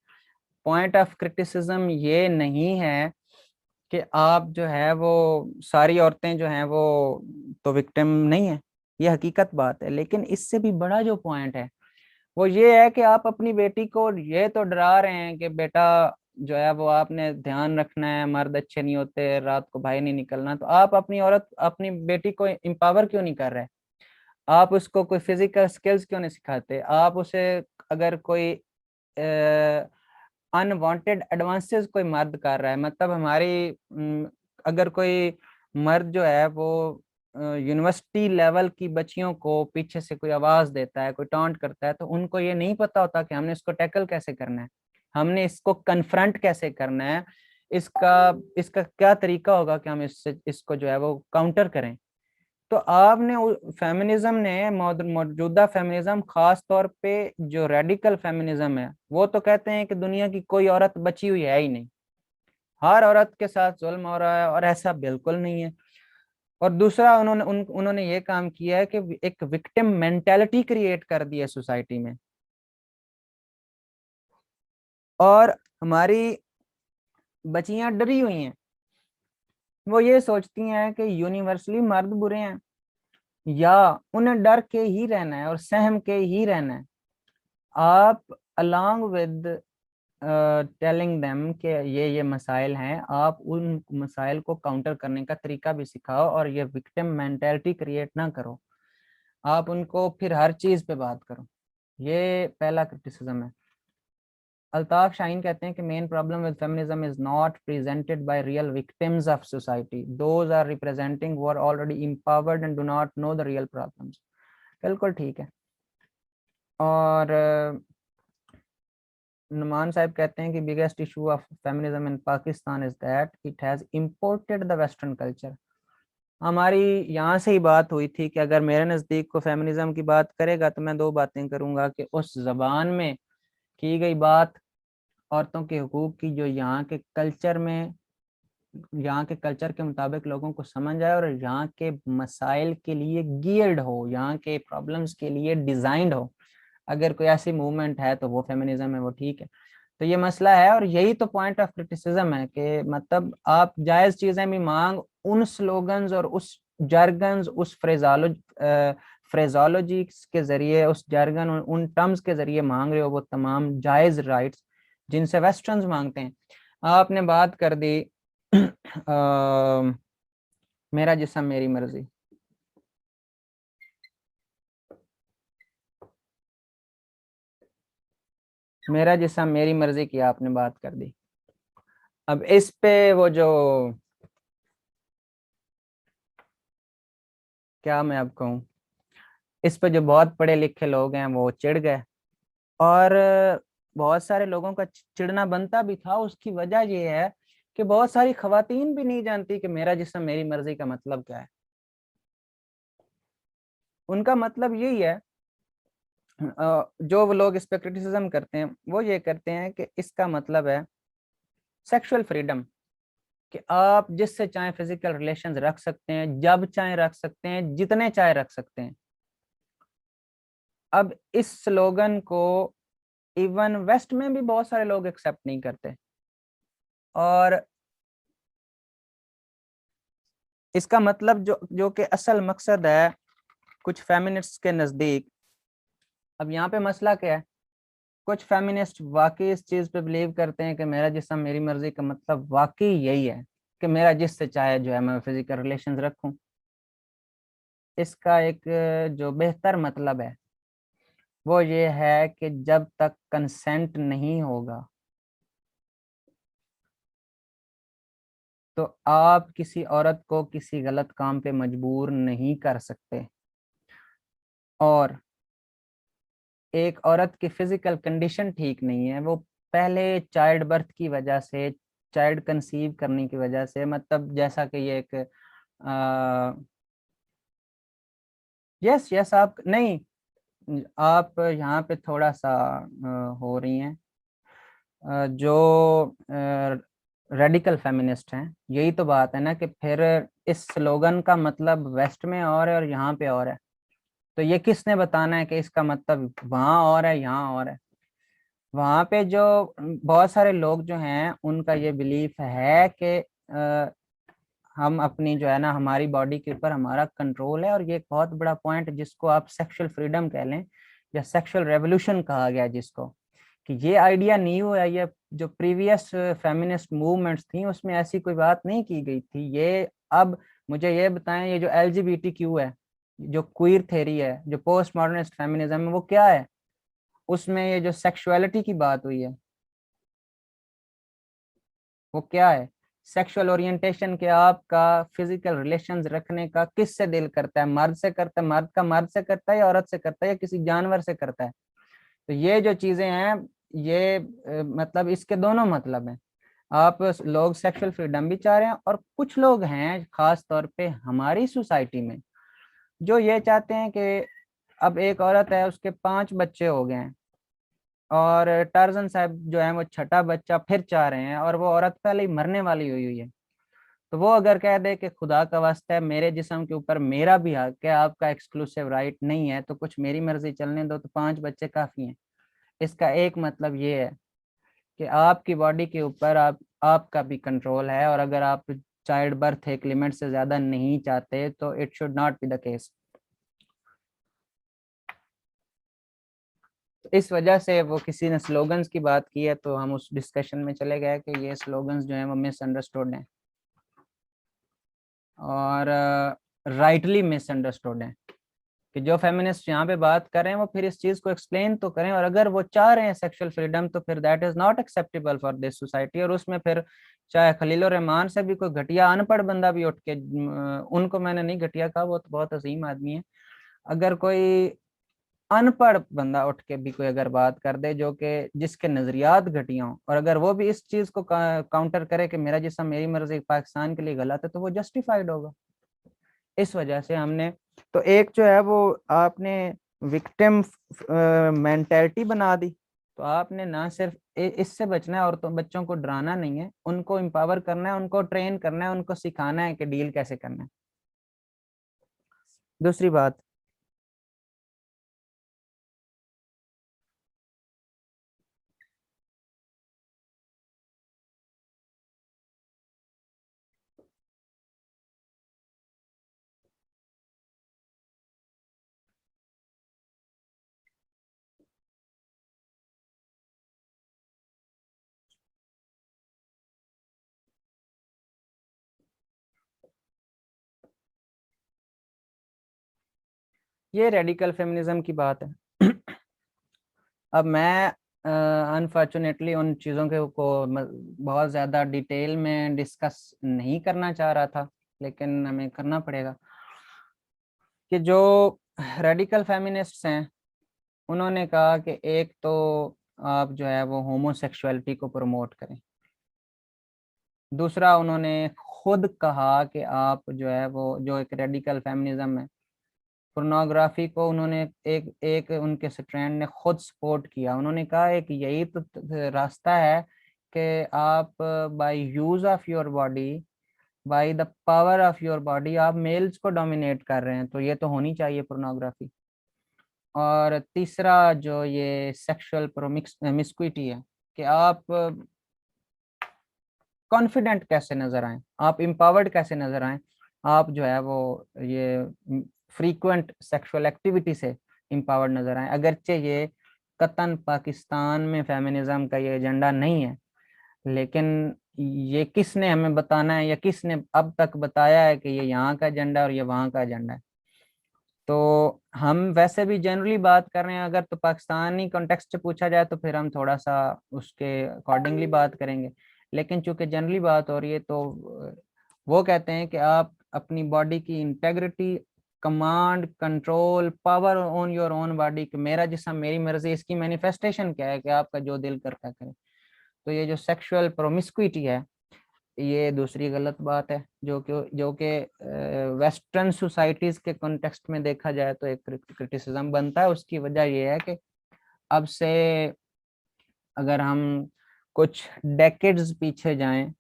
पॉइंट ऑफ क्रिटिसिज्म ये नहीं है कि आप जो है वो सारी औरतें जो हैं वो तो विक्टिम नहीं है, ये हकीकत बात है। लेकिन इससे भी बड़ा जो पॉइंट है वो ये है कि आप अपनी बेटी को ये तो डरा रहे हैं कि बेटा जो है वो आपने ध्यान रखना है, मर्द अच्छे नहीं होते, रात को बाहर नहीं निकलना, तो आप अपनी बेटी को एम्पावर क्यों नहीं कर रहे? आप उसको कोई फिजिकल स्किल्स क्यों नहीं सिखाते? आप उसे अगर कोई अनवांटेड एडवांसेस कोई मर्द कर रहा है, मतलब अगर कोई मर्द जो है वो यूनिवर्सिटी लेवल की बच्चियों को पीछे से कोई आवाज देता है, कोई टॉन्ट करता है, तो उनको ये नहीं पता होता कि हमने इसको टैकल कैसे करना है, हमने इसको कन्फ्रंट कैसे करना है, इसका इसका क्या तरीका होगा कि हम इसको जो है वो काउंटर करें। तो आपने फेमिनिज्म ने मौजूदा फेमिनिज्म खास तौर पे जो रेडिकल फेमिनिज्म है वो तो कहते हैं कि दुनिया की कोई औरत बची हुई है ही नहीं, हर औरत के साथ जुल्म हो रहा है, और ऐसा बिल्कुल नहीं है। और दूसरा उन्होंने ये काम किया है कि एक विक्टिम मेंटालिटी क्रिएट कर दी है सोसाइटी में, और हमारी बच्चियां डरी हुई हैं, वो ये सोचती हैं कि यूनिवर्सली मर्द बुरे हैं, या उन्हें डर के ही रहना है और सहम के ही रहना है। आप अलोंग विद टेलिंग देम कि ये मसाइल हैं, आप उन मसाइल को काउंटर करने का तरीका भी सिखाओ, और ये विक्टिम मेंटालिटी क्रिएट ना करो, आप उनको फिर हर चीज पे बात करो। ये पहला क्रिटिसिज्म है। अल्ताफ शाहीन कहते हैं कि main problem with feminism is not presented by real victims of society, those are representing who are already empowered and do not know the real problems. बिल्कुल ठीक है। और नुमान साहब कहते हैं कि biggest issue of feminism in Pakistan is that it has imported the western culture. हमारी यहाँ से ही बात हुई थी कि अगर मेरे नज़दीक को फेमिनिज्म की बात करेगा तो मैं दो बातें करूंगा कि उस जबान में की गई बात औरतों के हुकूक की जो यहाँ के कल्चर में, यहाँ के कल्चर के मुताबिक लोगों को समझ आए और यहाँ के मसाइल के लिए गियर्ड हो, यहाँ के प्रॉब्लम्स के लिए डिजाइंड हो। अगर कोई ऐसी मूवमेंट है तो वो फेमिनिज्म है, वो ठीक है। तो ये मसला है, और यही तो पॉइंट ऑफ क्रिटिसिज्म है कि मतलब आप जायज चीजें भी मांग उन स्लोगन्स और उस जर्गन्स, उस फ्रेजोलॉजी के जरिए, उस जर्गन उन टर्म्स के जरिए मांग रहे हो वो तमाम जायज राइट्स जिनसे वेस्टर्न्स मांगते हैं। आपने बात कर दी मेरा जिस्म मेरी मर्जी, मेरा जिस्म मेरी मर्जी की आपने बात कर दी। अब इस पे वो जो क्या मैं अब कहूँ, इस पे जो बहुत पढ़े लिखे लोग हैं वो चिढ़ गए, और बहुत सारे लोगों का चिढ़ना बनता भी था। उसकी वजह ये है कि बहुत सारी खवातीन भी नहीं जानती कि मेरा जिस्म मेरी मर्जी का मतलब क्या है। उनका मतलब यही है, जो लोग इस पे क्रिटिसिज्म करते हैं वो ये करते हैं कि इसका मतलब है सेक्सुअल फ्रीडम, कि आप जिससे चाहे फिजिकल रिलेशंस रख सकते हैं, जब चाहे रख सकते हैं, जितने चाहे रख सकते हैं। अब इस स्लोगन को इवन वेस्ट में भी बहुत सारे लोग एक्सेप्ट नहीं करते, और इसका मतलब जो कि असल मकसद है कुछ फेमिनिस्ट्स के नजदीक। अब यहाँ पे मसला क्या है, कुछ फेमिनिस्ट वाकई इस चीज पे बिलीव करते हैं कि मेरा जिस्म मेरी मर्जी का मतलब वाकई यही है कि मेरा जिससे चाहे जो है मैं फिजिकल रिलेशंस रखूं। इसका एक जो बेहतर मतलब है वो ये है कि जब तक कंसेंट नहीं होगा तो आप किसी औरत को किसी गलत काम पे मजबूर नहीं कर सकते, और एक औरत की फिजिकल कंडीशन ठीक नहीं है, वो पहले चाइल्ड बर्थ की वजह से, चाइल्ड कंसीव करने की वजह से, मतलब जैसा कि ये एक यस यस आप नहीं, आप यहाँ पे थोड़ा सा हो रही हैं। जो रेडिकल फेमिनिस्ट हैं, यही तो बात है ना कि फिर इस स्लोगन का मतलब वेस्ट में और है और यहाँ पे और है, तो ये किसने बताना है कि इसका मतलब वहाँ और है यहाँ और है। वहाँ पे जो बहुत सारे लोग जो हैं उनका ये बिलीफ है कि हम अपनी जो है ना, हमारी बॉडी के ऊपर हमारा कंट्रोल है, और ये एक बहुत बड़ा पॉइंट जिसको आप सेक्सुअल फ्रीडम कह लें या सेक्सुअल रेवोल्यूशन कहा गया जिसको, कि ये आइडिया न्यू है। ये जो प्रीवियस फेमिनिस्ट मूवमेंट्स थी उसमें ऐसी कोई बात नहीं की गई थी। ये अब मुझे ये बताएं, ये जो LGBTQ है, जो क्वीर थेरी है, जो पोस्ट मॉडर्निस्ट फेमिनिज्म है, वो क्या है? उसमें ये जो सेक्सुअलिटी की बात हुई है वो क्या है? सेक्सुअल ओरिएंटेशन के आपका फिजिकल रिलेशंस रखने का किससे दिल करता है? मर्द से करता है, मर्द का मर्द से करता है, या औरत से करता है, या किसी जानवर से करता है? तो ये जो चीजें हैं, ये मतलब इसके दोनों मतलब हैं। आप लोग सेक्सुअल फ्रीडम भी चाह रहे हैं, और कुछ लोग हैं खास तौर पे हमारी सोसाइटी में जो ये चाहते हैं कि अब एक औरत है, उसके 5 बच्चे हो गए हैं, और टार्जन साहब जो है वो छठा बच्चा फिर चाह रहे हैं, और वो औरत पहले ही मरने वाली हुई हुई है। तो वो अगर कह दे कि खुदा का वास्ता है, मेरे जिस्म के ऊपर मेरा भी हक है, आपका एक्सक्लूसिव राइट नहीं है, तो कुछ मेरी मर्जी चलने दो, तो 5 बच्चे काफी हैं। इसका एक मतलब ये है कि आपकी बॉडी के ऊपर आपका भी कंट्रोल है, और अगर आप चाइल्ड बर्थ एक लिमिट से ज्यादा नहीं चाहते तो it should not be the case. इस वजह से वो किसी ने स्लोगन्स की बात की है, तो हम उस डिस्कशन में चले गए कि ये स्लोगन्स जो हैं वो मिसअंडरस्टूड हैं, और राइटली मिसअंडरस्टूड हैं। कि जो फेमिनिस्ट यहाँ पे बात कर रहे हैं वो फिर इस चीज को एक्सप्लेन तो करें, और अगर वो चाह रहे हैं सेक्सुअल फ्रीडम तो फिर that is not acceptable for this society. और उसमें फिर चाहे खलील रहमान से भी कोई घटिया अनपढ़ बंदा भी उठ के, उनको मैंने नहीं घटिया कहा, वो तो बहुत अजीम आदमी है, अगर कोई अनपढ़ बंदा उठ के भी कोई अगर बात कर दे जो कि जिसके नजरियात घटिया हों, और अगर वो भी इस चीज को काउंटर करे कि मेरा जिस्म मेरी मर्जी पाकिस्तान के लिए गलत है, तो वो जस्टिफाइड होगा। इस वजह से हमने तो एक जो है वो आपने विक्टिम मेंटेलिटी बना दी। तो आपने ना सिर्फ इससे बचना है, और तो बच्चों को डराना नहीं है, उनको एम्पावर करना है, उनको ट्रेन करना है, उनको सिखाना है कि डील कैसे करना है। दूसरी बात, ये रेडिकल फेमिनिज्म की बात है। अब मैं अनफॉर्चुनेटली उन चीज़ों के को बहुत ज़्यादा डिटेल में डिस्कस नहीं करना चाह रहा था, लेकिन हमें करना पड़ेगा। कि जो रेडिकल फेमिनिस्ट्स हैं उन्होंने कहा कि एक तो आप जो है वो होमोसेक्सुअलिटी को प्रमोट करें। दूसरा, उन्होंने खुद कहा कि आप जो है वो, जो एक रेडिकल फेमिनिज्म है, पोर्नोग्राफी को उन्होंने एक एक उनके स्ट्रैंड ने खुद सपोर्ट किया। उन्होंने कहा एक यही तो रास्ता है कि आप by use of your body, by the power of your body, आप मेल्स को डोमिनेट कर रहे हैं, तो ये तो होनी चाहिए पोर्नोग्राफी। और तीसरा जो ये सेक्सुअल प्रोमिस्क्यूइटी है, कि आप कॉन्फिडेंट कैसे नजर आए, आप एम्पावर्ड कैसे नजर आए, आप जो है वो ये फ्रीक्वेंट सेक्सुअल एक्टिविटी से एम्पावर्ड नजर आए। अगरचे ये कतन पाकिस्तान में फेमिनिज्म का ये एजेंडा नहीं है, लेकिन ये किसने हमें बताना है या किसने अब तक बताया है कि ये यहाँ का एजेंडा और ये वहाँ का एजेंडा है? तो हम वैसे भी जनरली बात कर रहे हैं, अगर तो पाकिस्तानी कॉन्टेक्स्ट से पूछा जाए तो फिर हम थोड़ा सा उसके अकॉर्डिंगली बात करेंगे, लेकिन चूंकि जनरली बात हो रही है तो वो कहते हैं कि आप अपनी बॉडी की integrity, command, control, power on your own body, कि मेरा जिस्म मेरी मर्जी, इसकी मैनिफेस्टेशन क्या है कि आपका जो दिल करता करे। तो ये जो सेक्सुअल प्रोमिस्क्यूटी है ये दूसरी गलत बात है, जो कि वेस्टर्न सोसाइटीज के कॉन्टेक्स्ट में देखा जाए तो एक क्रिटिसिज्म बनता है। उसकी वजह ये है कि अब से अगर हम कुछ डेकेड्स पीछे जाएं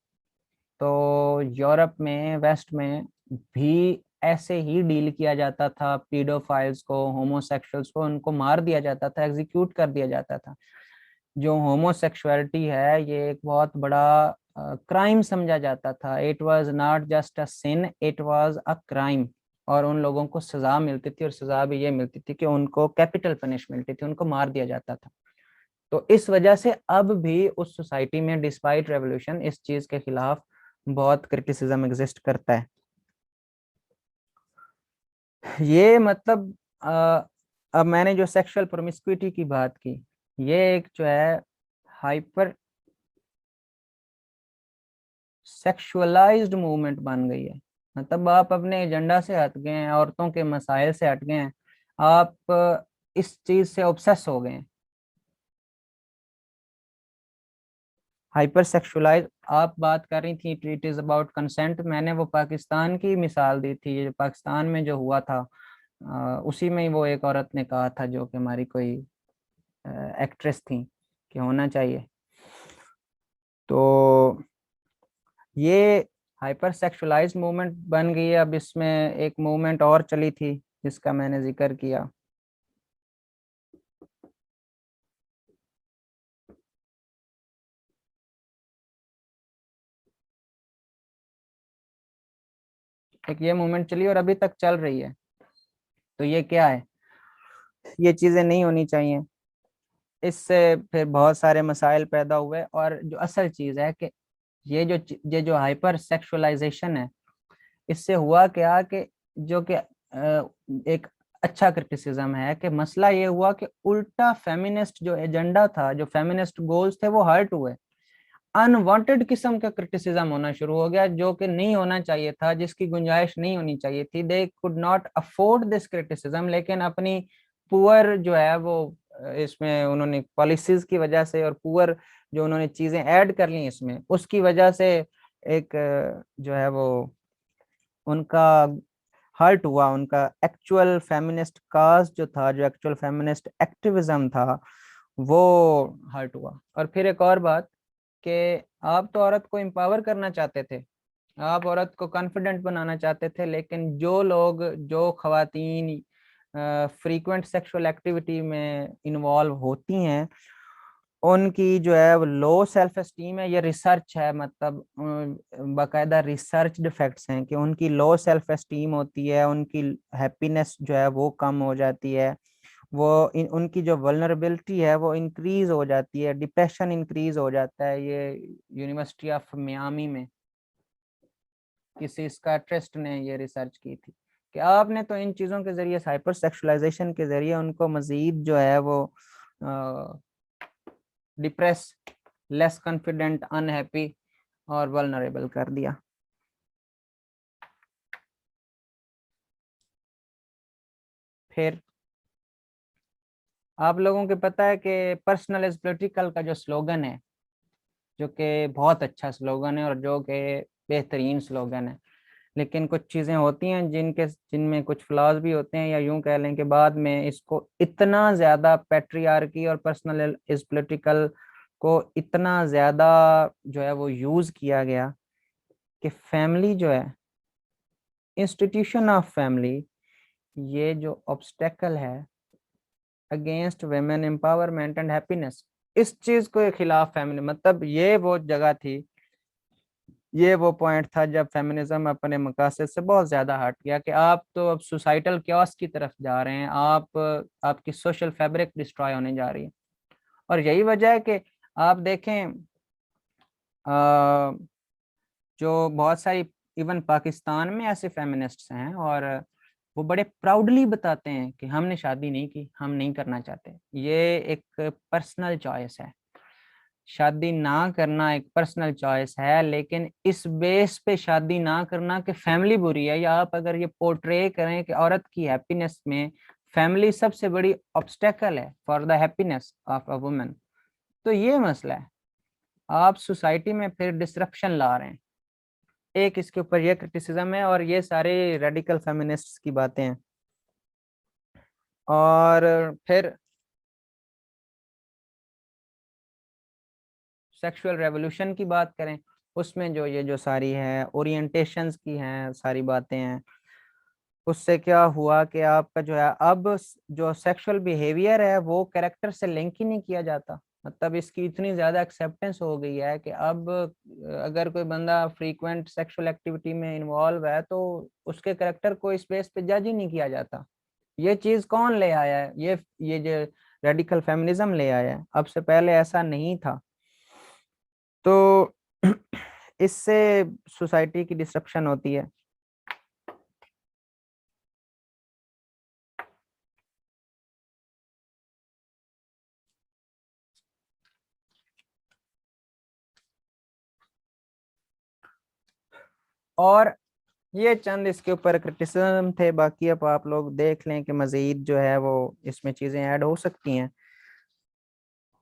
तो यूरोप में, वेस्ट में भी ऐसे ही डील किया जाता था। पीडोफाइल्स को, होमोसेक्सुअल्स को, उनको मार दिया जाता था, एग्जीक्यूट कर दिया जाता था। जो होमोसेक्सुअलिटी है ये एक बहुत बड़ा क्राइम समझा जाता था। It was not just a sin, it was a crime. और उन लोगों को सजा मिलती थी, और सजा भी ये मिलती थी कि उनको कैपिटल पनिश मिलती थी, उनको मार दिया जाता था। तो इस वजह से अब भी उस सोसाइटी में डिस्पाइट रेवोल्यूशन इस चीज के खिलाफ बहुत क्रिटिसिज्म एग्जिस्ट करता है। ये मतलब अब मैंने जो सेक्सुअल प्रोमिस्क्यूटी की बात की, ये एक जो है हाइपर सेक्सुअलाइज्ड मूवमेंट बन गई है। मतलब आप अपने एजेंडा से हट गए हैं, औरतों के मसाइल से हट गए हैं, आप इस चीज से ऑब्सेस हो गए हैं। हाइपर सेक्सुअलाइज आप बात कर रही थी, इट इज अबाउट कंसेंट। मैंने वो पाकिस्तान की मिसाल दी थी, ये पाकिस्तान में जो हुआ था उसी में वो एक औरत ने कहा था, जो कि हमारी कोई एक्ट्रेस थी, कि होना चाहिए। तो ये हाइपर सेक्सुअलाइज मूवमेंट बन गई है। अब इसमें एक मूवमेंट और चली थी जिसका मैंने जिक्र किया, एक ये मूवमेंट चली और अभी तक चल रही है। तो ये क्या है, ये चीजें नहीं होनी चाहिए। इससे फिर बहुत सारे मसाइल पैदा हुए। और जो असल चीज है कि ये जो हाइपर सेक्सुअलाइजेशन है, इससे हुआ क्या कि जो कि एक अच्छा क्रिटिसिज्म है कि मसला ये हुआ कि उल्टा फेमिनिस्ट जो एजेंडा था, जो फेमिनिस्ट गोल्स थे, वो हर्ट हुए। अनवांटेड किस्म का क्रिटिसिज्म होना शुरू हो गया, जो कि नहीं होना चाहिए था, जिसकी गुंजाइश नहीं होनी चाहिए थी। They could not afford this criticism, लेकिन अपनी पुअर जो है वो इसमें उन्होंने पॉलिसीज की वजह से, और पुअर जो उन्होंने चीजें ऐड कर ली इसमें, उसकी वजह से एक जो है वो उनका हर्ट हुआ। उनका एक्चुअल फेमिनिस्ट काज जो था, जो एक्चुअल फेमिनिस्ट एक्टिविज्म था, वो हर्ट हुआ। और फिर एक और बात कि आप तो औरत को एम्पावर करना चाहते थे, आप औरत को कॉन्फिडेंट बनाना चाहते थे, लेकिन जो लोग, जो खवातीन फ्रीक्वेंट सेक्सुअल एक्टिविटी में इन्वॉल्व होती हैं, उनकी जो है वो लो सेल्फ एस्टीम है। ये रिसर्च है, मतलब बाकायदा रिसर्च फैक्ट्स हैं कि उनकी लो सेल्फ एस्टीम होती है, उनकी हैप्पीनेस जो है वो कम हो जाती है, उनकी जो वल्नरेबिलिटी है वो इंक्रीज हो जाती है, डिप्रेशन इंक्रीज हो जाता है। ये यूनिवर्सिटी ऑफ मियामी में किसी साइकियाट्रिस्ट ने ये रिसर्च की थी कि आपने तो इन चीज़ों के जरिए, हाइपर सेक्सुअलाइजेशन के जरिए, उनको मजीद जो है वो डिप्रेस, लेस कॉन्फिडेंट, अनहैप्पी और वल्नरेबल कर दिया। फिर आप लोगों को पता है कि पर्सनल इज पॉलिटिकल का जो स्लोगन है, जो कि बहुत अच्छा स्लोगन है और जो कि बेहतरीन स्लोगन है, लेकिन कुछ चीज़ें होती हैं जिनमें कुछ फ्लॉज भी होते हैं, या यूं कह लें कि बाद में इसको इतना ज़्यादा पैट्रियार्की और पर्सनल इज पॉलिटिकल को इतना ज़्यादा जो है वो यूज़ किया गया कि फैमिली जो है, इंस्टीट्यूशन ऑफ फैमिली, ये जो ऑब्स्टेकल है against women empowerment and happiness, इस चीज के खिलाफ फैमिली, मतलब ये वो जगह थी, ये वो पॉइंट था जब फेमिनिज्म अपने मकासद से बहुत ज्यादा हट गया कि आप तो अब सोसाइटल क्योस की तरफ जा रहे हैं, आपकी सोशल फैब्रिक डिस्ट्रॉय होने जा रही है। और यही वजह है कि आप देखें जो बहुत सारी, इवन पाकिस्तान में ऐसे फेमिनिस्ट्स हैं, और वो बड़े प्राउडली बताते हैं कि हमने शादी नहीं की, हम नहीं करना चाहते। ये एक पर्सनल चॉइस है, शादी ना करना एक पर्सनल चॉइस है, लेकिन इस बेस पे शादी ना करना कि फैमिली बुरी है, या आप अगर ये पोर्ट्रे करें कि औरत की हैप्पीनेस में फैमिली सबसे बड़ी ऑब्स्टेकल है for the happiness of a woman, तो ये मसला है। आप सोसाइटी में फिर डिसरप्शन ला रहे हैं। एक इसके ऊपर ये क्रिटिसिज्म है, और ये सारे रेडिकल फेमिनिस्ट्स की बातें हैं। और फिर सेक्सुअल रेवोल्यूशन की बात करें, उसमें जो सारी है ओरिएंटेशंस की हैं सारी बातें हैं, उससे क्या हुआ कि आपका जो है अब जो सेक्सुअल बिहेवियर है वो कैरेक्टर से लिंक ही नहीं किया जाता। मतलब इसकी इतनी ज्यादा एक्सेप्टेंस हो गई है कि अब अगर कोई बंदा फ्रीक्वेंट सेक्सुअल एक्टिविटी में इन्वॉल्व है तो उसके कैरेक्टर को इस बेस पे जज ही नहीं किया जाता। ये चीज कौन ले आया है? ये जो रेडिकल फेमिनिज्म ले आया है। अब से पहले ऐसा नहीं था। तो इससे सोसाइटी की डिस्ट्रप्शन होती है। और ये चंद इसके ऊपर क्रिटिसिज्म थे, बाकी अब आप लोग देख लें कि मजीद जो है वो इसमें चीजें ऐड हो सकती हैं।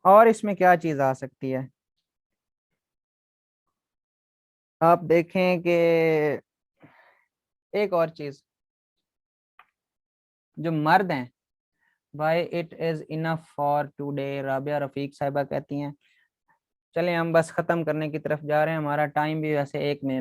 और इसमें क्या चीज आ सकती है, आप देखें कि एक और चीज, जो मर्द हैं, भाई it is enough for today, Rabia Rafiq साहिबा कहती हैं। चलें हम बस खत्म करने की तरफ जा रहे हैं, हमारा टाइम भी वैसे 1 मिनट